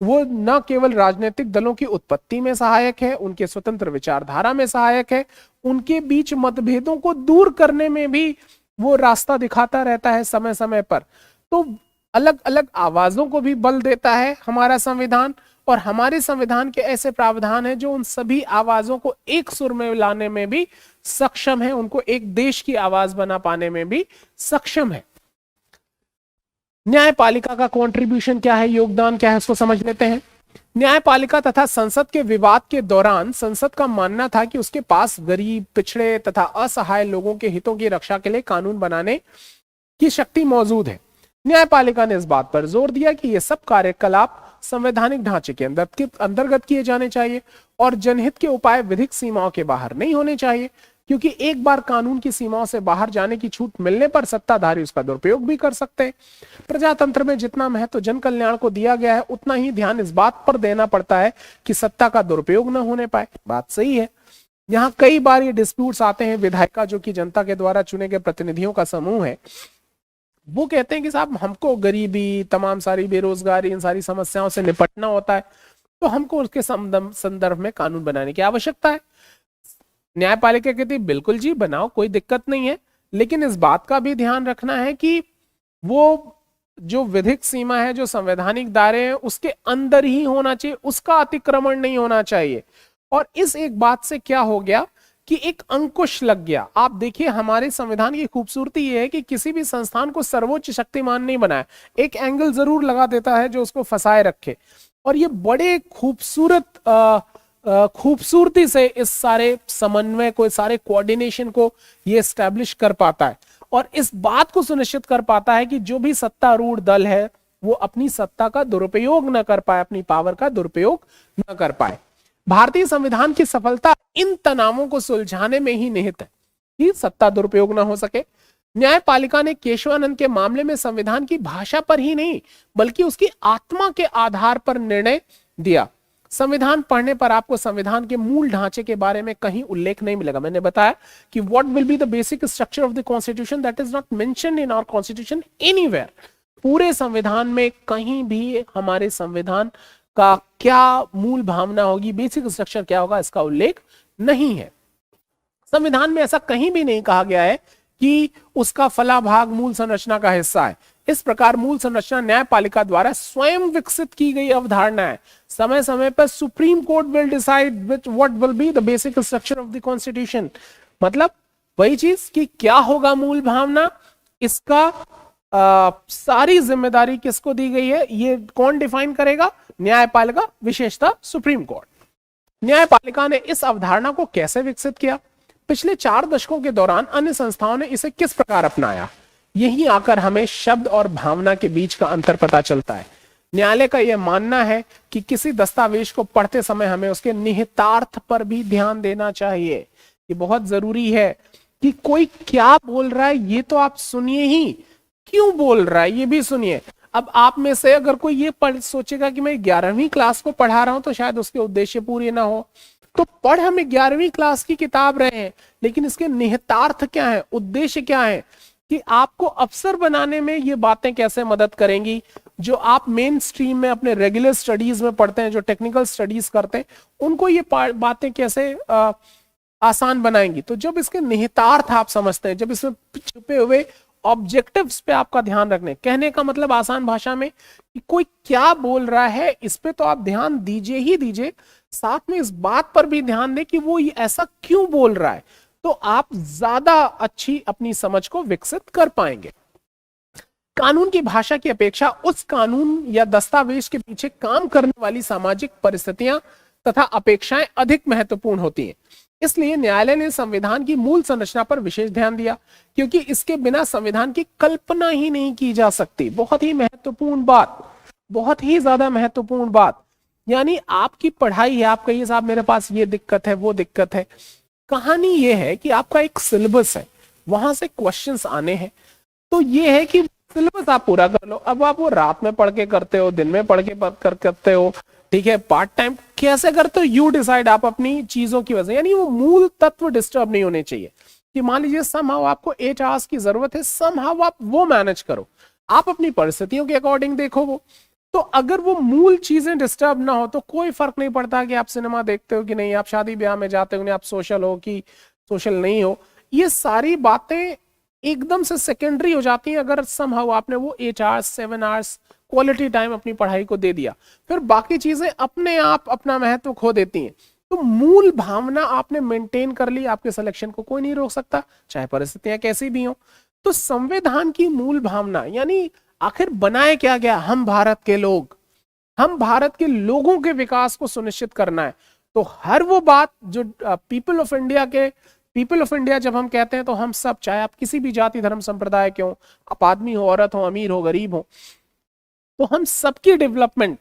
S1: वो न केवल राजनीतिक दलों की उत्पत्ति में सहायक है, उनके स्वतंत्र विचारधारा में सहायक है, उनके बीच मतभेदों को दूर करने में भी वो रास्ता दिखाता रहता है समय समय पर। तो अलग अलग आवाजों को भी बल देता है हमारा संविधान और हमारे संविधान के ऐसे प्रावधान हैं जो उन सभी आवाजों को एक सुर में लाने में भी सक्षम है, उनको एक देश की आवाज बना पाने में भी सक्षम है। न्यायपालिका का कंट्रीब्यूशन क्या है, योगदान क्या है, उसको समझ लेते हैं। न्यायपालिका तथा संसद के विवाद के दौरान संसद का मानना था कि उसके पास गरीब, पिछड़े तथा असहाय लोगों के हितों की रक्षा के लिए कानून बनाने की शक्ति मौजूद है। न्यायपालिका ने इस बात पर जोर दिया कि ये सब कार्यकलाप संवैधानिक ढांचे के अंतर्गत किए जाने चाहिए और जनहित के उपाय विधिक सीमाओं के बाहर नहीं होने चाहिए, क्योंकि एक बार कानून की सीमाओं से बाहर जाने की छूट मिलने पर सत्ताधारी उसका दुरुपयोग भी कर सकते हैं। प्रजातंत्र में जितना महत्व जन कल्याण को दिया गया है, उतना ही ध्यान इस बात पर देना पड़ता है कि सत्ता का दुरुपयोग न होने पाए। बात सही है। यहाँ कई बार ये डिस्प्यूट्स आते हैं। विधायिका, जो कि जनता के द्वारा चुने गए प्रतिनिधियों का समूह है, वो कहते हैं कि साहब हमको गरीबी, तमाम सारी बेरोजगारी, इन सारी समस्याओं से निपटना होता है, तो हमको उसके संदर्भ में कानून बनाने की आवश्यकता है। न्यायपालिका कहती है बिल्कुल जी बनाओ, कोई दिक्कत नहीं है, लेकिन इस बात का भी ध्यान रखना है कि वो जो विधिक सीमा है, जो संवैधानिक दायरे हैं, उसके अंदर ही होना चाहिए, उसका अतिक्रमण नहीं होना चाहिए। और इस एक बात से क्या हो गया कि एक अंकुश लग गया। आप देखिए हमारे संविधान की खूबसूरती ये है कि किसी भी संस्थान को सर्वोच्च शक्तिमान नहीं बनाया, एक एंगल जरूर लगा देता है जो उसको फंसाए रखे। और ये बड़े खूबसूरत खूबसूरती से इस सारे समन्वय को, इस सारे कोऑर्डिनेशन को ये एस्टैब्लिश कर पाता है और इस बात को सुनिश्चित कर पाता है कि जो भी सत्तारूढ़ दल है वो अपनी सत्ता का दुरुपयोग न कर पाए, अपनी पावर का दुरुपयोग न कर पाए। भारतीय संविधान की सफलता इन तनावों को सुलझाने में ही निहित है कि सत्ता दुरुपयोग न हो सके। न्यायपालिका ने केशवानंद के मामले में संविधान की भाषा पर ही नहीं बल्कि उसकी आत्मा के आधार पर निर्णय दिया। संविधान पढ़ने पर आपको संविधान के मूल ढांचे के बारे में कहीं उल्लेख नहीं मिलेगा। मैंने बताया कि what will be the basic structure of the constitution that is not mentioned in our constitution anywhere. पूरे संविधान में कहीं भी हमारे संविधान का क्या मूल भावना होगी, बेसिक स्ट्रक्चर क्या होगा, इसका उल्लेख नहीं है। संविधान में ऐसा कहीं भी नहीं कहा गया है कि उसका फला भाग मूल संरचना का हिस्सा है। इस प्रकार मूल संरचना न्यायपालिका द्वारा स्वयं विकसित की गई अवधारणा है। समय समय पर supreme court will decide which what will be the basic structure of the constitution. मतलब वही चीज कि क्या होगा मूल भावना, इसका सारी जिम्मेदारी किसको दी गई है, ये कौन डिफाइन करेगा? न्यायपालिका, विशेषतः सुप्रीम कोर्ट। न्यायपालिका ने इस अवधारणा को कैसे विकसित किया? पिछले 4 दशकों के दौरान अन्य संस्थाओं ने इसे किस प्रकार अपनाया? यहीं आकर हमें शब्द और भावना के बीच का अंतर पता चलता है। न्यायालय का यह मानना है कि किसी दस्तावेज को पढ़ते समय हमें उसके निहितार्थ पर भी ध्यान देना चाहिए। ये बहुत जरूरी है कि कोई क्या बोल रहा है ये तो आप सुनिए ही, क्यों बोल रहा है ये भी सुनिए। अब आप में से अगर कोई ये सोचेगा कि मैं 11वीं क्लास को पढ़ा रहा हूं तो शायद उसके उद्देश्य पूरे ना हो, तो पढ़ हमें 11वीं क्लास की किताब रहे हैं, लेकिन इसके निहितार्थ क्या है, उद्देश्य क्या है, कि आपको अफसर बनाने में ये बातें कैसे मदद करेंगी जो आप मेन स्ट्रीम में अपने रेगुलर स्टडीज में पढ़ते हैं, जो टेक्निकल स्टडीज करते हैं, उनको ये बातें कैसे आसान बनाएंगी। तो जब इसके निहितार्थ आप समझते हैं, जब इसमें छुपे हुए ऑब्जेक्टिव्स पे आपका ध्यान रखने, कहने का मतलब आसान भाषा में कि कोई क्या बोल रहा है इस पे तो आप ध्यान दीजिए ही दीजिए, साथ में इस बात पर भी ध्यान दें कि वो ऐसा क्यों बोल रहा है, तो आप ज्यादा अच्छी अपनी समझ को विकसित कर पाएंगे। कानून की भाषा की अपेक्षा उस कानून या दस्तावेज के पीछे काम करने वाली सामाजिक परिस्थितियां तथा अपेक्षाएं अधिक महत्वपूर्ण होती हैं। इसलिए न्यायालय ने संविधान की मूल संरचना पर विशेष ध्यान दिया, क्योंकि इसके बिना संविधान की कल्पना ही नहीं की जा सकती। बहुत ही महत्वपूर्ण बात, बहुत ही ज्यादा महत्वपूर्ण बात। यानी आपकी पढ़ाई है, आप कहिए साहब मेरे पास ये दिक्कत है, वो दिक्कत है। कहानी ये है कि आपका एक सिलेबस है, वहां से क्वेश्चंस आने हैं, तो ये है कि सिलेबस आप पूरा कर लो। अब आप वो रात में पढ़ के करते हो, दिन में पढ़ के करते हो, ठीक है, पार्ट टाइम कैसे करते हो, यू डिसाइड। आप अपनी चीजों की वजह, यानी वो मूल तत्व डिस्टर्ब नहीं होने चाहिए। कि मान लीजिए समहाउ आपको 8 आवर्स की जरूरत है, समहाउ आप वो मैनेज करो, आप अपनी परिस्थितियों के अकॉर्डिंग देखो वो। तो अगर वो मूल चीजें डिस्टर्ब ना हो तो कोई फर्क नहीं पड़ता कि आप सिनेमा देखते हो कि नहीं, आप शादी ब्याह में जाते हो, नहीं आप सोशल हो कि सोशल नहीं हो। ये सारी बातें एकदम से सेकेंडरी हो जाती हैं अगर समहाउ आपने वो 8 आवर्स 7 आवर्स क्वालिटी टाइम अपनी पढ़ाई को दे दिया, फिर बाकी चीजें अपने आप अपना महत्व खो देती हैं। तो मूल भावना आपने मेंटेन कर ली, आपके सिलेक्शन को कोई नहीं रोक सकता, चाहे परिस्थितियां कैसी भी हो। तो संविधान की मूल भावना, यानी आखिर बनाए क्या गया, हम भारत के लोग, हम भारत के लोगों के विकास को सुनिश्चित करना है। तो हर वो बात जो पीपल ऑफ इंडिया जब हम कहते हैं तो हम सब, चाहे आप किसी भी जाति धर्म संप्रदाय के हो, आप आदमी हो, औरत हो, अमीर हो, गरीब हो, तो हम सबकी डेवलपमेंट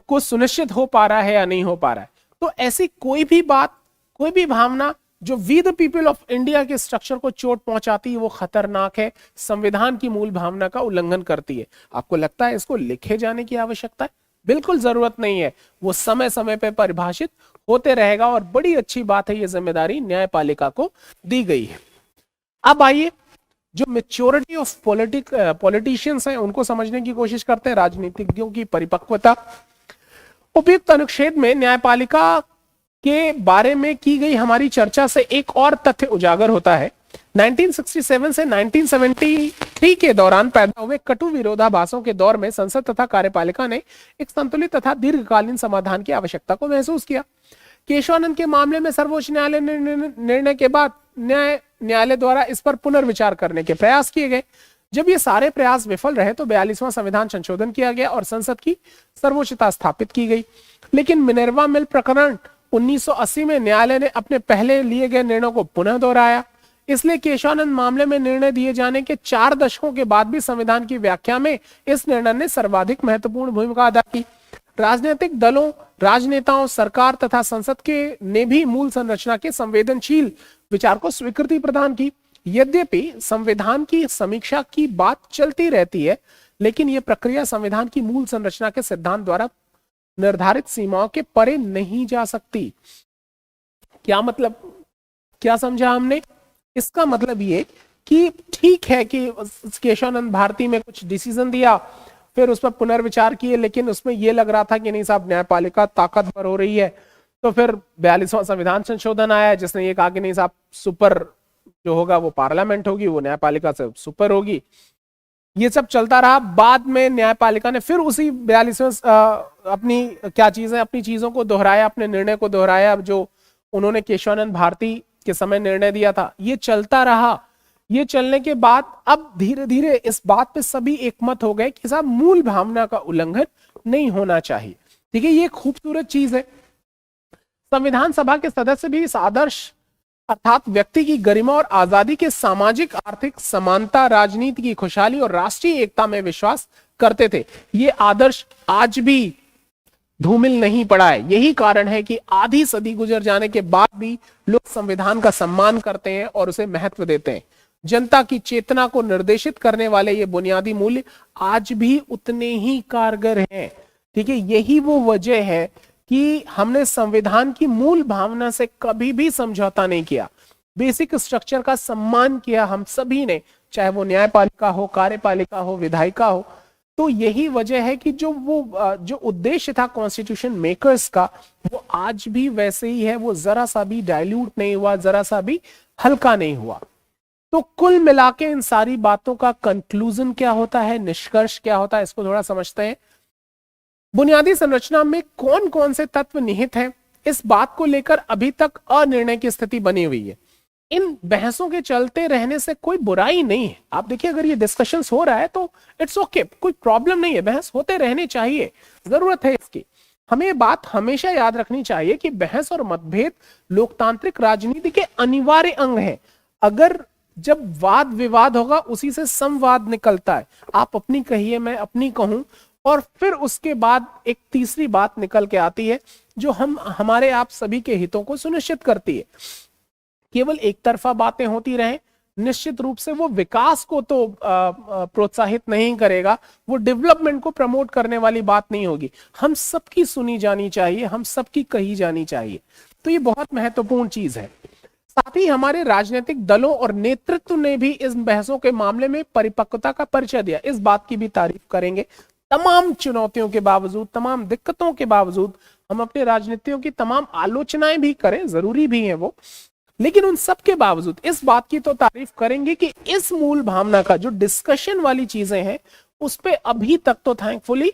S1: को सुनिश्चित हो पा रहा है या नहीं हो पा रहा है। तो ऐसी कोई भी बात, कोई भी भावना जो we the people of India के स्ट्रक्चर को चोट पहुंचाती है, वो खतरनाक है, संविधान की मूल भावना का उल्लंघन करती है। आपको लगता है इसको लिखे जाने की आवश्यकता है? बिल्कुल जरूरत नहीं है, वो समय समय पर परिभाषित होते रहेगा। और बड़ी अच्छी बात है, ये जिम्मेदारी न्यायपालिका को दी गई है। अब आइए जो मेच्योरिटी ऑफ पॉलिटिशियंस हैं उनको समझने की कोशिश करते हैं, राजनीतिज्ञों की परिपक्वता। उपयुक्त अनुच्छेद में न्यायपालिका के बारे में की गई हमारी चर्चा से एक और तथ्य उजागर होता है। 1967 से 1973 के दौरान पैदा हुए कटु विरोधाभासों के दौर में संसद तथा कार्यपालिका ने एक संतुलित तथा दीर्घकालीन समाधान की आवश्यकता को महसूस किया। केशवानंद के मामले में सर्वोच्च न्यायालय निर्णय के बाद न्यायालय द्वारा इस पर पुनर्विचार करने के प्रयास किए गए। जब ये सारे प्रयास विफल रहे तो 42वां संविधान संशोधन किया गया और संसद की सर्वोच्चता स्थापित की गई। लेकिन मिनर्वा मिल प्रकरण 1980 में न्यायालय ने अपने पहले लिए गए निर्णय को पुनः दोहराया। इसलिए केशवानंद मामले में निर्णय दिए जाने के 4 दशकों के बाद भी संविधान की व्याख्या में इस निर्णय ने सर्वाधिक महत्वपूर्ण भूमिका अदा की। राजनीतिक दलों, राजनेताओं, सरकार तथा संसद के ने भी मूल संरचना के संवेदनशील विचार को स्वीकृति प्रदान की। यद्यपि संविधान की समीक्षा की बात चलती रहती है, लेकिन यह प्रक्रिया संविधान की मूल संरचना के सिद्धांत द्वारा निर्धारित सीमाओं के परे नहीं जा सकती। क्या मतलब, क्या समझा हमने? इसका मतलब ये कि ठीक है कि केशवानंद भारती में कुछ डिसीजन दिया, फिर उस पर पुनर्विचार किए, लेकिन उसमें यह लग रहा था कि नहीं साहब न्यायपालिका ताकतवर हो रही है, तो फिर 42वां संविधान संशोधन आया जिसने ये कहा कि नहीं साहब सुपर जो होगा वो पार्लियामेंट होगी, वो न्यायपालिका से सुपर होगी। ये सब चलता रहा। बाद में न्यायपालिका ने फिर उसी 42वें अपनी क्या चीजें, अपनी चीजों को दोहराया, अपने निर्णय को दोहराया जो उन्होंने केशवानंद भारती के समय निर्णय दिया था। ये चलता रहा। ये चलने के बाद अब धीरे धीरे इस बात पे सभी एकमत हो गए कि साहब मूल भावना का उल्लंघन नहीं होना चाहिए। ठीक है, ये खूबसूरत चीज है। संविधान सभा के सदस्य भी इस आदर्श अर्थात व्यक्ति की गरिमा और आजादी के सामाजिक आर्थिक समानता, राजनीति की खुशहाली और राष्ट्रीय एकता में विश्वास करते थे। ये आदर्श आज भी धूमिल नहीं पड़ा है। यही कारण है कि आधी सदी गुजर जाने के बाद भी लोग संविधान का सम्मान करते हैं और उसे महत्व देते हैं। जनता की चेतना को निर्देशित करने वाले ये बुनियादी मूल्य आज भी उतने ही कारगर हैं। ठीक है, यही वो वजह है कि हमने संविधान की मूल भावना से कभी भी समझौता नहीं किया। बेसिक स्ट्रक्चर का सम्मान किया हम सभी ने, चाहे वो न्यायपालिका हो, कार्यपालिका हो, विधायिका हो। तो यही वजह है कि जो उद्देश्य था कॉन्स्टिट्यूशन मेकर्स का, वो आज भी वैसे ही है। वो जरा सा भी डाइल्यूट नहीं हुआ, जरा सा भी हल्का नहीं हुआ। तो कुल मिला के इन सारी बातों का कंक्लूजन क्या होता है, निष्कर्ष क्या होता है, इसको थोड़ा समझते हैं। बुनियादी संरचना में कौन कौन से तत्व निहित हैं, इस बात को लेकर अभी तक अनिर्णय की स्थिति बनी हुई है। इन बहसों के चलते रहने से कोई बुराई नहीं है। आप देखिए, अगर ये डिस्कशंस हो रहा है तो इट्स ओके, कोई प्रॉब्लम नहीं है, बहस होते रहने चाहिए, जरूरत है इसकी। हमें ये बात हमेशा याद रखनी चाहिए कि बहस और मतभेद लोकतांत्रिक राजनीति के अनिवार्य अंग हैं। अगर जब वाद विवाद होगा, उसी से संवाद निकलता है। आप अपनी कहिए, मैं अपनी कहूं, और फिर उसके बाद एक तीसरी बात निकल के आती है जो हमारे आप सभी के हितों को सुनिश्चित करती है। केवल एक तरफा बातें होती रहें, निश्चित रूप से वो विकास को तो प्रोत्साहित नहीं करेगा, वो डेवलपमेंट को प्रमोट करने वाली बात नहीं होगी। हम सबकी सुनी जानी चाहिए, हम सबकी कही जानी चाहिए। तो ये बहुत महत्वपूर्ण चीज है। साथ ही हमारे राजनीतिक दलों और नेतृत्व ने भी इस बहसों के मामले में परिपक्वता का परिचय दिया। इस बात की भी तारीफ करेंगे। तमाम चुनौतियों के बावजूद, तमाम दिक्कतों के बावजूद हम अपने राजनीतियों की तमाम आलोचनाएं भी करें, जरूरी भी है वो, लेकिन उन सब के बावजूद इस बात की तो तारीफ करेंगे कि इस मूल भावना का जो डिस्कशन वाली चीजें हैं, उस पे अभी तक तो थैंकफुली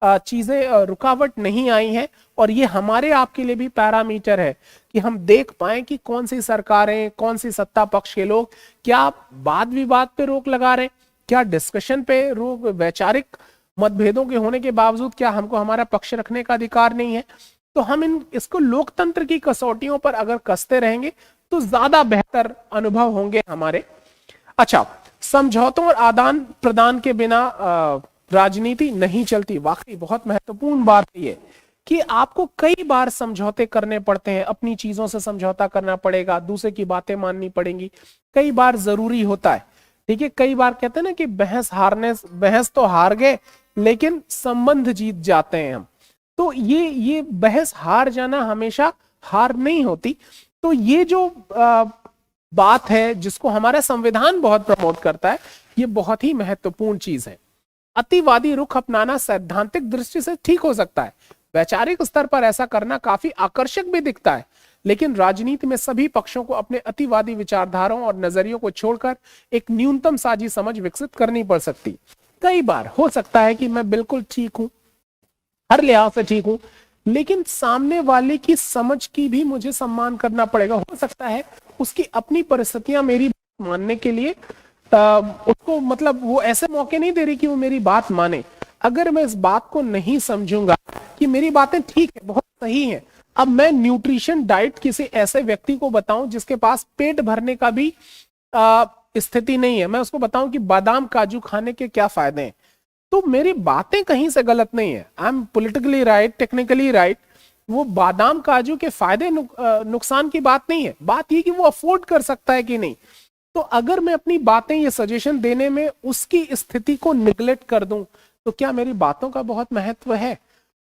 S1: चीजें रुकावट नहीं आई है। और ये हमारे आपके लिए भी पैरामीटर है कि हम देख पाए कि कौन सी सरकारें, कौन सी सत्ता पक्ष के लोग क्या वाद विवाद पे रोक लगा रहे, क्या डिस्कशन पे रोक, वैचारिक मतभेदों के होने के बावजूद क्या हमको हमारा पक्ष रखने का अधिकार नहीं है। तो हम इसको लोकतंत्र की कसौटियों पर अगर कसते रहेंगे तो ज्यादा बेहतर अनुभव होंगे हमारे। अच्छा, समझौतों और आदान प्रदान के बिना राजनीति नहीं चलती। वाकई बहुत महत्वपूर्ण बात है कि आपको कई बार समझौते करने पड़ते हैं, अपनी चीजों से समझौता करना पड़ेगा, दूसरे की बातें माननी पड़ेंगी, कई बार जरूरी होता है। ठीक है, कई बार कहते हैं ना कि बहस तो हार गए लेकिन संबंध जीत जाते हैं हम। तो ये बहस हार जाना हमेशा हार नहीं होती। तो ये जो बात है जिसको हमारा संविधान बहुत प्रमोट करता है, ये बहुत ही महत्वपूर्ण चीज है। अतिवादी रुख अपनाना सैद्धांतिक दृष्टि से ठीक हो सकता है, वैचारिक स्तर पर ऐसा करना काफी आकर्षक भी दिखता है, लेकिन राजनीति में सभी पक्षों को अपने अतिवादी विचारधाराओं और नजरियों को छोड़कर एक न्यूनतम साझी समझ विकसित करनी पड़ सकती। कई बार हो सकता है कि मैं बिल्कुल ठीक हूं, हर लिहाज से ठीक हूं, लेकिन सामने वाले की समझ की भी मुझे सम्मान करना पड़ेगा। हो सकता है उसकी अपनी परिस्थितियां मेरी मानने के लिए उसको मतलब वो ऐसे मौके नहीं दे रही कि वो मेरी बात माने। अगर मैं इस बात को नहीं समझूंगा कि मेरी बातें ठीक है, बहुत सही है, अब मैं न्यूट्रिशन डाइट किसी ऐसे व्यक्ति को बताऊं जिसके पास पेट भरने का भी स्थिति नहीं है, मैं उसको बताऊं कि बादाम काजू खाने के क्या फायदे हैं, तो मेरी बातें कहीं से गलत नहीं है, I am politically right, technically right. वो बादाम काजू के फायदे नुकसान की बात नहीं है, बात ये कि वो अफोर्ड कर सकता है कि नहीं। तो अगर मैं अपनी बातें ये सजेशन देने में उसकी स्थिति को निगलेक्ट कर दूं तो क्या मेरी बातों का बहुत महत्व है?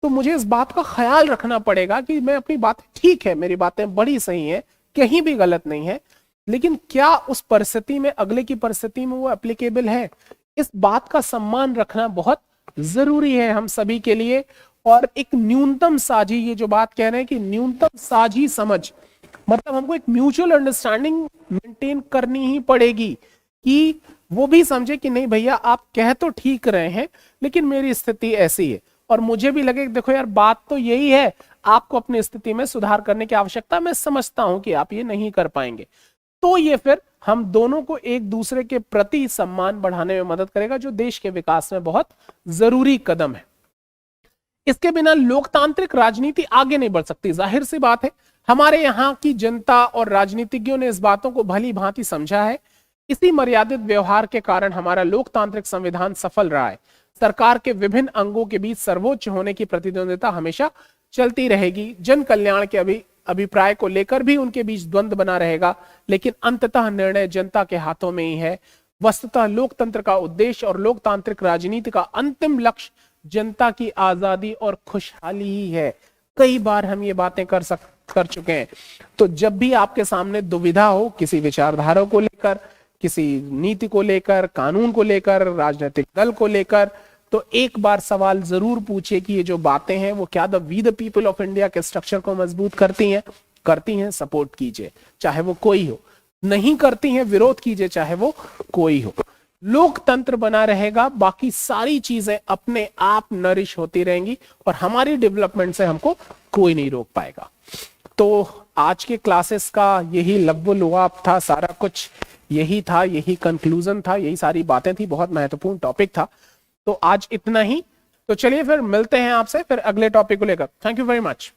S1: तो मुझे इस बात का ख्याल रखना पड़ेगा कि मैं अपनी बातें, ठीक है मेरी बातें बड़ी सही है, कहीं भी गलत नहीं है, लेकिन क्या उस परिस्थिति में, अगले की परिस्थिति में वो एप्लीकेबल है? इस बात का सम्मान रखना बहुत जरूरी है हम सभी के लिए। और एक न्यूनतम साझी, ये जो बात कह रहे हैं कि न्यूनतम साझी समझ, मतलब हमको एक म्यूचुअल अंडरस्टैंडिंग मेंटेन करनी ही पड़ेगी कि वो भी समझे कि नहीं भैया आप कह तो ठीक रहे हैं लेकिन मेरी स्थिति ऐसी है, और मुझे भी लगे देखो यार बात तो यही है, आपको अपनी स्थिति में सुधार करने की आवश्यकता, मैं समझता हूं कि आप ये नहीं कर पाएंगे। तो ये फिर हम दोनों को एक दूसरे के प्रति सम्मान बढ़ाने में मदद करेगा, जो देश के विकास में बहुत जरूरी कदम है। इसके बिना लोकतांत्रिक राजनीति आगे नहीं बढ़ सकती। जाहिर सी बात है, हमारे यहाँ की जनता और राजनीतिज्ञों ने इस बातों को भली भांति समझा है। इसी मर्यादित व्यवहार के कारण हमारा लोकतांत्रिक संविधान सफल रहा है। सरकार के विभिन्न अंगों के बीच सर्वोच्च होने की प्रतिद्वंदिता हमेशा चलती रहेगी। जन कल्याण के अभिप्राय को लेकर भी उनके बीच द्वंद्व बना रहेगा, लेकिन अंततः निर्णय जनता के हाथों में ही है। वस्तुतः लोकतंत्र का उद्देश्य और लोकतांत्रिक राजनीति का अंतिम लक्ष्य जनता की आजादी और खुशहाली ही है। कई बार हम ये बातें कर चुके हैं। तो जब भी आपके सामने दुविधा हो किसी विचारधारा को लेकर, किसी नीति को लेकर, कानून को लेकर, राजनीतिक दल को लेकर, तो एक बार सवाल जरूर पूछिए कि ये जो बातें हैं वो क्या we the people of India के स्ट्रक्चर को मजबूत करती हैं, सपोर्ट कीजिए चाहे वो कोई हो, नहीं करती हैं विरोध कीजिए चाहे वो कोई हो। लोकतंत्र बना रहेगा, बाकी सारी चीजें अपने आप नरिश होती रहेंगी और हमारी डेवलपमेंट से हमको कोई नहीं रोक पाएगा। तो आज के क्लासेस का यही लव्व लुआब था, सारा कुछ यही था, यही कंक्लूजन था, यही सारी बातें थी, बहुत महत्वपूर्ण टॉपिक था। तो आज इतना ही। तो चलिए फिर मिलते हैं आपसे फिर अगले टॉपिक को लेकर। Thank you very much.